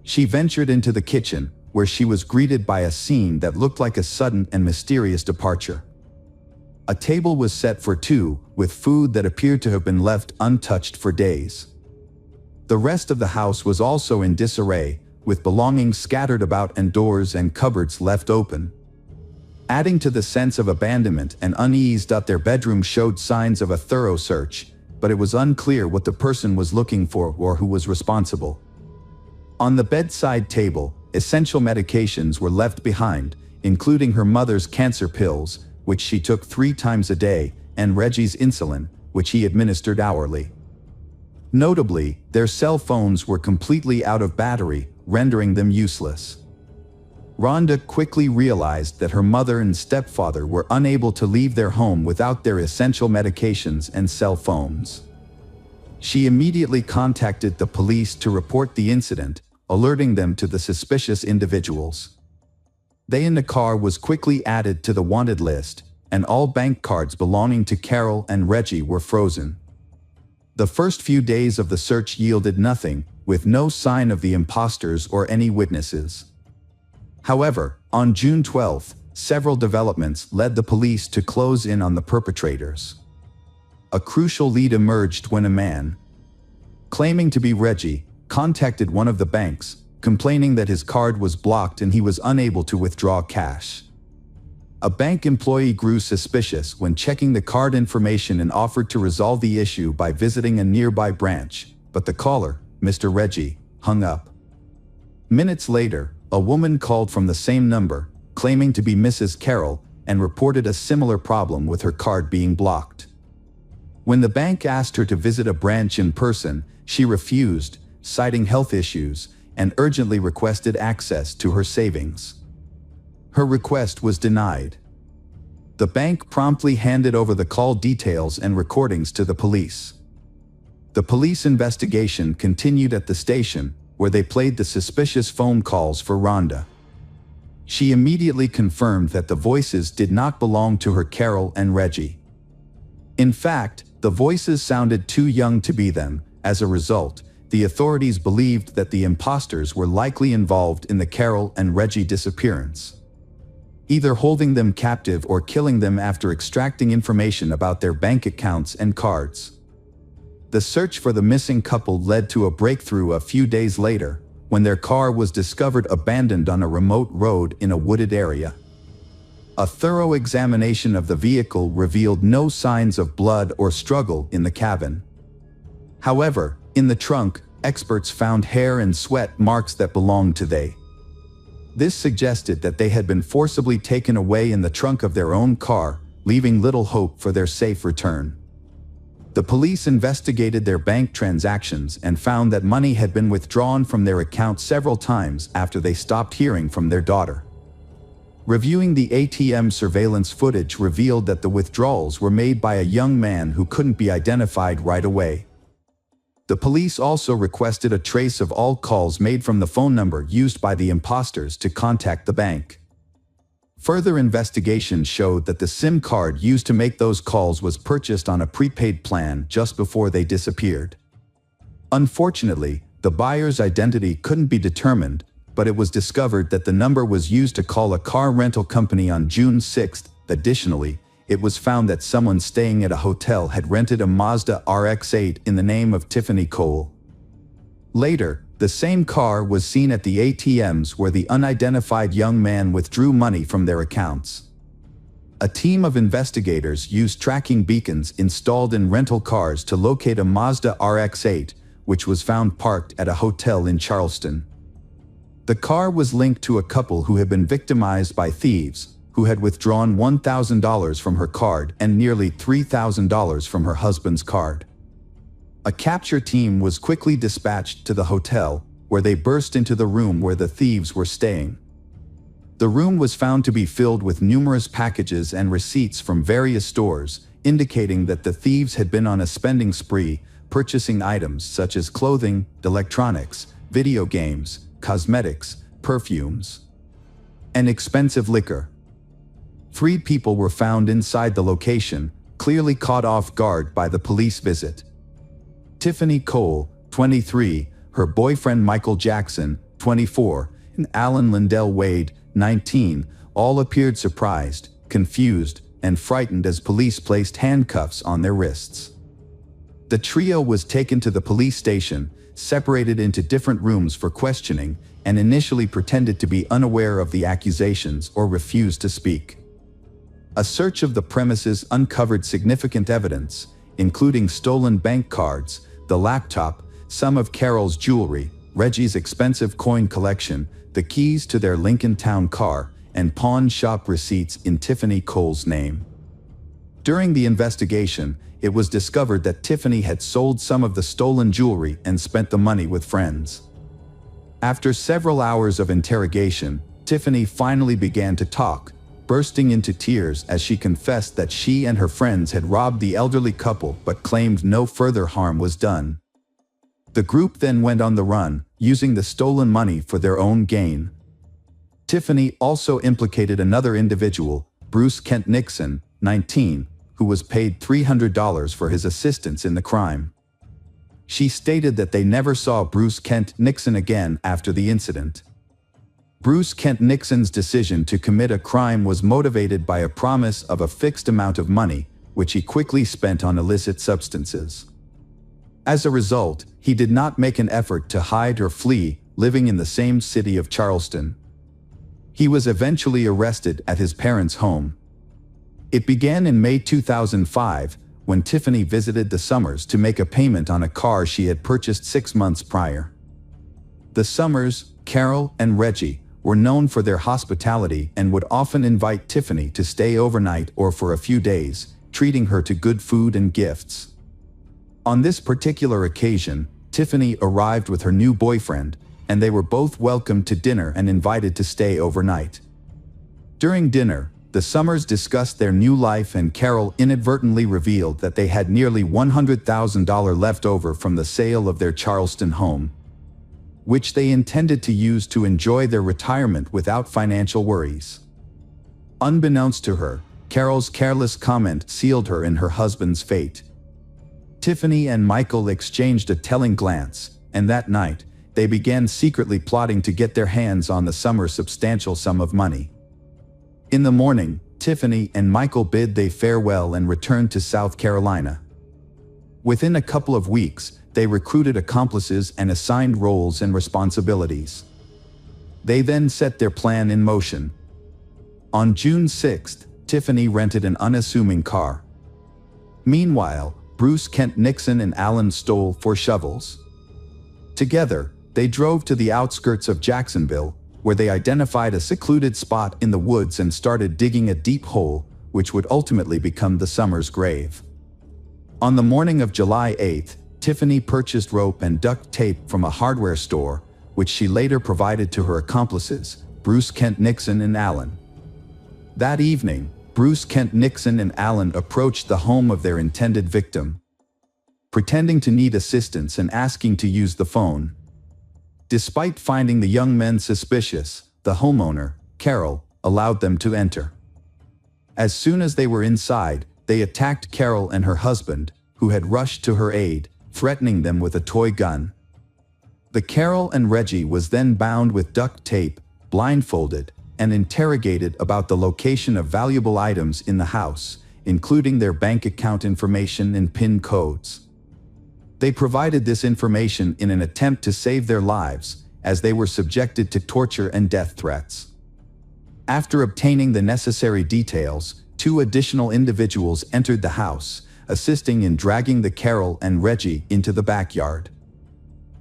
She ventured into the kitchen, where she was greeted by a scene that looked like a sudden and mysterious departure. A table was set for two, with food that appeared to have been left untouched for days. The rest of the house was also in disarray, with belongings scattered about and doors and cupboards left open. Adding to the sense of abandonment and unease, their bedroom showed signs of a thorough search, but it was unclear what the person was looking for or who was responsible. On the bedside table, essential medications were left behind, including her mother's cancer pills, which she took 3 times a day, and Reggie's insulin, which he administered hourly. Notably, their cell phones were completely out of battery, rendering them useless. Rhonda quickly realized that her mother and stepfather were unable to leave their home without their essential medications and cell phones. She immediately contacted the police to report the incident, alerting them to the suspicious individuals. They in the car was quickly added to the wanted list, and all bank cards belonging to Carol and Reggie were frozen. The first few days of the search yielded nothing, with no sign of the imposters or any witnesses. However, on June 12, several developments led the police to close in on the perpetrators. A crucial lead emerged when a man, claiming to be Reggie, contacted one of the banks, complaining that his card was blocked and he was unable to withdraw cash. A bank employee grew suspicious when checking the card information and offered to resolve the issue by visiting a nearby branch, but the caller, Mr. Reggie, hung up. Minutes later, a woman called from the same number, claiming to be Mrs. Carroll, and reported a similar problem with her card being blocked. When the bank asked her to visit a branch in person, she refused, citing health issues, and urgently requested access to her savings. Her request was denied. The bank promptly handed over the call details and recordings to the police. The police investigation continued at the station, where they played the suspicious phone calls for Rhonda. She immediately confirmed that the voices did not belong to her Carol and Reggie. In fact, the voices sounded too young to be them. As a result, the authorities believed that the imposters were likely involved in the Carol and Reggie disappearance, either holding them captive or killing them after extracting information about their bank accounts and cards. The search for the missing couple led to a breakthrough a few days later, when their car was discovered abandoned on a remote road in a wooded area. A thorough examination of the vehicle revealed no signs of blood or struggle in the cabin. However, in the trunk, experts found hair and sweat marks that belonged to they. This suggested that they had been forcibly taken away in the trunk of their own car, leaving little hope for their safe return. The police investigated their bank transactions and found that money had been withdrawn from their account several times after they stopped hearing from their daughter. Reviewing the ATM surveillance footage revealed that the withdrawals were made by a young man who couldn't be identified right away. The police also requested a trace of all calls made from the phone number used by the imposters to contact the bank. Further investigation showed that the SIM card used to make those calls was purchased on a prepaid plan just before they disappeared. Unfortunately, the buyer's identity couldn't be determined, but it was discovered that the number was used to call a car rental company on June 6. Additionally, it was found that someone staying at a hotel had rented a Mazda RX-8 in the name of Tiffany Cole. Later, the same car was seen at the ATMs where the unidentified young man withdrew money from their accounts. A team of investigators used tracking beacons installed in rental cars to locate a Mazda RX-8, which was found parked at a hotel in Charleston. The car was linked to a couple who had been victimized by thieves, who had withdrawn $1,000 from her card and nearly $3,000 from her husband's card. A capture team was quickly dispatched to the hotel, where they burst into the room where the thieves were staying. The room was found to be filled with numerous packages and receipts from various stores, indicating that the thieves had been on a spending spree, purchasing items such as clothing, electronics, video games, cosmetics, perfumes, and expensive liquor. 3 people were found inside the location, clearly caught off guard by the police visit. Tiffany Cole, 23, her boyfriend Michael Jackson, 24, and Alan Lindell Wade, 19, all appeared surprised, confused, and frightened as police placed handcuffs on their wrists. The trio was taken to the police station, separated into different rooms for questioning, and initially pretended to be unaware of the accusations or refused to speak. A search of the premises uncovered significant evidence, including stolen bank cards, the laptop, some of Carol's jewelry, Reggie's expensive coin collection, the keys to their Lincoln Town car, and pawn shop receipts in Tiffany Cole's name. During the investigation, it was discovered that Tiffany had sold some of the stolen jewelry and spent the money with friends. After several hours of interrogation, Tiffany finally began to talk, bursting into tears as she confessed that she and her friends had robbed the elderly couple but claimed no further harm was done. The group then went on the run, using the stolen money for their own gain. Tiffany also implicated another individual, Bruce Kent Nixon, 19, who was paid $300 for his assistance in the crime. She stated that they never saw Bruce Kent Nixon again after the incident. Bruce Kent Nixon's decision to commit a crime was motivated by a promise of a fixed amount of money, which he quickly spent on illicit substances. As a result, he did not make an effort to hide or flee, living in the same city of Charleston. He was eventually arrested at his parents' home. It began in May 2005, when Tiffany visited the Summers to make a payment on a car she had purchased 6 months prior. The Summers, Carol, and Reggie were known for their hospitality and would often invite Tiffany to stay overnight or for a few days, treating her to good food and gifts. On this particular occasion, Tiffany arrived with her new boyfriend, and they were both welcomed to dinner and invited to stay overnight. During dinner, the Summers discussed their new life, and Carol inadvertently revealed that they had nearly $100,000 left over from the sale of their Charleston home, which they intended to use to enjoy their retirement without financial worries. Unbeknownst to her, Carol's careless comment sealed her in her husband's fate. Tiffany and Michael exchanged a telling glance, and that night, they began secretly plotting to get their hands on the Summers' substantial sum of money. In the morning, Tiffany and Michael bid they farewell and returned to South Carolina. Within a couple of weeks, they recruited accomplices and assigned roles and responsibilities. They then set their plan in motion. On June 6th, Tiffany rented an unassuming car. Meanwhile, Bruce Kent Nixon and Alan stole 4 shovels. Together, they drove to the outskirts of Jacksonville, where they identified a secluded spot in the woods and started digging a deep hole, which would ultimately become the Summers' grave. On the morning of July 8th, Tiffany purchased rope and duct tape from a hardware store, which she later provided to her accomplices, Bruce Kent Nixon and Alan. That evening, Bruce Kent Nixon and Alan approached the home of their intended victim, pretending to need assistance and asking to use the phone. Despite finding the young men suspicious, the homeowner, Carol, allowed them to enter. As soon as they were inside, they attacked Carol and her husband, who had rushed to her aid, threatening them with a toy gun. The Carol and Reggie was then bound with duct tape, blindfolded, and interrogated about the location of valuable items in the house, including their bank account information and PIN codes. They provided this information in an attempt to save their lives, as they were subjected to torture and death threats. After obtaining the necessary details, 2 additional individuals entered the house, assisting in dragging the Carol and Reggie into the backyard.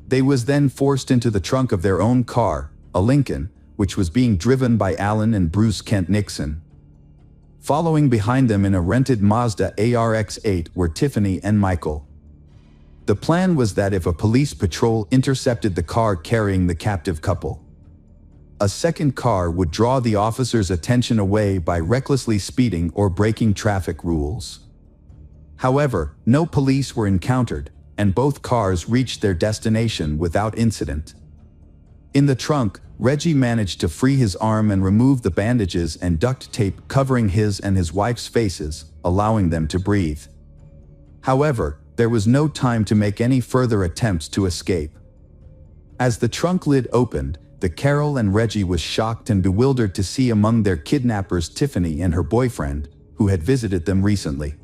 They was then forced into the trunk of their own car, a Lincoln, which was being driven by Alan and Bruce Kent Nixon. Following behind them in a rented Mazda ARX-8 were Tiffany and Michael. The plan was that if a police patrol intercepted the car carrying the captive couple, a second car would draw the officers' attention away by recklessly speeding or breaking traffic rules. However, no police were encountered, and both cars reached their destination without incident. In the trunk, Reggie managed to free his arm and remove the bandages and duct tape covering his and his wife's faces, allowing them to breathe. However, there was no time to make any further attempts to escape. As the trunk lid opened, the Carol and Reggie was shocked and bewildered to see among their kidnappers Tiffany and her boyfriend, who had visited them recently.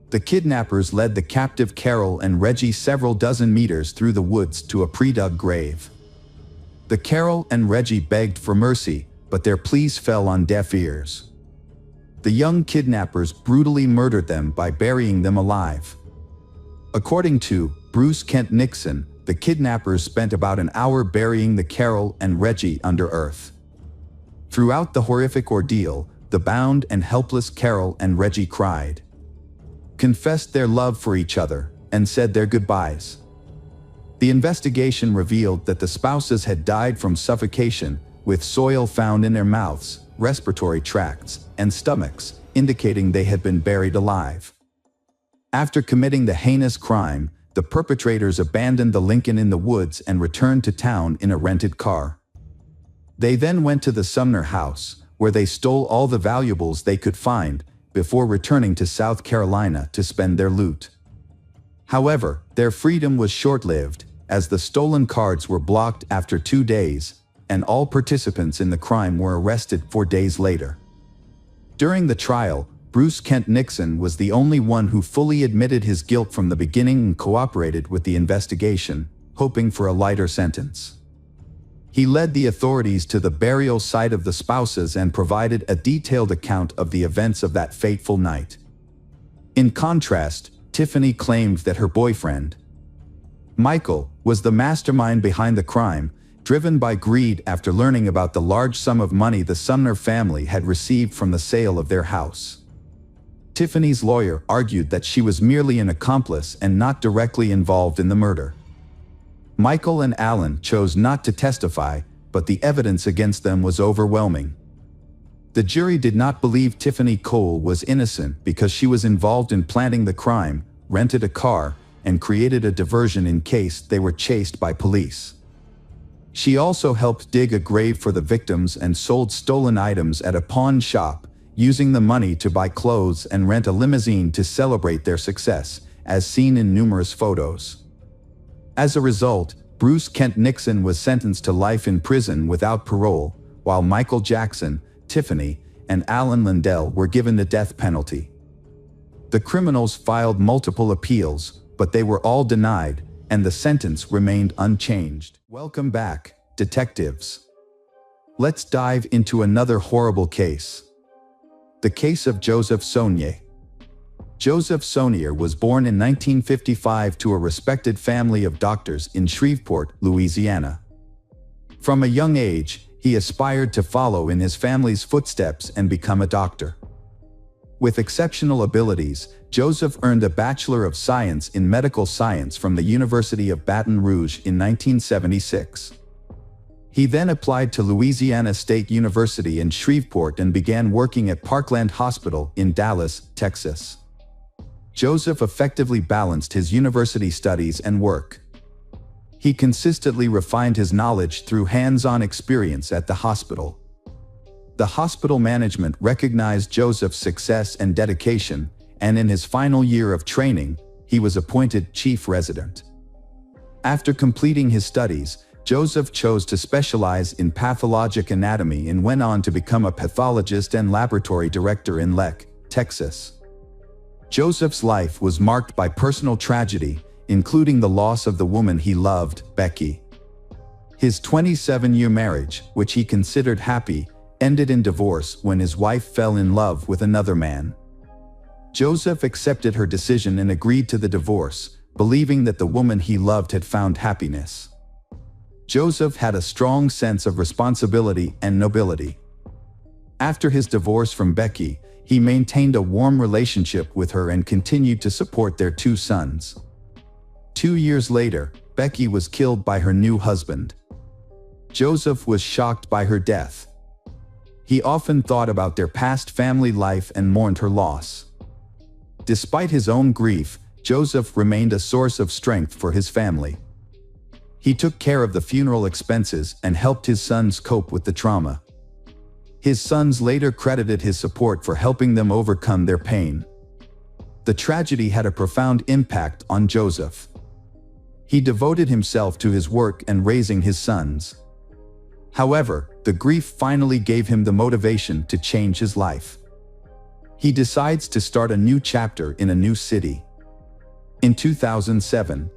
The kidnappers led the captive Carol and Reggie several dozen meters through the woods to a pre-dug grave. The Carol and Reggie begged for mercy, but their pleas fell on deaf ears. The young kidnappers brutally murdered them by burying them alive. According to Bruce Kent Nixon, the kidnappers spent about an hour burying the Carol and Reggie under earth. Throughout the horrific ordeal, the bound and helpless Carol and Reggie cried, confessed their love for each other, and said their goodbyes. The investigation revealed that the spouses had died from suffocation, with soil found in their mouths, respiratory tracts, and stomachs, indicating they had been buried alive. After committing the heinous crime, the perpetrators abandoned the Lincoln in the woods and returned to town in a rented car. They then went to the Sumner house, where they stole all the valuables they could find, before returning to South Carolina to spend their loot. However, their freedom was short-lived, as the stolen cards were blocked after 2 days, and all participants in the crime were arrested 4 days later. During the trial, Bruce Kent Nixon was the only one who fully admitted his guilt from the beginning and cooperated with the investigation, hoping for a lighter sentence. He led the authorities to the burial site of the spouses and provided a detailed account of the events of that fateful night. In contrast, Tiffany claimed that her boyfriend, Michael, was the mastermind behind the crime, driven by greed after learning about the large sum of money the Sumner family had received from the sale of their house. Tiffany's lawyer argued that she was merely an accomplice and not directly involved in the murder. Michael and Alan chose not to testify, but the evidence against them was overwhelming. The jury did not believe Tiffany Cole was innocent because she was involved in planning the crime, rented a car, and created a diversion in case they were chased by police. She also helped dig a grave for the victims and sold stolen items at a pawn shop, using the money to buy clothes and rent a limousine to celebrate their success, as seen in numerous photos. As a result, Bruce Kent Nixon was sentenced to life in prison without parole, while Michael Jackson, Tiffany, and Alan Lindell were given the death penalty. The criminals filed multiple appeals, but they were all denied, and the sentence remained unchanged. Welcome back, detectives. Let's dive into another horrible case. The case of Joseph Saunier. Joseph Saunier was born in 1955 to a respected family of doctors in Shreveport, Louisiana. From a young age, he aspired to follow in his family's footsteps and become a doctor. With exceptional abilities, Joseph earned a Bachelor of Science in Medical Science from the University of Baton Rouge in 1976. He then applied to Louisiana State University in Shreveport and began working at Parkland Hospital in Dallas, Texas. Joseph effectively balanced his university studies and work. He consistently refined his knowledge through hands-on experience at the hospital. The hospital management recognized Joseph's success and dedication, and in his final year of training, he was appointed chief resident. After completing his studies, Joseph chose to specialize in pathologic anatomy and went on to become a pathologist and laboratory director in Leck, Texas. Joseph's life was marked by personal tragedy, including the loss of the woman he loved, Becky. His 27-year marriage, which he considered happy, ended in divorce when his wife fell in love with another man. Joseph accepted her decision and agreed to the divorce, believing that the woman he loved had found happiness. Joseph had a strong sense of responsibility and nobility. After his divorce from Becky, he maintained a warm relationship with her and continued to support their 2 sons. 2 years later, Becky was killed by her new husband. Joseph was shocked by her death. He often thought about their past family life and mourned her loss. Despite his own grief, Joseph remained a source of strength for his family. He took care of the funeral expenses and helped his sons cope with the trauma. His sons later credited his support for helping them overcome their pain. The tragedy had a profound impact on Joseph. He devoted himself to his work and raising his sons. However, the grief finally gave him the motivation to change his life. He decides to start a new chapter in a new city. In 2007,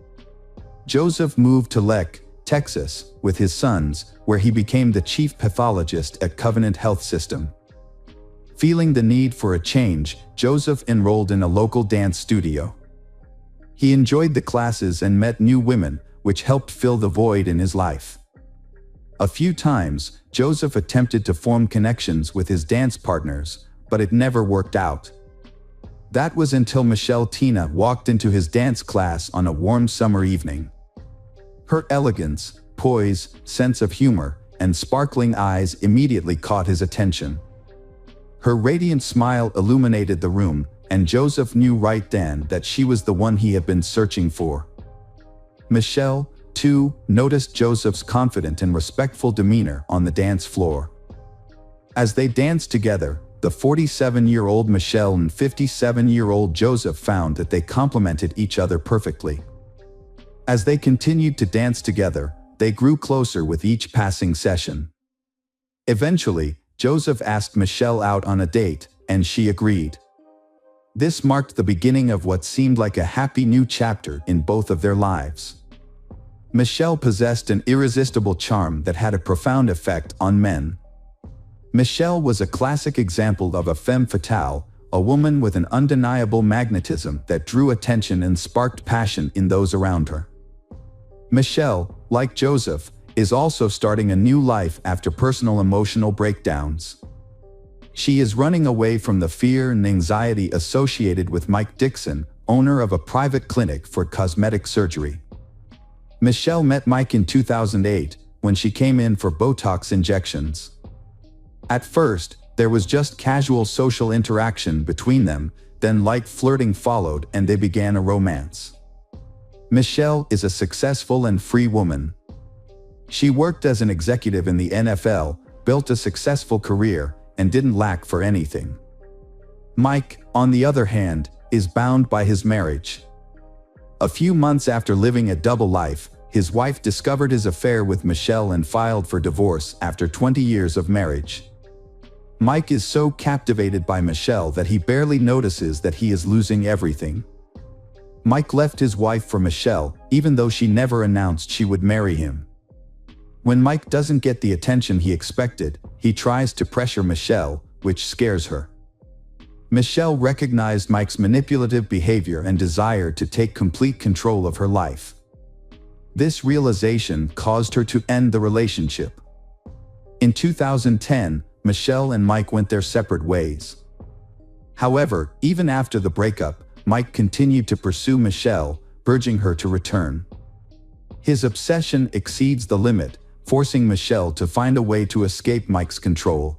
Joseph moved to Leck, Texas, with his sons, where he became the chief pathologist at Covenant Health System. Feeling the need for a change, Joseph enrolled in a local dance studio. He enjoyed the classes and met new women, which helped fill the void in his life. A few times, Joseph attempted to form connections with his dance partners, but it never worked out. That was until Michelle Tina walked into his dance class on a warm summer evening. Her elegance, poise, sense of humor, and sparkling eyes immediately caught his attention. Her radiant smile illuminated the room, and Joseph knew right then that she was the one he had been searching for. Michelle, too, noticed Joseph's confident and respectful demeanor on the dance floor. As they danced together, the 47-year-old Michelle and 57-year-old Joseph found that they complemented each other perfectly. As they continued to dance together, they grew closer with each passing session. Eventually, Joseph asked Michelle out on a date, and she agreed. This marked the beginning of what seemed like a happy new chapter in both of their lives. Michelle possessed an irresistible charm that had a profound effect on men. Michelle was a classic example of a femme fatale, a woman with an undeniable magnetism that drew attention and sparked passion in those around her. Michelle, like Joseph, is also starting a new life after personal emotional breakdowns. She is running away from the fear and anxiety associated with Mike Dixon, owner of a private clinic for cosmetic surgery. Michelle met Mike in 2008 when she came in for Botox injections. At first, there was just casual social interaction between them, then light flirting followed and they began a romance. Michelle is a successful and free woman. She worked as an executive in the NFL, built a successful career, and didn't lack for anything. Mike, on the other hand, is bound by his marriage. A few months after living a double life, his wife discovered his affair with Michelle and filed for divorce after 20 years of marriage. Mike is so captivated by Michelle that he barely notices that he is losing everything. Mike left his wife for Michelle, even though she never announced she would marry him. When Mike doesn't get the attention he expected, he tries to pressure Michelle, which scares her. Michelle recognized Mike's manipulative behavior and desire to take complete control of her life. This realization caused her to end the relationship. In 2010, Michelle and Mike went their separate ways. However, even after the breakup, Mike continued to pursue Michelle, urging her to return. His obsession exceeds the limit, forcing Michelle to find a way to escape Mike's control.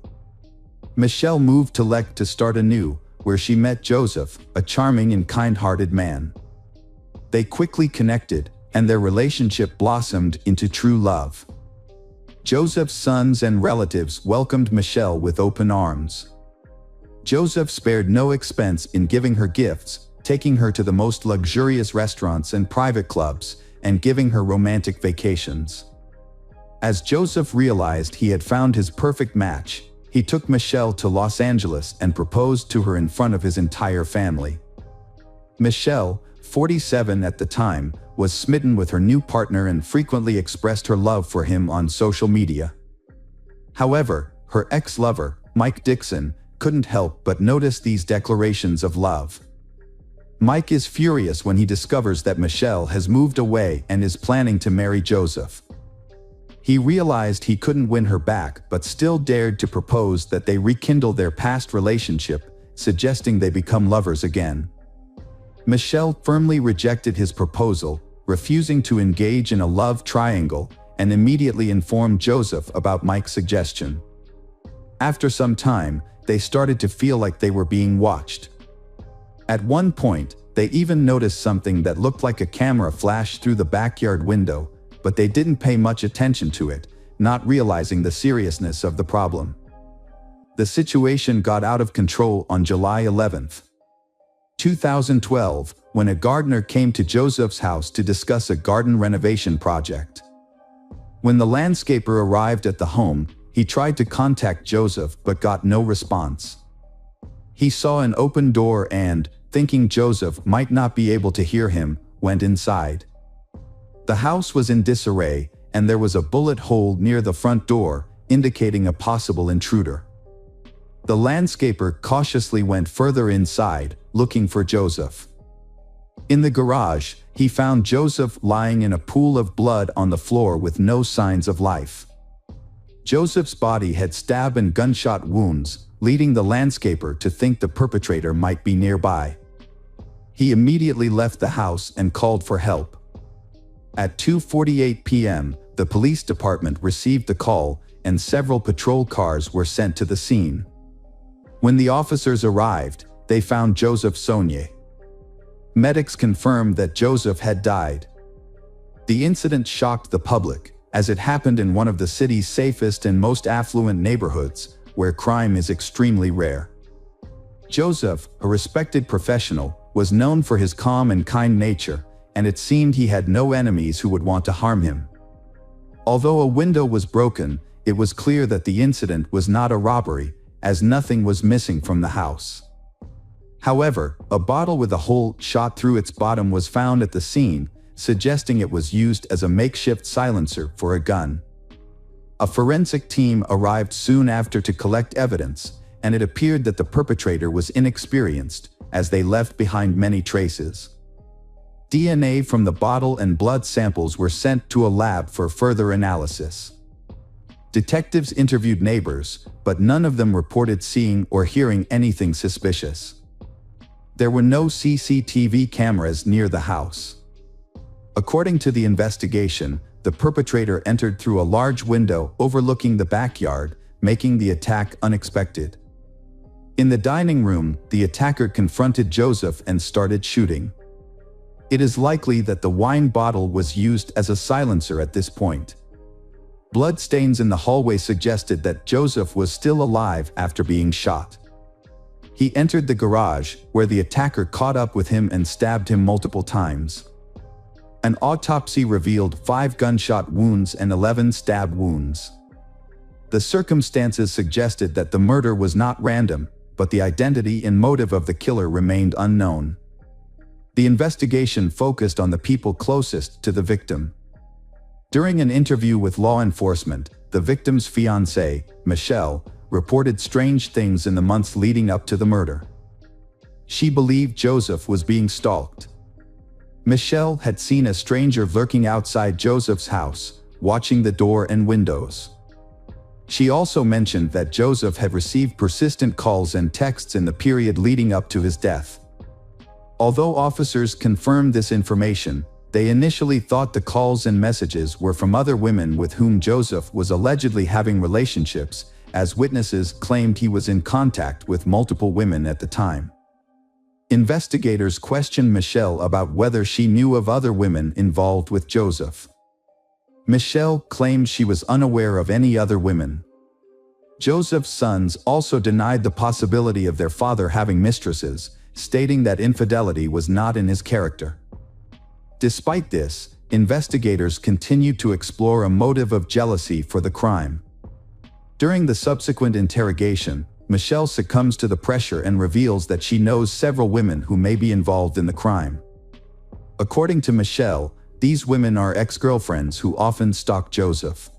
Michelle moved to Leck to start anew, where she met Joseph, a charming and kind-hearted man. They quickly connected, and their relationship blossomed into true love. Joseph's sons and relatives welcomed Michelle with open arms. Joseph spared no expense in giving her gifts, taking her to the most luxurious restaurants and private clubs, and giving her romantic vacations. As Joseph realized he had found his perfect match, he took Michelle to Los Angeles and proposed to her in front of his entire family. Michelle, 47 at the time, was smitten with her new partner and frequently expressed her love for him on social media. However, her ex-lover, Mike Dixon, couldn't help but notice these declarations of love. Mike is furious when he discovers that Michelle has moved away and is planning to marry Joseph. He realized he couldn't win her back but still dared to propose that they rekindle their past relationship, suggesting they become lovers again. Michelle firmly rejected his proposal, refusing to engage in a love triangle, and immediately informed Joseph about Mike's suggestion. After some time, they started to feel like they were being watched. At one point, they even noticed something that looked like a camera flash through the backyard window, but they didn't pay much attention to it, not realizing the seriousness of the problem. The situation got out of control on July 11, 2012, when a gardener came to Joseph's house to discuss a garden renovation project. When the landscaper arrived at the home, he tried to contact Joseph but got no response. He saw an open door and, thinking Joseph might not be able to hear him, went inside. The house was in disarray, and there was a bullet hole near the front door, indicating a possible intruder. The landscaper cautiously went further inside, looking for Joseph. In the garage, he found Joseph lying in a pool of blood on the floor with no signs of life. Joseph's body had stab and gunshot wounds, leading the landscaper to think the perpetrator might be nearby. He immediately left the house and called for help. At 2:48 p.m., the police department received the call, and several patrol cars were sent to the scene. When the officers arrived, they found Joseph Sonnier. Medics confirmed that Joseph had died. The incident shocked the public, as it happened in one of the city's safest and most affluent neighborhoods, where crime is extremely rare. Joseph, a respected professional, was known for his calm and kind nature, and it seemed he had no enemies who would want to harm him. Although a window was broken, it was clear that the incident was not a robbery, as nothing was missing from the house. However, a bottle with a hole shot through its bottom was found at the scene, suggesting it was used as a makeshift silencer for a gun. A forensic team arrived soon after to collect evidence, and it appeared that the perpetrator was inexperienced, as they left behind many traces. DNA from the bottle and blood samples were sent to a lab for further analysis. Detectives interviewed neighbors, but none of them reported seeing or hearing anything suspicious. There were no CCTV cameras near the house. According to the investigation, the perpetrator entered through a large window overlooking the backyard, making the attack unexpected. In the dining room, the attacker confronted Joseph and started shooting. It is likely that the wine bottle was used as a silencer at this point. Blood stains in the hallway suggested that Joseph was still alive after being shot. He entered the garage, where the attacker caught up with him and stabbed him multiple times. An autopsy revealed 5 gunshot wounds and 11 stab wounds. The circumstances suggested that the murder was not random, but the identity and motive of the killer remained unknown. The investigation focused on the people closest to the victim. During an interview with law enforcement, the victim's fiancée, Michelle, reported strange things in the months leading up to the murder. She believed Joseph was being stalked. Michelle had seen a stranger lurking outside Joseph's house, watching the door and windows. She also mentioned that Joseph had received persistent calls and texts in the period leading up to his death. Although officers confirmed this information, they initially thought the calls and messages were from other women with whom Joseph was allegedly having relationships, as witnesses claimed he was in contact with multiple women at the time. Investigators questioned Michelle about whether she knew of other women involved with Joseph. Michelle claimed she was unaware of any other women. Joseph's sons also denied the possibility of their father having mistresses, stating that infidelity was not in his character. Despite this, investigators continued to explore a motive of jealousy for the crime. During the subsequent interrogation, Michelle succumbs to the pressure and reveals that she knows several women who may be involved in the crime. According to Michelle, these women are ex-girlfriends who often stalk Joseph.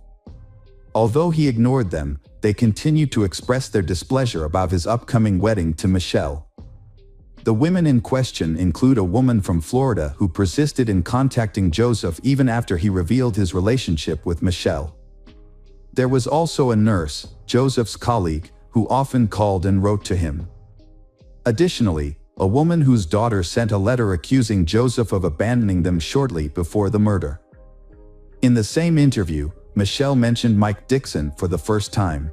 Although he ignored them, they continued to express their displeasure about his upcoming wedding to Michelle. The women in question include a woman from Florida who persisted in contacting Joseph even after he revealed his relationship with Michelle. There was also a nurse, Joseph's colleague, who often called and wrote to him. Additionally, a woman whose daughter sent a letter accusing Joseph of abandoning them shortly before the murder. In the same interview, Michelle mentioned Mike Dixon for the first time.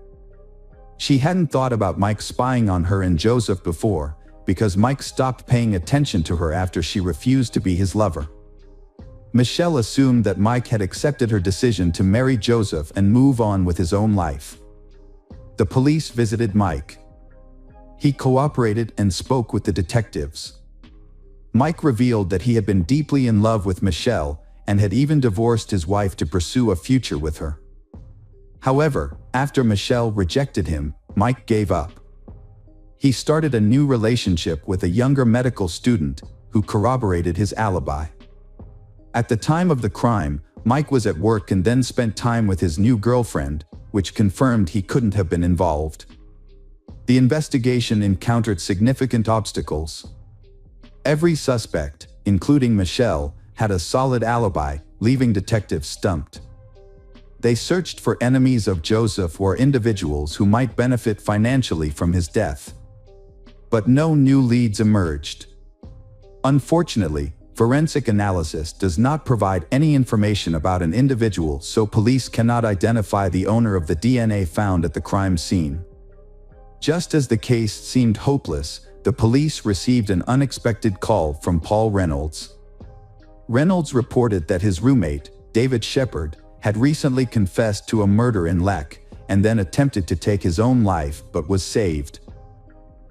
She hadn't thought about Mike spying on her and Joseph before, because Mike stopped paying attention to her after she refused to be his lover. Michelle assumed that Mike had accepted her decision to marry Joseph and move on with his own life. The police visited Mike. He cooperated and spoke with the detectives. Mike revealed that he had been deeply in love with Michelle and had even divorced his wife to pursue a future with her. However, after Michelle rejected him, Mike gave up. He started a new relationship with a younger medical student who corroborated his alibi. At the time of the crime, Mike was at work and then spent time with his new girlfriend, which confirmed he couldn't have been involved. The investigation encountered significant obstacles. Every suspect, including Michelle, had a solid alibi, leaving detectives stumped. They searched for enemies of Joseph or individuals who might benefit financially from his death. But no new leads emerged. Unfortunately, forensic analysis does not provide any information about an individual, so police cannot identify the owner of the DNA found at the crime scene. Just as the case seemed hopeless, the police received an unexpected call from Paul Reynolds. Reynolds reported that his roommate, David Shepard, had recently confessed to a murder in Leck and then attempted to take his own life but was saved.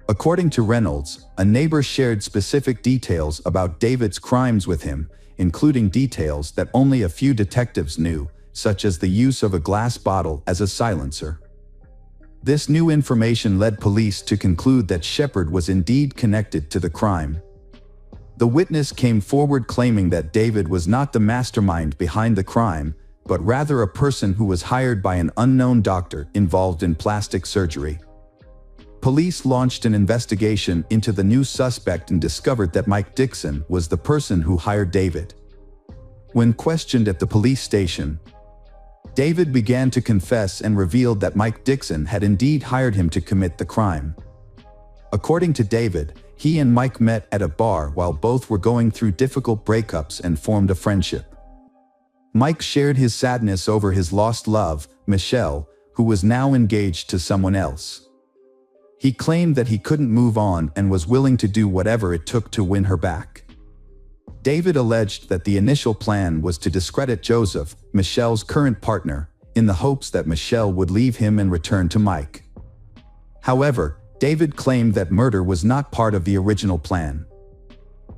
According to Reynolds, a neighbor shared specific details about David's crimes with him, including details that only a few detectives knew, such as the use of a glass bottle as a silencer. This new information led police to conclude that Shepard was indeed connected to the crime. The witness came forward claiming that David was not the mastermind behind the crime, but rather a person who was hired by an unknown doctor involved in plastic surgery. Police launched an investigation into the new suspect and discovered that Mike Dixon was the person who hired David. When questioned at the police station, David began to confess and revealed that Mike Dixon had indeed hired him to commit the crime. According to David, he and Mike met at a bar while both were going through difficult breakups and formed a friendship. Mike shared his sadness over his lost love, Michelle, who was now engaged to someone else. He claimed that he couldn't move on and was willing to do whatever it took to win her back. David alleged that the initial plan was to discredit Joseph, Michelle's current partner, in the hopes that Michelle would leave him and return to Mike. However, David claimed that murder was not part of the original plan.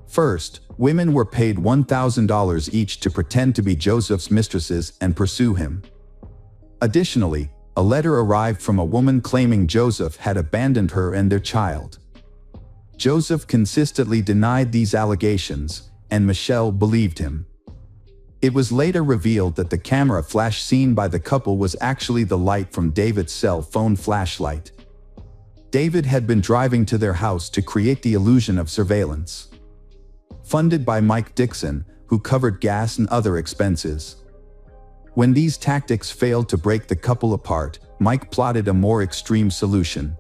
First, women were paid $1,000 each to pretend to be Joseph's mistresses and pursue him. Additionally, a letter arrived from a woman claiming Joseph had abandoned her and their child. Joseph consistently denied these allegations, and Michelle believed him. It was later revealed that the camera flash seen by the couple was actually the light from David's cell phone flashlight. David had been driving to their house to create the illusion of surveillance. Funded by Mike Dixon, who covered gas and other expenses. When these tactics failed to break the couple apart, Mike plotted a more extreme solution.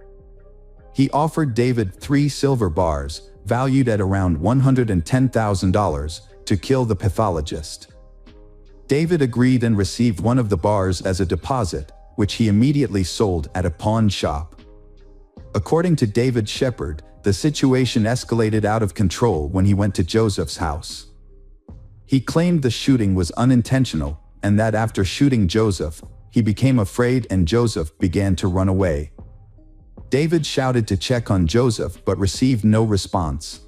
He offered David 3 silver bars, valued at around $110,000, to kill the pathologist. David agreed and received one of the bars as a deposit, which he immediately sold at a pawn shop. According to David Shepard, the situation escalated out of control when he went to Joseph's house. He claimed the shooting was unintentional, and that after shooting Joseph, he became afraid and Joseph began to run away. David shouted to check on Joseph but received no response.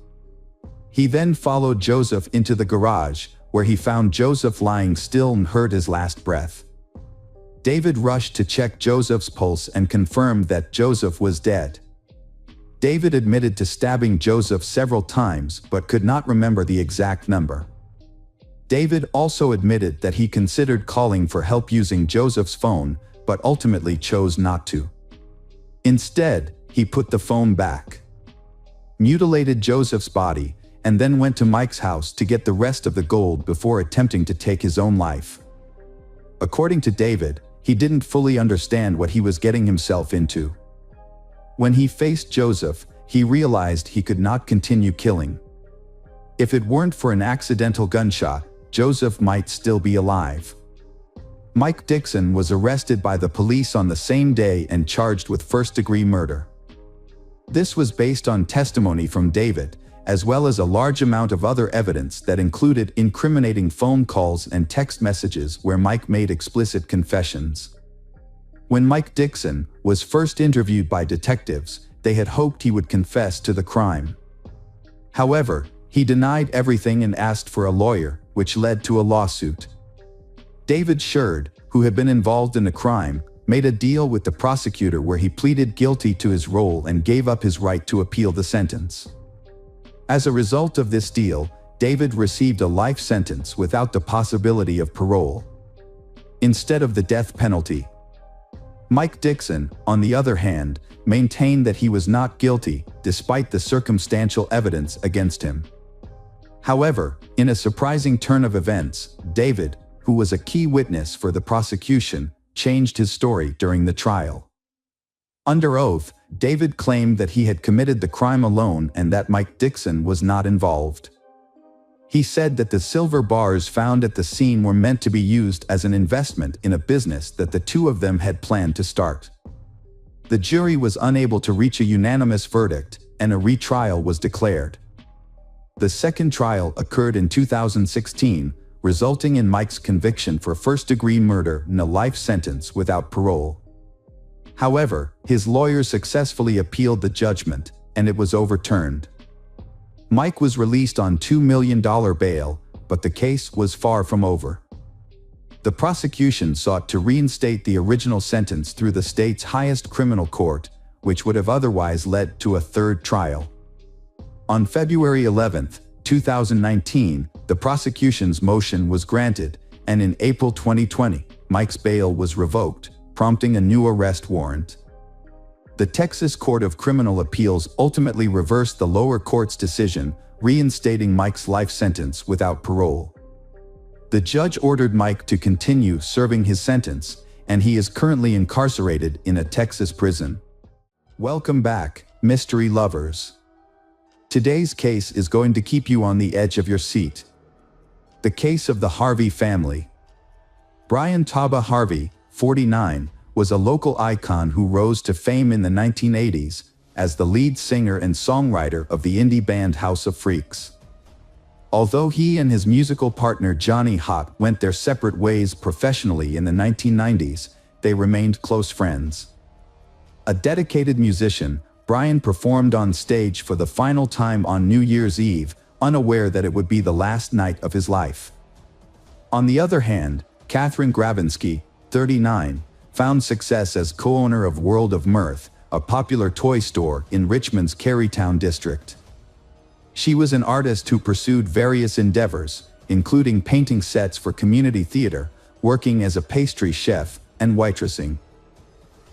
He then followed Joseph into the garage, where he found Joseph lying still and heard his last breath. David rushed to check Joseph's pulse and confirmed that Joseph was dead. David admitted to stabbing Joseph several times but could not remember the exact number. David also admitted that he considered calling for help using Joseph's phone, but ultimately chose not to. Instead, he put the phone back, mutilated Joseph's body, and then went to Mike's house to get the rest of the gold before attempting to take his own life. According to David, he didn't fully understand what he was getting himself into. When he faced Joseph, he realized he could not continue killing. If it weren't for an accidental gunshot, Joseph might still be alive. Mike Dixon was arrested by the police on the same day and charged with first-degree murder. This was based on testimony from David, as well as a large amount of other evidence that included incriminating phone calls and text messages where Mike made explicit confessions. When Mike Dixon was first interviewed by detectives, they had hoped he would confess to the crime. However, he denied everything and asked for a lawyer, which led to a lawsuit. David Sherd, who had been involved in the crime, made a deal with the prosecutor where he pleaded guilty to his role and gave up his right to appeal the sentence. As a result of this deal, David received a life sentence without the possibility of parole, instead of the death penalty. Mike Dixon, on the other hand, maintained that he was not guilty, despite the circumstantial evidence against him. However, in a surprising turn of events, David, who was a key witness for the prosecution, changed his story during the trial. Under oath, David claimed that he had committed the crime alone and that Mike Dixon was not involved. He said that the silver bars found at the scene were meant to be used as an investment in a business that the two of them had planned to start. The jury was unable to reach a unanimous verdict, and a retrial was declared. The second trial occurred in 2016, resulting in Mike's conviction for first-degree murder and a life sentence without parole. However, his lawyers successfully appealed the judgment, and it was overturned. Mike was released on $2 million bail, but the case was far from over. The prosecution sought to reinstate the original sentence through the state's highest criminal court, which would have otherwise led to a third trial. On February 11, 2019, the prosecution's motion was granted, and in April 2020, Mike's bail was revoked, prompting a new arrest warrant. The Texas Court of Criminal Appeals ultimately reversed the lower court's decision, reinstating Mike's life sentence without parole. The judge ordered Mike to continue serving his sentence, and he is currently incarcerated in a Texas prison. Welcome back, mystery lovers. Today's case is going to keep you on the edge of your seat. The case of the Harvey family. Brian Taba Harvey, 49, was a local icon who rose to fame in the 1980s as the lead singer and songwriter of the indie band House of Freaks. Although he and his musical partner Johnny Hott went their separate ways professionally in the 1990s, they remained close friends. A dedicated musician, Brian performed on stage for the final time on New Year's Eve, unaware that it would be the last night of his life. On the other hand, Catherine Gravinsky, 39, found success as co-owner of World of Mirth, a popular toy store in Richmond's Carytown district. She was an artist who pursued various endeavors, including painting sets for community theater, working as a pastry chef, and waitressing.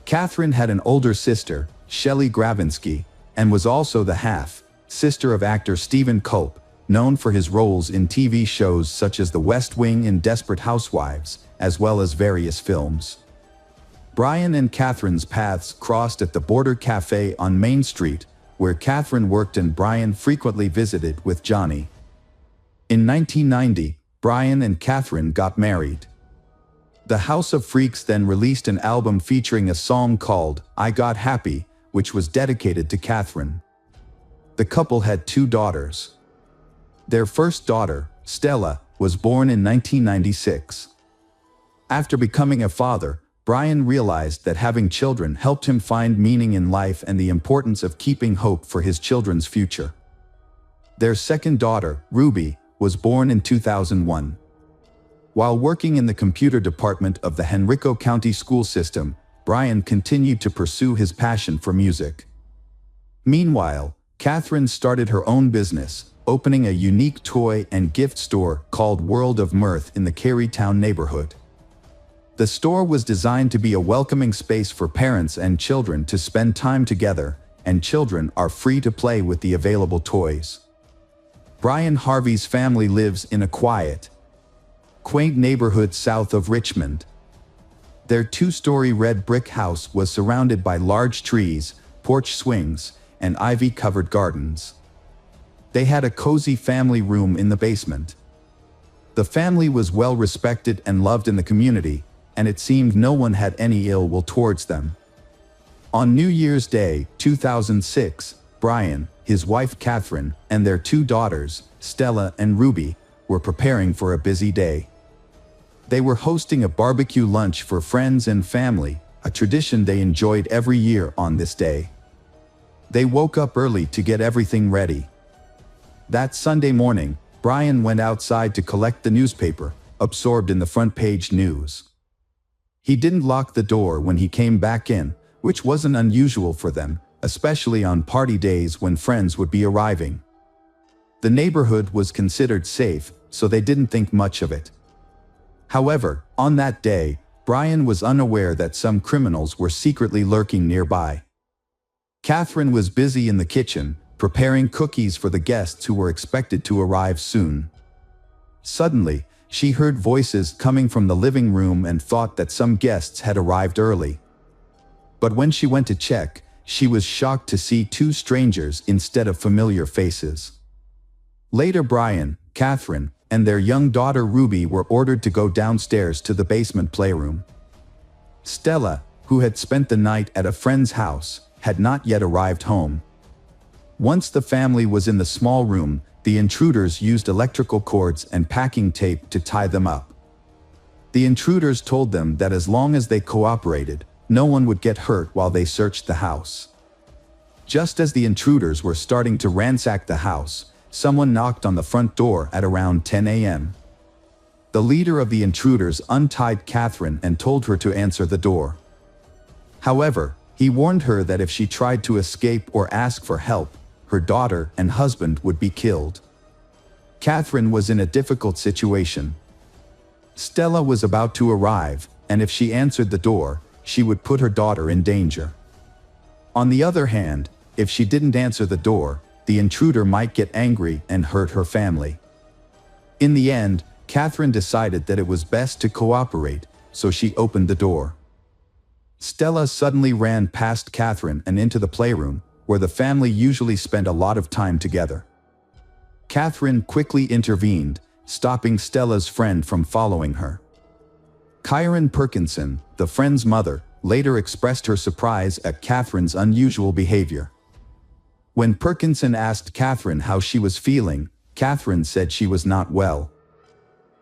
Catherine had an older sister, Shelley Gravinsky, and was also the half-sister of actor Stephen Culp, known for his roles in TV shows such as The West Wing and Desperate Housewives, as well as various films. Brian and Catherine's paths crossed at the Border Cafe on Main Street, where Catherine worked and Brian frequently visited with Johnny. In 1990, Brian and Catherine got married. The House of Freaks then released an album featuring a song called I Got Happy, which was dedicated to Catherine. The couple had 2 daughters. Their first daughter, Stella, was born in 1996. After becoming a father, Brian realized that having children helped him find meaning in life and the importance of keeping hope for his children's future. Their second daughter, Ruby, was born in 2001. While working in the computer department of the Henrico County school system, Brian continued to pursue his passion for music. Meanwhile, Catherine started her own business, opening a unique toy and gift store called World of Mirth in the Carytown neighborhood. The store was designed to be a welcoming space for parents and children to spend time together, and children are free to play with the available toys. Brian Harvey's family lives in a quiet, quaint neighborhood south of Richmond. Their 2-story red brick house was surrounded by large trees, porch swings, and ivy-covered gardens. They had a cozy family room in the basement. The family was well respected and loved in the community, and it seemed no one had any ill will towards them. On New Year's Day, 2006, Brian, his wife Catherine, and their two daughters, Stella and Ruby, were preparing for a busy day. They were hosting a barbecue lunch for friends and family, a tradition they enjoyed every year on this day. They woke up early to get everything ready. That Sunday morning, Brian went outside to collect the newspaper, absorbed in the front page news. He didn't lock the door when he came back in, which wasn't unusual for them, especially on party days when friends would be arriving. The neighborhood was considered safe, so they didn't think much of it. However, on that day, Brian was unaware that some criminals were secretly lurking nearby. Catherine was busy in the kitchen, preparing cookies for the guests who were expected to arrive soon. Suddenly, she heard voices coming from the living room and thought that some guests had arrived early. But when she went to check, she was shocked to see two strangers instead of familiar faces. Later, Brian, Catherine, and their young daughter Ruby were ordered to go downstairs to the basement playroom. Stella, who had spent the night at a friend's house, had not yet arrived home. Once the family was in the small room, the intruders used electrical cords and packing tape to tie them up. The intruders told them that as long as they cooperated, no one would get hurt while they searched the house. Just as the intruders were starting to ransack the house, someone knocked on the front door at around 10 a.m. The leader of the intruders untied Catherine and told her to answer the door. However, he warned her that if she tried to escape or ask for help, her daughter and husband would be killed. Catherine was in a difficult situation. Stella was about to arrive, and if she answered the door, she would put her daughter in danger. On the other hand, if she didn't answer the door, the intruder might get angry and hurt her family. In the end, Catherine decided that it was best to cooperate, so she opened the door. Stella suddenly ran past Catherine and into the playroom, where the family usually spent a lot of time together. Catherine quickly intervened, stopping Stella's friend from following her. Kyron Perkinson, the friend's mother, later expressed her surprise at Catherine's unusual behavior. When Perkinson asked Catherine how she was feeling, Catherine said she was not well.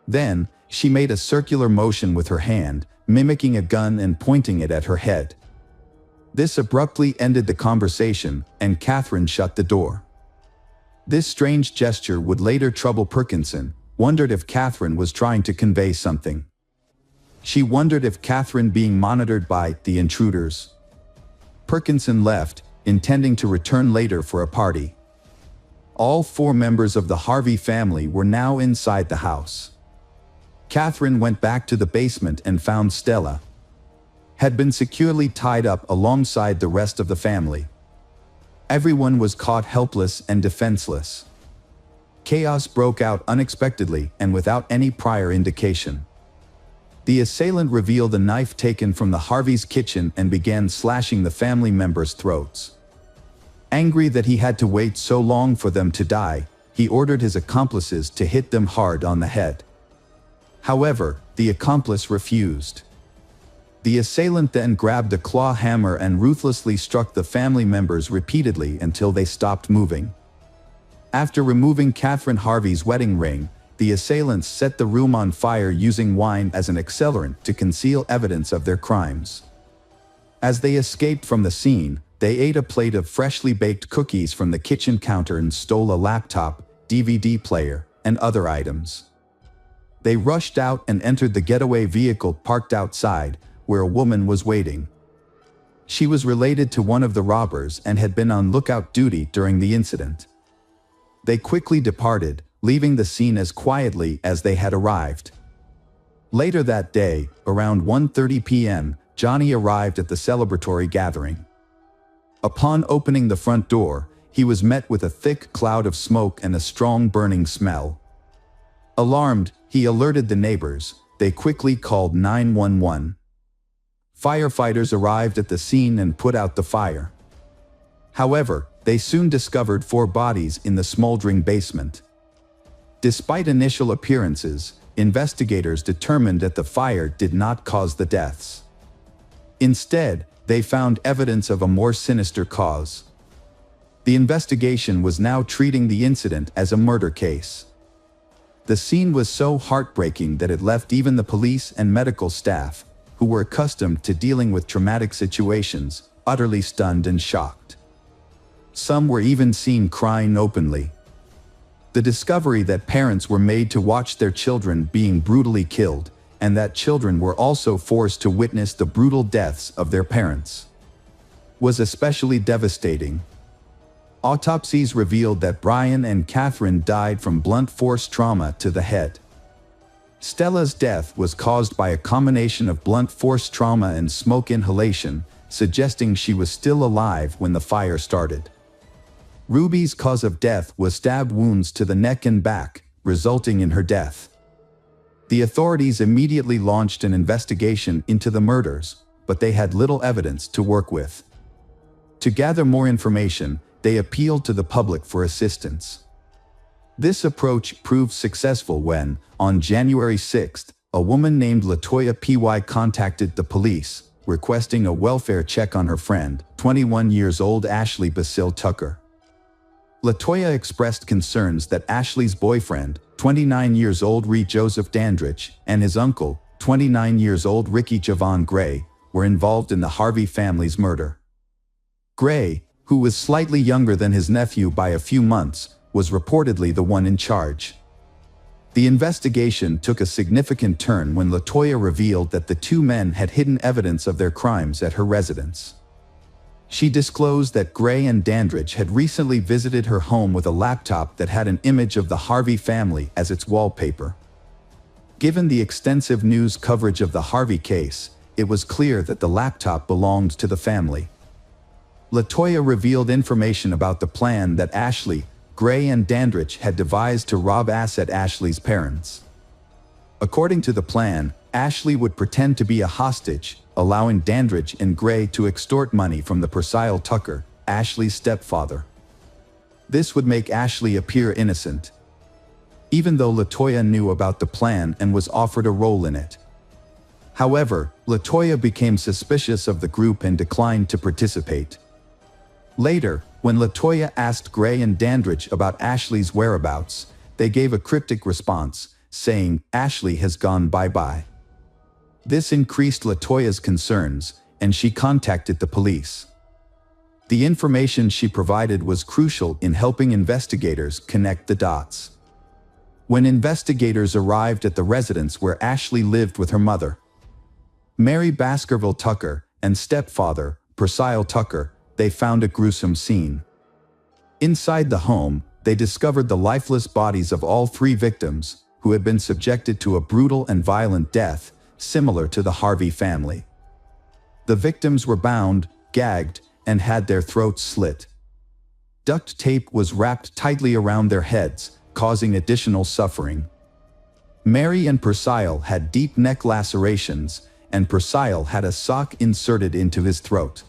Then, she made a circular motion with her hand, mimicking a gun and pointing it at her head. This abruptly ended the conversation, and Catherine shut the door. This strange gesture would later trouble Perkinson, wondered if Catherine was trying to convey something. She wondered if Catherine being monitored by the intruders. Perkinson left, intending to return later for a party. All four members of the Harvey family were now inside the house. Catherine went back to the basement and found Stella had been securely tied up alongside the rest of the family. Everyone was caught helpless and defenseless. Chaos broke out unexpectedly and without any prior indication. The assailant revealed a knife taken from the Harvey's kitchen and began slashing the family members' throats. Angry that he had to wait so long for them to die, he ordered his accomplices to hit them hard on the head. However, the accomplice refused. The assailant then grabbed a claw hammer and ruthlessly struck the family members repeatedly until they stopped moving. After removing Catherine Harvey's wedding ring, the assailants set the room on fire using wine as an accelerant to conceal evidence of their crimes. As they escaped from the scene, they ate a plate of freshly baked cookies from the kitchen counter and stole a laptop, DVD player, and other items. They rushed out and entered the getaway vehicle parked outside, where a woman was waiting. She was related to one of the robbers and had been on lookout duty during the incident. They quickly departed, leaving the scene as quietly as they had arrived. Later that day, around 1:30 p.m., Johnny arrived at the celebratory gathering. Upon opening the front door, he was met with a thick cloud of smoke and a strong burning smell. Alarmed, he alerted the neighbors. They quickly called 911. Firefighters arrived at the scene and put out the fire. However, they soon discovered 4 bodies in the smoldering basement. Despite initial appearances, investigators determined that the fire did not cause the deaths. Instead, they found evidence of a more sinister cause. The investigation was now treating the incident as a murder case. The scene was so heartbreaking that it left even the police and medical staff, who were accustomed to dealing with traumatic situations, utterly stunned and shocked. Some were even seen crying openly. The discovery that parents were made to watch their children being brutally killed, and that children were also forced to witness the brutal deaths of their parents, was especially devastating. Autopsies revealed that Brian and Catherine died from blunt force trauma to the head. Stella's death was caused by a combination of blunt force trauma and smoke inhalation, suggesting she was still alive when the fire started. Ruby's cause of death was stab wounds to the neck and back, resulting in her death. The authorities immediately launched an investigation into the murders, but they had little evidence to work with. To gather more information, they appealed to the public for assistance. This approach proved successful when, on January 6, a woman named Latoya P.Y. contacted the police, requesting a welfare check on her friend, 21-year-old Ashley Basil Tucker. Latoya expressed concerns that Ashley's boyfriend, 29-year-old Ree Joseph Dandridge, and his uncle, 29-year-old Ricky Javon Gray, were involved in the Harvey family's murder. Gray, who was slightly younger than his nephew by a few months, was reportedly the one in charge. The investigation took a significant turn when Latoya revealed that the two men had hidden evidence of their crimes at her residence. She disclosed that Gray and Dandridge had recently visited her home with a laptop that had an image of the Harvey family as its wallpaper. Given the extensive news coverage of the Harvey case, it was clear that the laptop belonged to the family. Latoya revealed information about the plan that Ashley, Gray and Dandridge had devised to rob Ashley's parents. According to the plan, Ashley would pretend to be a hostage, allowing Dandridge and Gray to extort money from the Purcell Tucker, Ashley's stepfather. This would make Ashley appear innocent, even though Latoya knew about the plan and was offered a role in it. However, Latoya became suspicious of the group and declined to participate. Later, when Latoya asked Gray and Dandridge about Ashley's whereabouts, they gave a cryptic response, saying, "Ashley has gone bye-bye." This increased Latoya's concerns, and she contacted the police. The information she provided was crucial in helping investigators connect the dots. When investigators arrived at the residence where Ashley lived with her mother, Mary Baskerville Tucker, and stepfather, Purcell Tucker, they found a gruesome scene. Inside the home, they discovered the lifeless bodies of all three victims, who had been subjected to a brutal and violent death, similar to the Harvey family. The victims were bound, gagged, and had their throats slit. Duct tape was wrapped tightly around their heads, causing additional suffering. Mary and Purcell had deep neck lacerations, and Purcell had a sock inserted into his throat.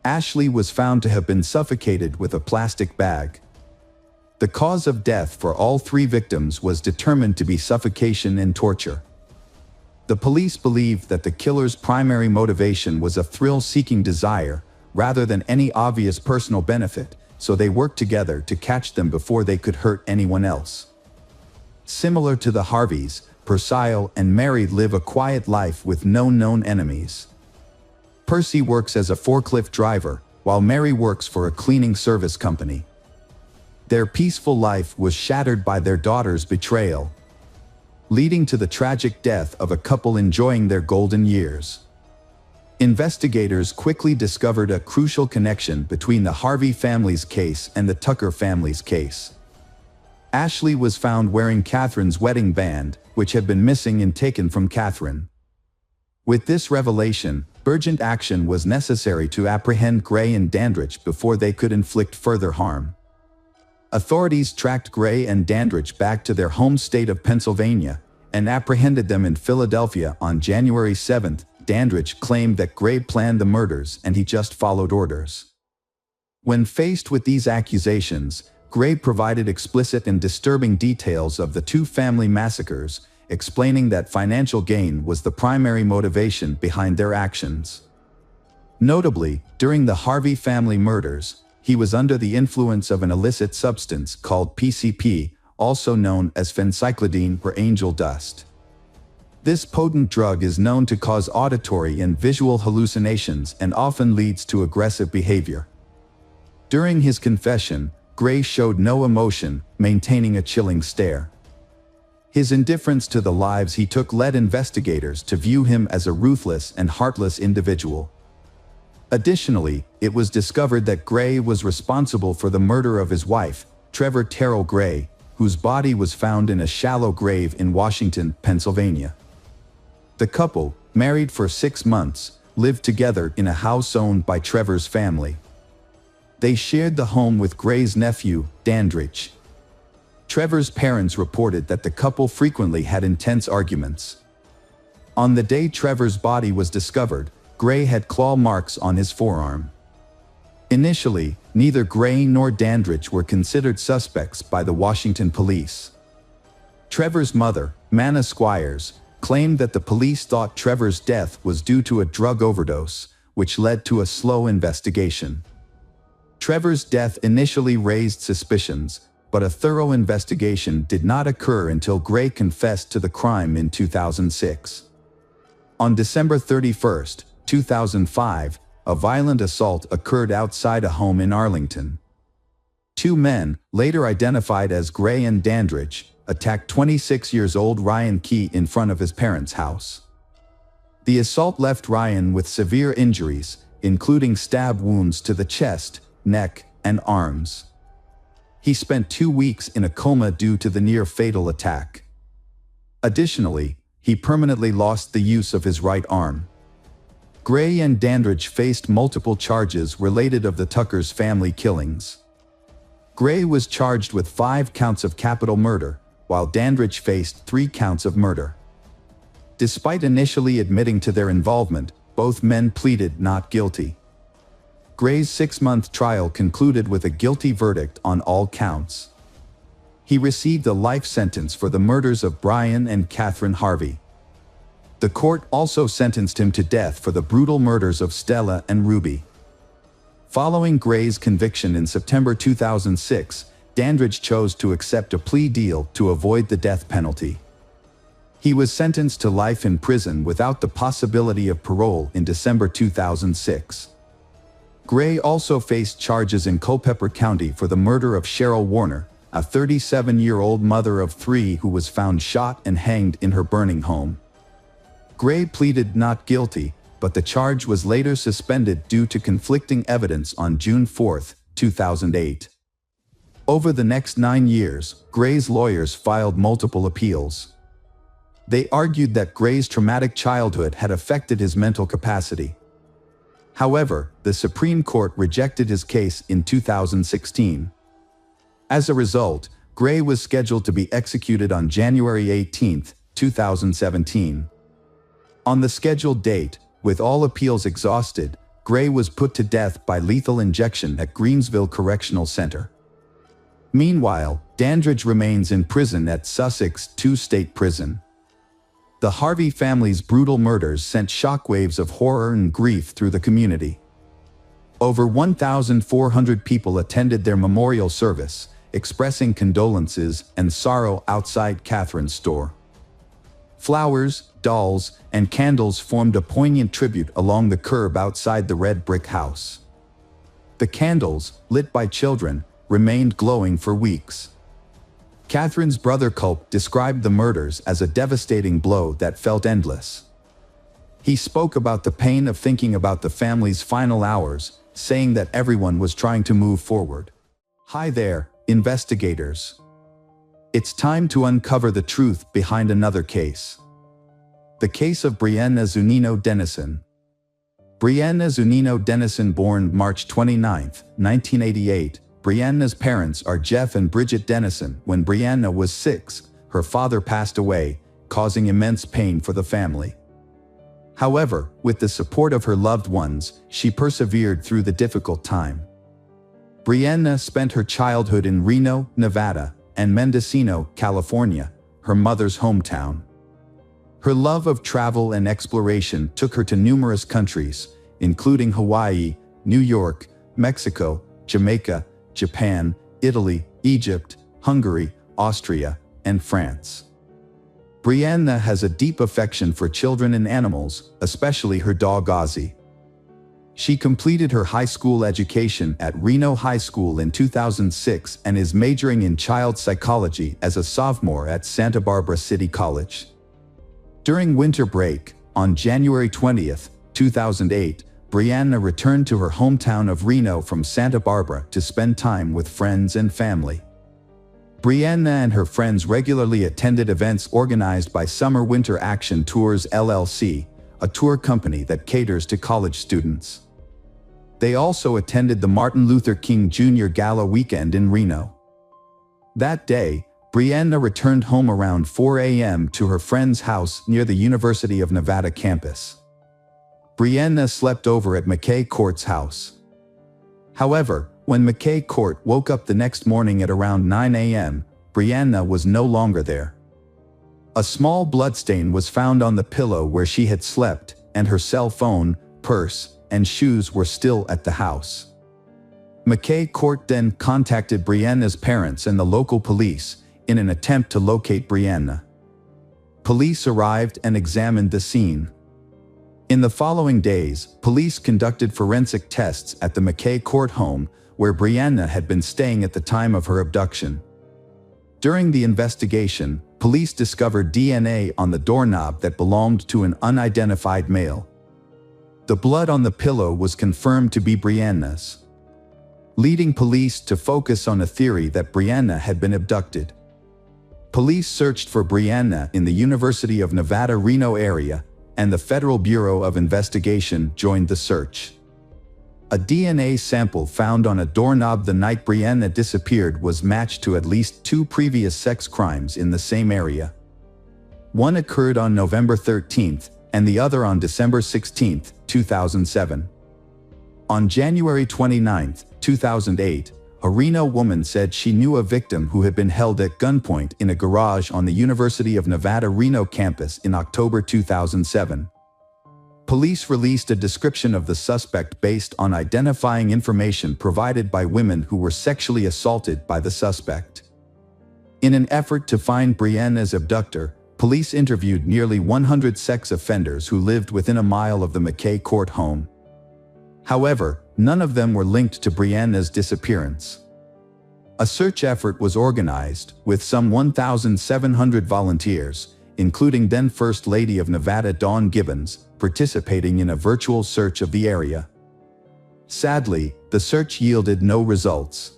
Ashley was found to have been suffocated with a plastic bag. The cause of death for all three victims was determined to be suffocation and torture. The police believed that the killer's primary motivation was a thrill-seeking desire, rather than any obvious personal benefit, so they worked together to catch them before they could hurt anyone else. Similar to the Harveys, Purcell and Mary live a quiet life with no known enemies. Percy works as a forklift driver, while Mary works for a cleaning service company. Their peaceful life was shattered by their daughter's betrayal, leading to the tragic death of a couple enjoying their golden years. Investigators quickly discovered a crucial connection between the Harvey family's case and the Tucker family's case. Ashley was found wearing Catherine's wedding band, which had been missing and taken from Catherine. With this revelation, urgent action was necessary to apprehend Gray and Dandridge before they could inflict further harm. Authorities tracked Gray and Dandridge back to their home state of Pennsylvania and apprehended them in Philadelphia on January 7. Dandridge claimed that Gray planned the murders and he just followed orders. When faced with these accusations, Gray provided explicit and disturbing details of the two family massacres, explaining that financial gain was the primary motivation behind their actions. Notably, during the Harvey family murders, he was under the influence of an illicit substance called PCP, also known as phencyclidine or angel dust. This potent drug is known to cause auditory and visual hallucinations and often leads to aggressive behavior. During his confession, Gray showed no emotion, maintaining a chilling stare. His indifference to the lives he took led investigators to view him as a ruthless and heartless individual. Additionally, it was discovered that Gray was responsible for the murder of his wife, Trevor Terrell Gray, whose body was found in a shallow grave in Washington, Pennsylvania. The couple, married for 6 months, lived together in a house owned by Trevor's family. They shared the home with Gray's nephew, Dandridge. Trevor's parents reported that the couple frequently had intense arguments. On the day Trevor's body was discovered, Gray had claw marks on his forearm. Initially, neither Gray nor Dandridge were considered suspects by the Washington police. Trevor's mother, Manna Squires, claimed that the police thought Trevor's death was due to a drug overdose, which led to a slow investigation. Trevor's death initially raised suspicions, but a thorough investigation did not occur until Gray confessed to the crime in 2006. On December 31, 2005, a violent assault occurred outside a home in Arlington. 2 men, later identified as Gray and Dandridge, attacked 26-year-old Ryan Key in front of his parents' house. The assault left Ryan with severe injuries, including stab wounds to the chest, neck, and arms. He spent 2 weeks in a coma due to the near-fatal attack. Additionally, he permanently lost the use of his right arm. Gray and Dandridge faced multiple charges related of the Tucker's family killings. Gray was charged with 5 counts of capital murder, while Dandridge faced 3 counts of murder. Despite initially admitting to their involvement, both men pleaded not guilty. Gray's 6-month trial concluded with a guilty verdict on all counts. He received a life sentence for the murders of Brian and Catherine Harvey. The court also sentenced him to death for the brutal murders of Stella and Ruby. Following Gray's conviction in September 2006, Dandridge chose to accept a plea deal to avoid the death penalty. He was sentenced to life in prison without the possibility of parole in December 2006. Gray also faced charges in Culpeper County for the murder of Cheryl Warner, a 37-year-old mother of 3 who was found shot and hanged in her burning home. Gray pleaded not guilty, but the charge was later suspended due to conflicting evidence on June 4, 2008. Over the next 9 years, Gray's lawyers filed multiple appeals. They argued that Gray's traumatic childhood had affected his mental capacity. However, the Supreme Court rejected his case in 2016. As a result, Gray was scheduled to be executed on January 18, 2017. On the scheduled date, with all appeals exhausted, Gray was put to death by lethal injection at Greensville Correctional Center. Meanwhile, Dandridge remains in prison at Sussex 2 State Prison. The Harvey family's brutal murders sent shockwaves of horror and grief through the community. Over 1,400 people attended their memorial service, expressing condolences and sorrow outside Catherine's store. Flowers, dolls, and candles formed a poignant tribute along the curb outside the red brick house. The candles, lit by children, remained glowing for weeks. Catherine's brother Culp described the murders as a devastating blow that felt endless. He spoke about the pain of thinking about the family's final hours, saying that everyone was trying to move forward. Hi there, investigators. It's time to uncover the truth behind another case. The case of Brianna Zunino Dennison. Brianna Zunino Dennison, born March 29, 1988, Brianna's parents are Jeff and Bridget Dennison. When Brianna was 6, her father passed away, causing immense pain for the family. However, with the support of her loved ones, she persevered through the difficult time. Brianna spent her childhood in Reno, Nevada, and Mendocino, California, her mother's hometown. Her love of travel and exploration took her to numerous countries, including Hawaii, New York, Mexico, Jamaica, Japan, Italy, Egypt, Hungary, Austria, and France. Brianna has a deep affection for children and animals, especially her dog Ozzy. She completed her high school education at Reno High School in 2006 and is majoring in child psychology as a sophomore at Santa Barbara City College. During winter break, on January 20, 2008, Brianna returned to her hometown of Reno from Santa Barbara to spend time with friends and family. Brianna and her friends regularly attended events organized by Summer Winter Action Tours LLC, a tour company that caters to college students. They also attended the Martin Luther King Jr. Gala weekend in Reno. That day, Brianna returned home around 4 a.m. to her friend's house near the University of Nevada campus. Brianna slept over at McKay Court's house. However, when McKay Court woke up the next morning at around 9 a.m., Brianna was no longer there. A small bloodstain was found on the pillow where she had slept, and her cell phone, purse, and shoes were still at the house. McKay Court then contacted Brianna's parents and the local police in an attempt to locate Brianna. Police arrived and examined the scene. In the following days, police conducted forensic tests at the McKay Court home, where Brianna had been staying at the time of her abduction. During the investigation, police discovered DNA on the doorknob that belonged to an unidentified male. The blood on the pillow was confirmed to be Brianna's, leading police to focus on a theory that Brianna had been abducted. Police searched for Brianna in the University of Nevada Reno area, and the Federal Bureau of Investigation joined the search. A DNA sample found on a doorknob the night Brianna disappeared was matched to at least 2 previous sex crimes in the same area. One occurred on November 13th, and the other on December 16, 2007. On January 29, 2008, a Reno woman said she knew a victim who had been held at gunpoint in a garage on the University of Nevada Reno campus in October 2007. Police released a description of the suspect based on identifying information provided by women who were sexually assaulted by the suspect. In an effort to find Brianna's abductor, police interviewed nearly 100 sex offenders who lived within a mile of the McKay Court home. However, none of them were linked to Brianna's disappearance. A search effort was organized, with some 1,700 volunteers, including then First Lady of Nevada Dawn Gibbons, participating in a virtual search of the area. Sadly, the search yielded no results.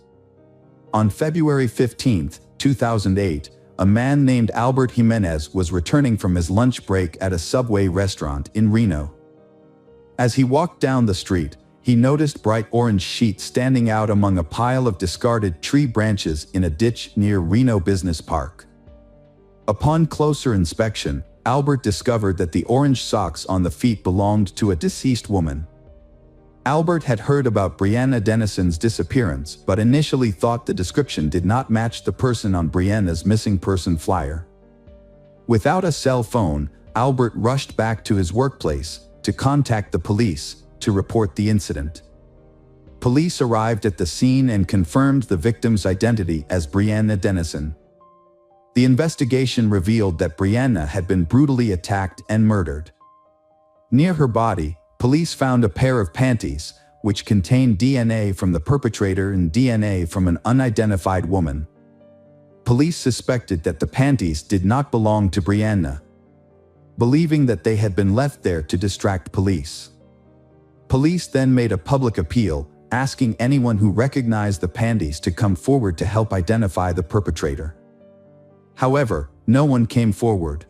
On February 15, 2008, a man named Albert Jimenez was returning from his lunch break at a Subway restaurant in Reno. As he walked down the street, he noticed bright orange sheets standing out among a pile of discarded tree branches in a ditch near Reno Business Park. Upon closer inspection, Albert discovered that the orange socks on the feet belonged to a deceased woman. Albert had heard about Brianna Dennison's disappearance, but initially thought the description did not match the person on Brianna's missing person flyer. Without a cell phone, Albert rushed back to his workplace to contact the police to report the incident. Police arrived at the scene and confirmed the victim's identity as Brianna Dennison. The investigation revealed that Brianna had been brutally attacked and murdered. Near her body, police found a pair of panties, which contained DNA from the perpetrator and DNA from an unidentified woman. Police suspected that the panties did not belong to Brianna, believing that they had been left there to distract police. Police then made a public appeal, asking anyone who recognized the panties to come forward to help identify the perpetrator. However, no one came forward.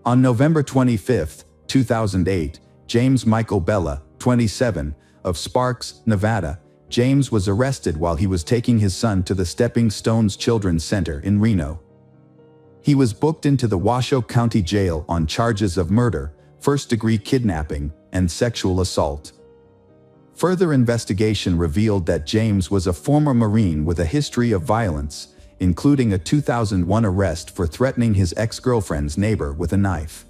On November 25, 2008, James Michael Bella, 27, of Sparks, Nevada, James was arrested while he was taking his son to the Stepping Stones Children's Center in Reno. He was booked into the Washoe County Jail on charges of murder, first-degree kidnapping, and sexual assault. Further investigation revealed that James was a former Marine with a history of violence, including a 2001 arrest for threatening his ex-girlfriend's neighbor with a knife.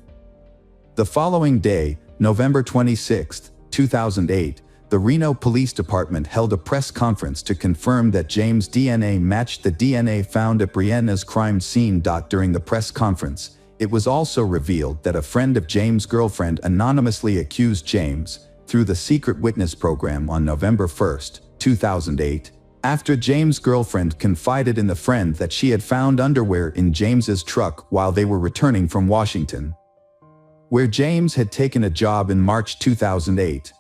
The following day, November 26, 2008, the Reno Police Department held a press conference to confirm that James' DNA matched the DNA found at Brianna's crime scene. During the press conference, it was also revealed that a friend of James' girlfriend anonymously accused James, through the secret witness program on November 1, 2008, after James' girlfriend confided in the friend that she had found underwear in James's truck while they were returning from Washington, where James had taken a job in March 2008.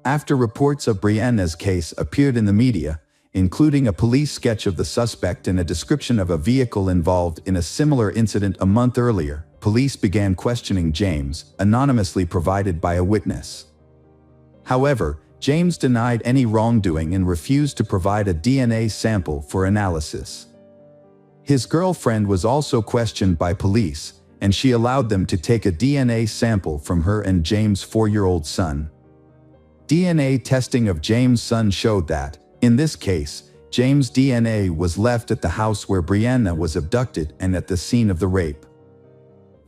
After reports of Brianna's case appeared in the media, including a police sketch of the suspect and a description of a vehicle involved in a similar incident a month earlier, police began questioning James, anonymously provided by a witness. However, James denied any wrongdoing and refused to provide a DNA sample for analysis. His girlfriend was also questioned by police, and she allowed them to take a DNA sample from her and James' 4-year-old son. DNA testing of James' son showed that, in this case, James' DNA was left at the house where Brianna was abducted and at the scene of the rape.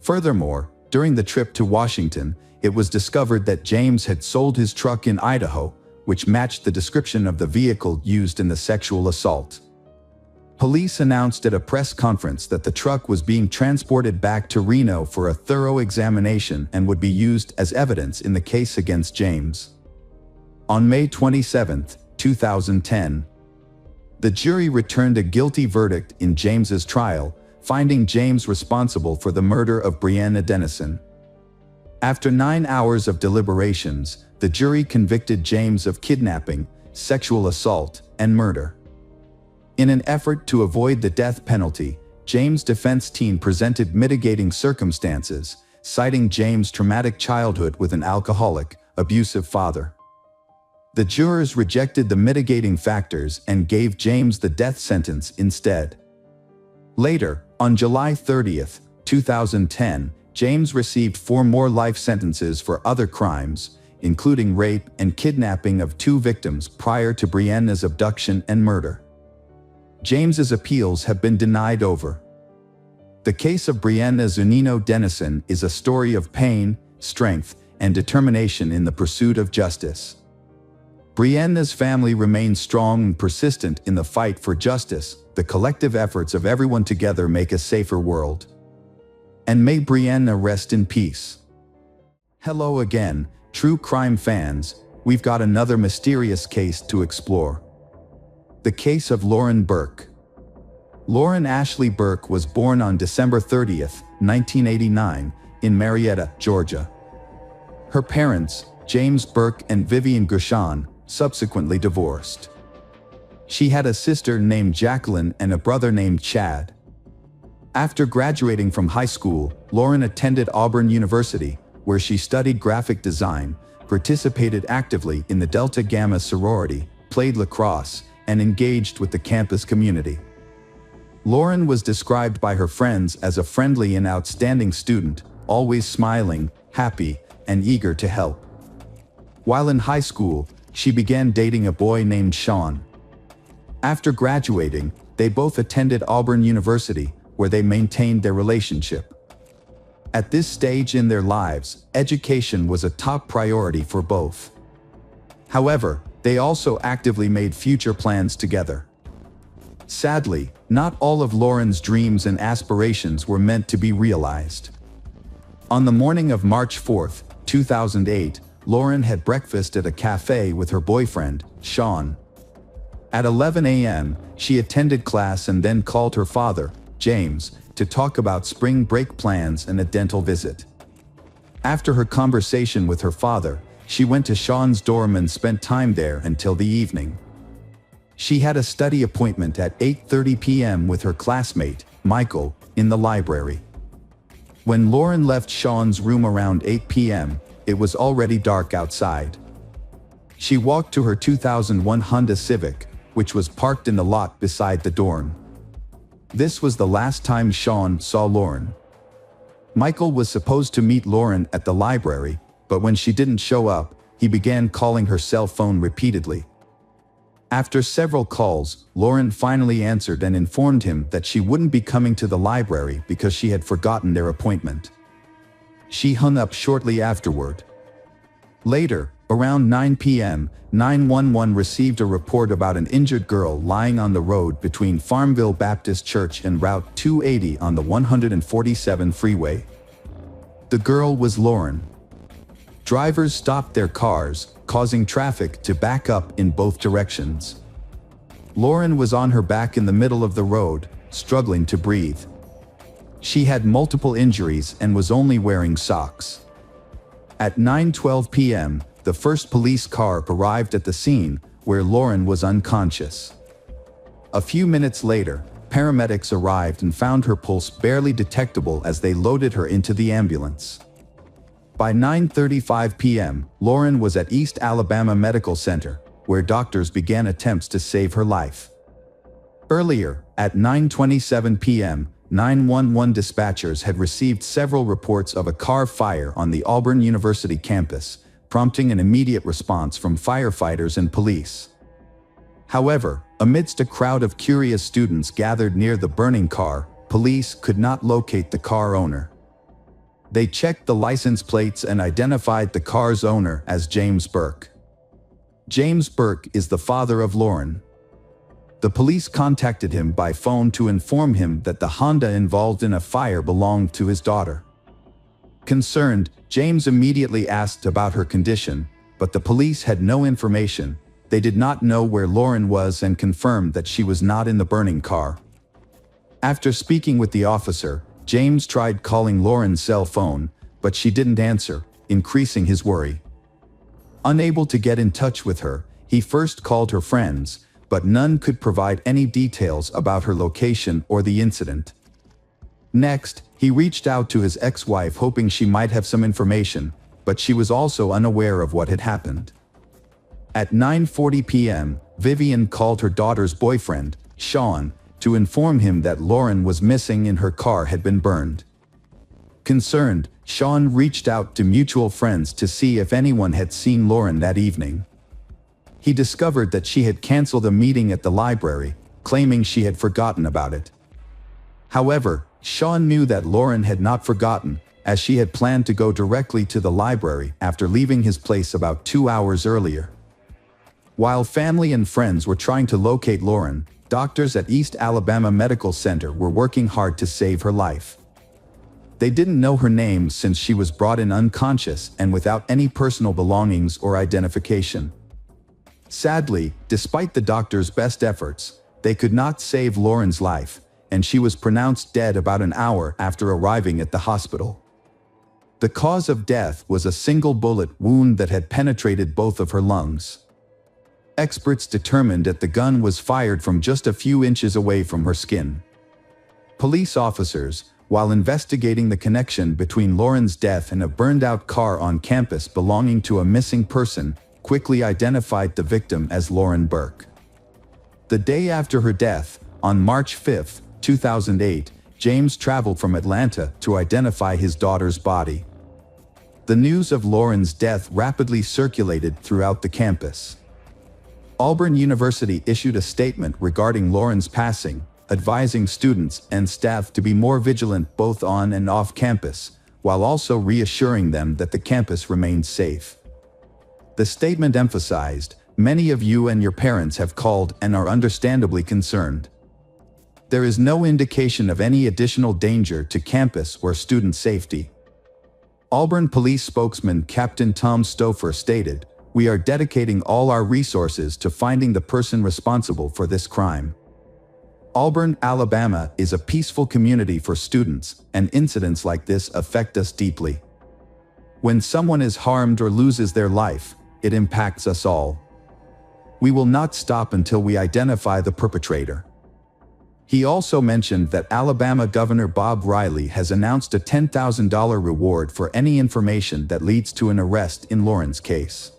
Furthermore, during the trip to Washington, it was discovered that James had sold his truck in Idaho, which matched the description of the vehicle used in the sexual assault. Police announced at a press conference that the truck was being transported back to Reno for a thorough examination and would be used as evidence in the case against James. On May 27, 2010, the jury returned a guilty verdict in James's trial, finding James responsible for the murder of Brianna Dennison. After 9 hours of deliberations, the jury convicted James of kidnapping, sexual assault, and murder. In an effort to avoid the death penalty, James' defense team presented mitigating circumstances, citing James' traumatic childhood with an alcoholic, abusive father. The jurors rejected the mitigating factors and gave James the death sentence instead. Later, on July 30, 2010, James received 4 more life sentences for other crimes, including rape and kidnapping of 2 victims prior to Brianna's abduction and murder. James's appeals have been denied over. The case of Brianna Zunino Dennison is a story of pain, strength, and determination in the pursuit of justice. Brianna's family remains strong and persistent in the fight for justice. The collective efforts of everyone together make a safer world. And may Brianna rest in peace. Hello again, true crime fans. We've got another mysterious case to explore. The case of Lauren Burke. Lauren Ashley Burke was born on December 30, 1989, in Marietta, Georgia. Her parents, James Burke and Vivian Gershon, subsequently divorced. She had a sister named Jacqueline and a brother named Chad. After graduating from high school, Lauren attended Auburn University, where she studied graphic design, participated actively in the Delta Gamma sorority, played lacrosse, and engaged with the campus community. Lauren was described by her friends as a friendly and outstanding student, always smiling, happy, and eager to help. While in high school, she began dating a boy named Sean. After graduating, they both attended Auburn University, where they maintained their relationship. At this stage in their lives, education was a top priority for both. However, they also actively made future plans together. Sadly, not all of Lauren's dreams and aspirations were meant to be realized. On the morning of March 4, 2008, Lauren had breakfast at a cafe with her boyfriend, Sean. At 11 a.m., she attended class and then called her father, James, to talk about spring break plans and a dental visit. After her conversation with her father, she went to Sean's dorm and spent time there until the evening. She had a study appointment at 8:30 p.m. with her classmate, Michael, in the library. When Lauren left Sean's room around 8 p.m., it was already dark outside. She walked to her 2001 Honda Civic, which was parked in the lot beside the dorm. This was the last time Sean saw Lauren. Michael was supposed to meet Lauren at the library, but when she didn't show up, he began calling her cell phone repeatedly. After several calls, Lauren finally answered and informed him that she wouldn't be coming to the library because she had forgotten their appointment. She hung up shortly afterward. Later, Around 9 p.m., 911 received a report about an injured girl lying on the road between Farmville Baptist Church and Route 280 on the 147 freeway. The girl was Lauren. Drivers stopped their cars, causing traffic to back up in both directions. Lauren was on her back in the middle of the road, struggling to breathe. She had multiple injuries and was only wearing socks. At 9:12 p.m., the first police car arrived at the scene, where Lauren was unconscious. A few minutes later, paramedics arrived and found her pulse barely detectable as they loaded her into the ambulance. By 9:35 p.m., Lauren was at East Alabama Medical Center, where doctors began attempts to save her life. Earlier, at 9:27 p.m., 911 dispatchers had received several reports of a car fire on the Auburn University campus, prompting an immediate response from firefighters and police. However, amidst a crowd of curious students gathered near the burning car, police could not locate the car owner. They checked the license plates and identified the car's owner as James Burke. James Burke is the father of Lauren. The police contacted him by phone to inform him that the Honda involved in a fire belonged to his daughter. Concerned, James immediately asked about her condition, but the police had no information. They did not know where Lauren was and confirmed that she was not in the burning car. After speaking with the officer, James tried calling Lauren's cell phone, but she didn't answer, increasing his worry. Unable to get in touch with her, he first called her friends, but none could provide any details about her location or the incident. Next, he reached out to his ex-wife hoping she might have some information, but she was also unaware of what had happened. At 9:40 p.m., Vivian called her daughter's boyfriend, Sean, to inform him that Lauren was missing and her car had been burned. Concerned, Sean reached out to mutual friends to see if anyone had seen Lauren that evening. He discovered that she had canceled a meeting at the library, claiming she had forgotten about it. However, Sean knew that Lauren had not forgotten, as she had planned to go directly to the library after leaving his place about 2 hours earlier. While family and friends were trying to locate Lauren, doctors at East Alabama Medical Center were working hard to save her life. They didn't know her name since she was brought in unconscious and without any personal belongings or identification. Sadly, despite the doctor's best efforts, they could not save Lauren's life, and she was pronounced dead about an hour after arriving at the hospital. The cause of death was a single bullet wound that had penetrated both of her lungs. Experts determined that the gun was fired from just a few inches away from her skin. Police officers, while investigating the connection between Lauren's death and a burned-out car on campus belonging to a missing person, quickly identified the victim as Lauren Burke. The day after her death, on March 5, 2008, James traveled from Atlanta to identify his daughter's body. The news of Lauren's death rapidly circulated throughout the campus. Auburn University issued a statement regarding Lauren's passing, advising students and staff to be more vigilant both on and off campus, while also reassuring them that the campus remains safe. The statement emphasized, "Many of you and your parents have called and are understandably concerned. There is no indication of any additional danger to campus or student safety." Auburn Police spokesman Captain Tom Stouffer stated, "We are dedicating all our resources to finding the person responsible for this crime. Auburn, Alabama is a peaceful community for students, and incidents like this affect us deeply. When someone is harmed or loses their life, it impacts us all. We will not stop until we identify the perpetrator." He also mentioned that Alabama Governor Bob Riley has announced a $10,000 reward for any information that leads to an arrest in Lauren's case.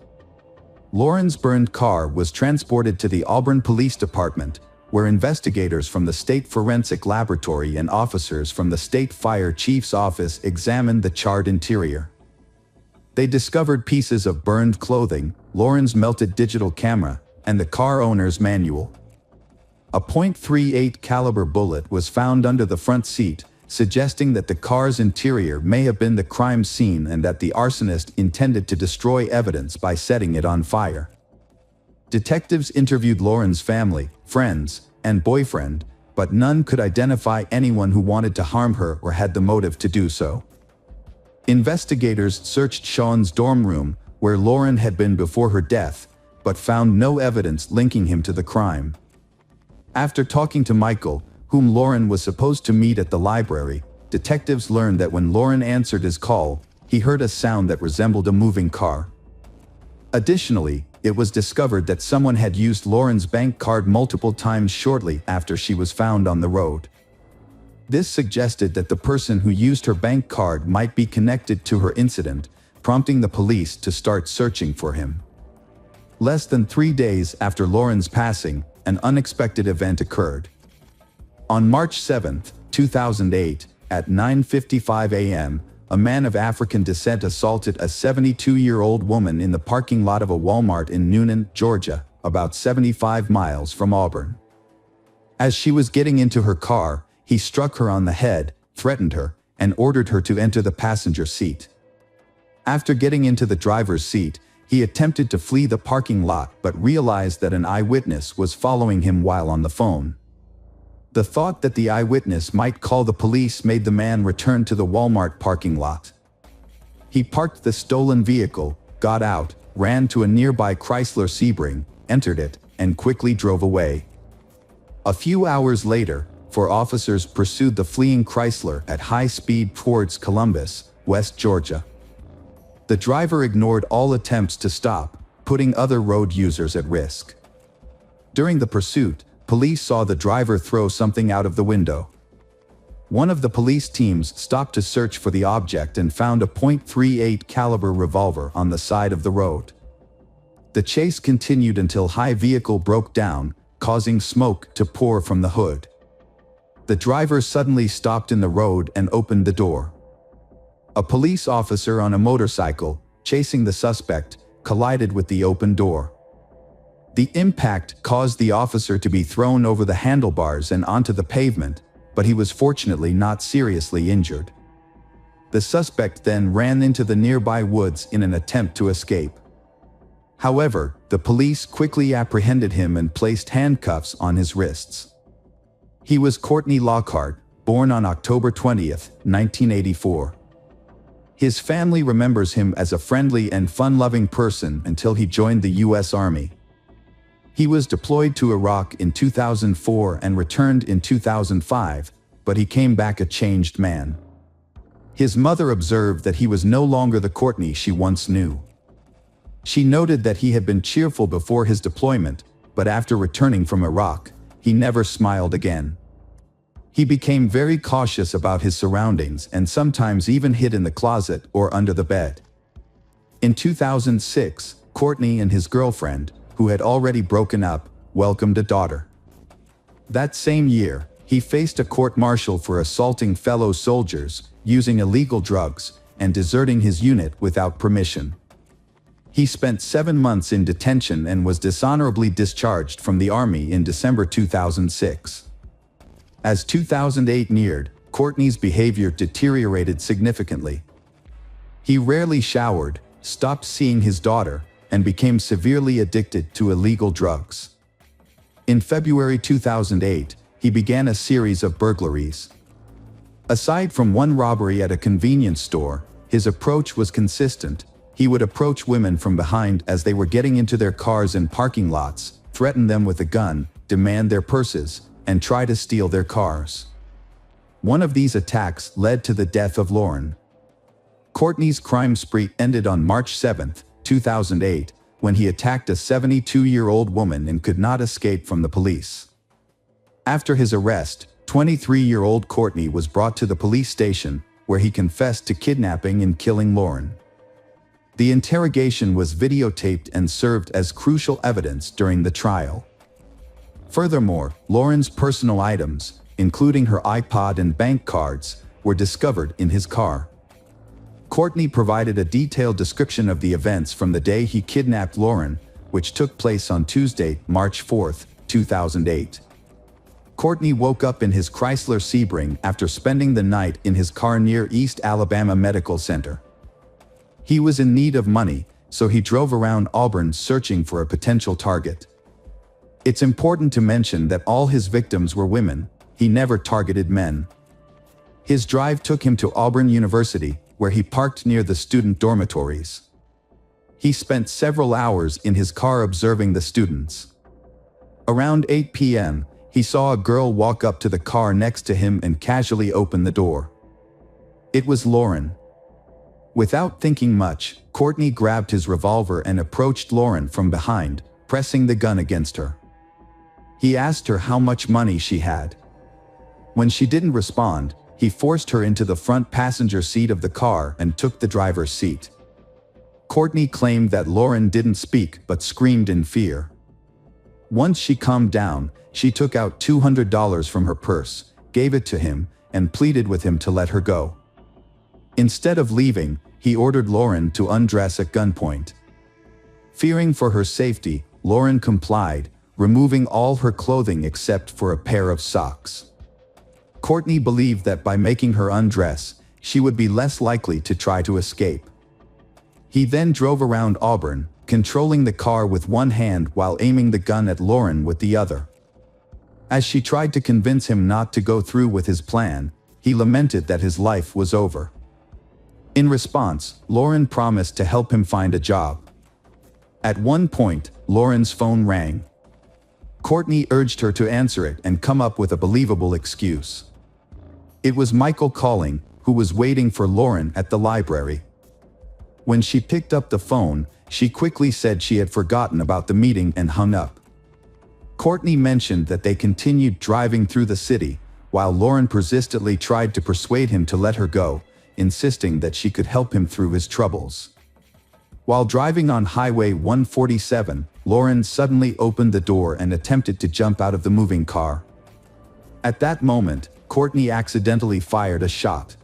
Lauren's burned car was transported to the Auburn Police Department, where investigators from the State Forensic Laboratory and officers from the State Fire Chief's office examined the charred interior. They discovered pieces of burned clothing, Lauren's melted digital camera, and the car owner's manual. A .38 caliber bullet was found under the front seat, suggesting that the car's interior may have been the crime scene and that the arsonist intended to destroy evidence by setting it on fire. Detectives interviewed Lauren's family, friends, and boyfriend, but none could identify anyone who wanted to harm her or had the motive to do so. Investigators searched Sean's dorm room, where Lauren had been before her death, but found no evidence linking him to the crime. After talking to Michael, whom Lauren was supposed to meet at the library, detectives learned that when Lauren answered his call, he heard a sound that resembled a moving car. Additionally, it was discovered that someone had used Lauren's bank card multiple times shortly after she was found on the road. This suggested that the person who used her bank card might be connected to her incident, prompting the police to start searching for him. Less than 3 days after Lauren's passing, an unexpected event occurred. On March 7, 2008, at 9:55 a.m., a man of African descent assaulted a 72-year-old woman in the parking lot of a Walmart in Newnan, Georgia, about 75 miles from Auburn. As she was getting into her car, he struck her on the head, threatened her, and ordered her to enter the passenger seat. After getting into the driver's seat, he attempted to flee the parking lot but realized that an eyewitness was following him while on the phone. The thought that the eyewitness might call the police made the man return to the Walmart parking lot. He parked the stolen vehicle, got out, ran to a nearby Chrysler Sebring, entered it, and quickly drove away. A few hours later, four officers pursued the fleeing Chrysler at high speed towards Columbus, West Georgia. The driver ignored all attempts to stop, putting other road users at risk. During the pursuit, police saw the driver throw something out of the window. One of the police teams stopped to search for the object and found a .38 caliber revolver on the side of the road. The chase continued until high vehicle broke down, causing smoke to pour from the hood. The driver suddenly stopped in the road and opened the door. A police officer on a motorcycle, chasing the suspect, collided with the open door. The impact caused the officer to be thrown over the handlebars and onto the pavement, but he was fortunately not seriously injured. The suspect then ran into the nearby woods in an attempt to escape. However, the police quickly apprehended him and placed handcuffs on his wrists. He was Courtney Lockhart, born on October 20, 1984. His family remembers him as a friendly and fun-loving person until he joined the U.S. Army. He was deployed to Iraq in 2004 and returned in 2005, but he came back a changed man. His mother observed that he was no longer the Courtney she once knew. She noted that he had been cheerful before his deployment, but after returning from Iraq, he never smiled again. He became very cautious about his surroundings and sometimes even hid in the closet or under the bed. In 2006, Courtney and his girlfriend, who had already broken up, welcomed a daughter. That same year, he faced a court-martial for assaulting fellow soldiers, using illegal drugs, and deserting his unit without permission. He spent 7 months in detention and was dishonorably discharged from the Army in December 2006. As 2008 neared, Courtney's behavior deteriorated significantly. He rarely showered, stopped seeing his daughter, and became severely addicted to illegal drugs. In February 2008, he began a series of burglaries. Aside from one robbery at a convenience store, his approach was consistent. He would approach women from behind as they were getting into their cars in parking lots, threaten them with a gun, demand their purses, and try to steal their cars. One of these attacks led to the death of Lauren. Courtney's crime spree ended on March 7, 2008, when he attacked a 72-year-old woman and could not escape from the police. After his arrest, 23-year-old Courtney was brought to the police station, where he confessed to kidnapping and killing Lauren. The interrogation was videotaped and served as crucial evidence during the trial. Furthermore, Lauren's personal items, including her iPod and bank cards, were discovered in his car. Courtney provided a detailed description of the events from the day he kidnapped Lauren, which took place on Tuesday, March 4, 2008. Courtney woke up in his Chrysler Sebring after spending the night in his car near East Alabama Medical Center. He was in need of money, so he drove around Auburn searching for a potential target. It's important to mention that all his victims were women. He never targeted men. His drive took him to Auburn University, where he parked near the student dormitories. He spent several hours in his car observing the students. Around 8 p.m., he saw a girl walk up to the car next to him and casually open the door. It was Lauren. Without thinking much, Courtney grabbed his revolver and approached Lauren from behind, pressing the gun against her. He asked her how much money she had. When she didn't respond, he forced her into the front passenger seat of the car and took the driver's seat. Courtney claimed that Lauren didn't speak but screamed in fear. Once she calmed down, she took out $200 from her purse, gave it to him, and pleaded with him to let her go. Instead of leaving, he ordered Lauren to undress at gunpoint. Fearing for her safety, Lauren complied, removing all her clothing except for a pair of socks. Courtney believed that by making her undress, she would be less likely to try to escape. He then drove around Auburn, controlling the car with one hand while aiming the gun at Lauren with the other. As she tried to convince him not to go through with his plan, he lamented that his life was over. In response, Lauren promised to help him find a job. At one point, Lauren's phone rang. Courtney urged her to answer it and come up with a believable excuse. It was Michael calling, who was waiting for Lauren at the library. When she picked up the phone, she quickly said she had forgotten about the meeting and hung up. Courtney mentioned that they continued driving through the city, while Lauren persistently tried to persuade him to let her go, insisting that she could help him through his troubles. While driving on Highway 147, Lauren suddenly opened the door and attempted to jump out of the moving car. At that moment, Courtney accidentally fired a shot.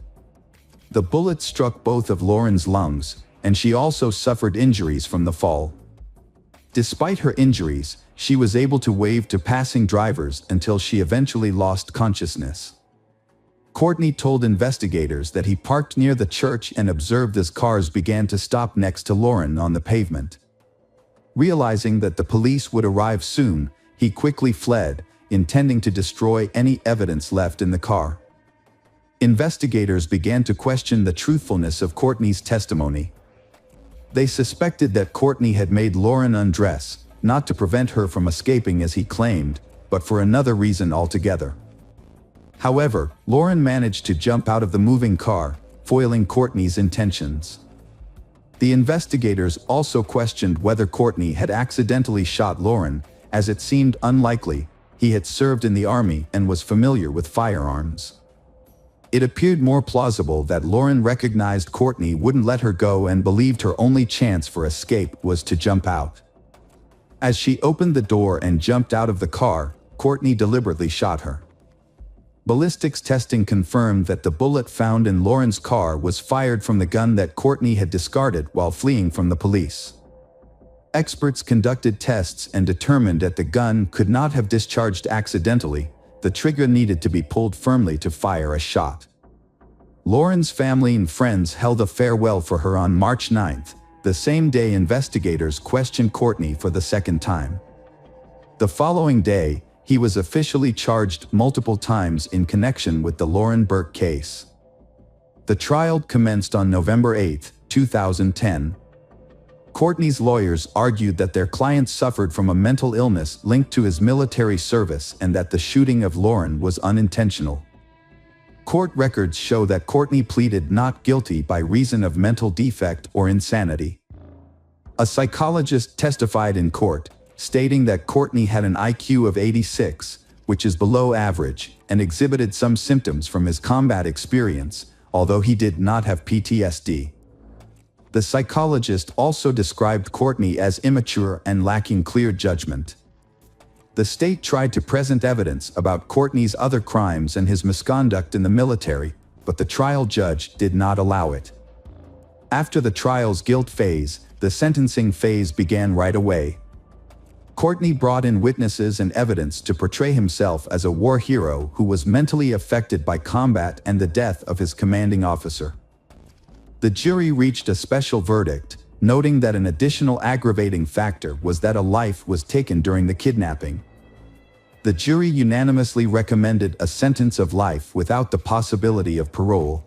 The bullet struck both of Lauren's lungs, and she also suffered injuries from the fall. Despite her injuries, she was able to wave to passing drivers until she eventually lost consciousness. Courtney told investigators that he parked near the church and observed as cars began to stop next to Lauren on the pavement. Realizing that the police would arrive soon, he quickly fled, intending to destroy any evidence left in the car. Investigators began to question the truthfulness of Courtney's testimony. They suspected that Courtney had made Lauren undress, not to prevent her from escaping as he claimed, but for another reason altogether. However, Lauren managed to jump out of the moving car, foiling Courtney's intentions. The investigators also questioned whether Courtney had accidentally shot Lauren, as it seemed unlikely. He had served in the army and was familiar with firearms. It appeared more plausible that Lauren recognized Courtney wouldn't let her go and believed her only chance for escape was to jump out. As she opened the door and jumped out of the car, Courtney deliberately shot her. Ballistics testing confirmed that the bullet found in Lauren's car was fired from the gun that Courtney had discarded while fleeing from the police. Experts conducted tests and determined that the gun could not have discharged accidentally. The trigger needed to be pulled firmly to fire a shot. Lauren's family and friends held a farewell for her on March 9th. The same day, investigators questioned Courtney for the second time. The following day, he was officially charged multiple times in connection with the Lauren Burke case. The trial commenced on November 8, 2010. Courtney's lawyers argued that their client suffered from a mental illness linked to his military service and that the shooting of Lauren was unintentional. Court records show that Courtney pleaded not guilty by reason of mental defect or insanity. A psychologist testified in court, stating that Courtney had an IQ of 86, which is below average, and exhibited some symptoms from his combat experience, although he did not have PTSD. The psychologist also described Courtney as immature and lacking clear judgment. The state tried to present evidence about Courtney's other crimes and his misconduct in the military, but the trial judge did not allow it. After the trial's guilt phase, the sentencing phase began right away. Courtney brought in witnesses and evidence to portray himself as a war hero who was mentally affected by combat and the death of his commanding officer. The jury reached a special verdict, noting that an additional aggravating factor was that a life was taken during the kidnapping. The jury unanimously recommended a sentence of life without the possibility of parole.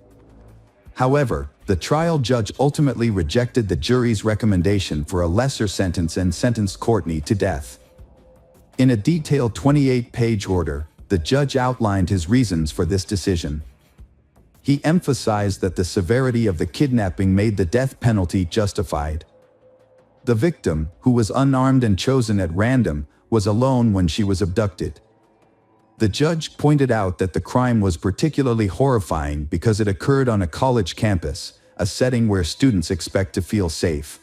However, the trial judge ultimately rejected the jury's recommendation for a lesser sentence and sentenced Courtney to death. In a detailed 28-page order, the judge outlined his reasons for this decision. He emphasized that the severity of the kidnapping made the death penalty justified. The victim, who was unarmed and chosen at random, was alone when she was abducted. The judge pointed out that the crime was particularly horrifying because it occurred on a college campus, a setting where students expect to feel safe.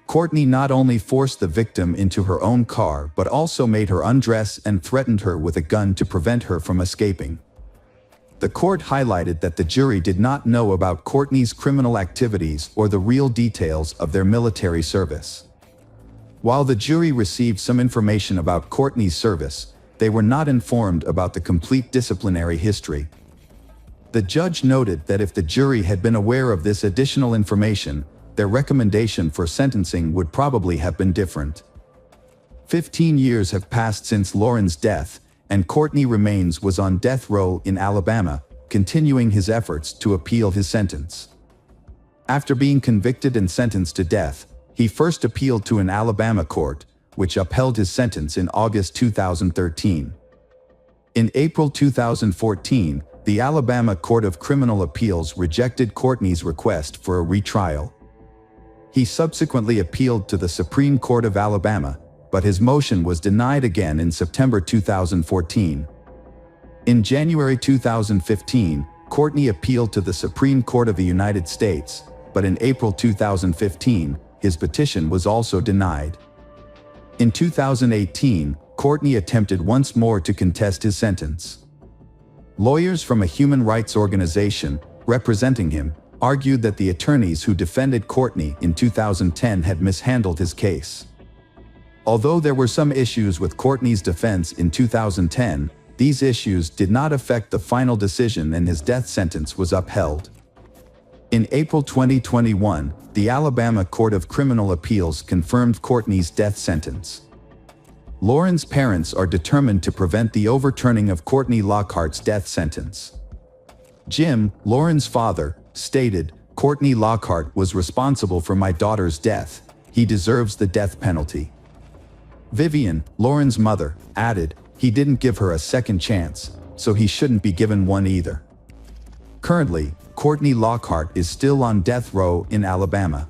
Courtney not only forced the victim into her own car but also made her undress and threatened her with a gun to prevent her from escaping. The court highlighted that the jury did not know about Courtney's criminal activities or the real details of their military service. While the jury received some information about Courtney's service, they were not informed about the complete disciplinary history. The judge noted that if the jury had been aware of this additional information, their recommendation for sentencing would probably have been different. 15 years have passed since Lauren's death, and Courtney was on death row in Alabama, continuing his efforts to appeal his sentence. After being convicted and sentenced to death, he first appealed to an Alabama court, which upheld his sentence in August 2013. In April 2014, the Alabama Court of Criminal Appeals rejected Courtney's request for a retrial. He subsequently appealed to the Supreme Court of Alabama, but his motion was denied again in September 2014. In January 2015, Courtney appealed to the Supreme Court of the United States, but in April 2015, his petition was also denied. In 2018, Courtney attempted once more to contest his sentence. Lawyers from a human rights organization, representing him, argued that the attorneys who defended Courtney in 2010 had mishandled his case. Although there were some issues with Courtney's defense in 2010, these issues did not affect the final decision and his death sentence was upheld. In April 2021, the Alabama Court of Criminal Appeals confirmed Courtney's death sentence. Lauren's parents are determined to prevent the overturning of Courtney Lockhart's death sentence. Jim, Lauren's father, stated, "Courtney Lockhart was responsible for my daughter's death. He deserves the death penalty." Vivian, Lauren's mother, added, "He didn't give her a second chance, so he shouldn't be given one either." Currently, Courtney Lockhart is still on death row in Alabama.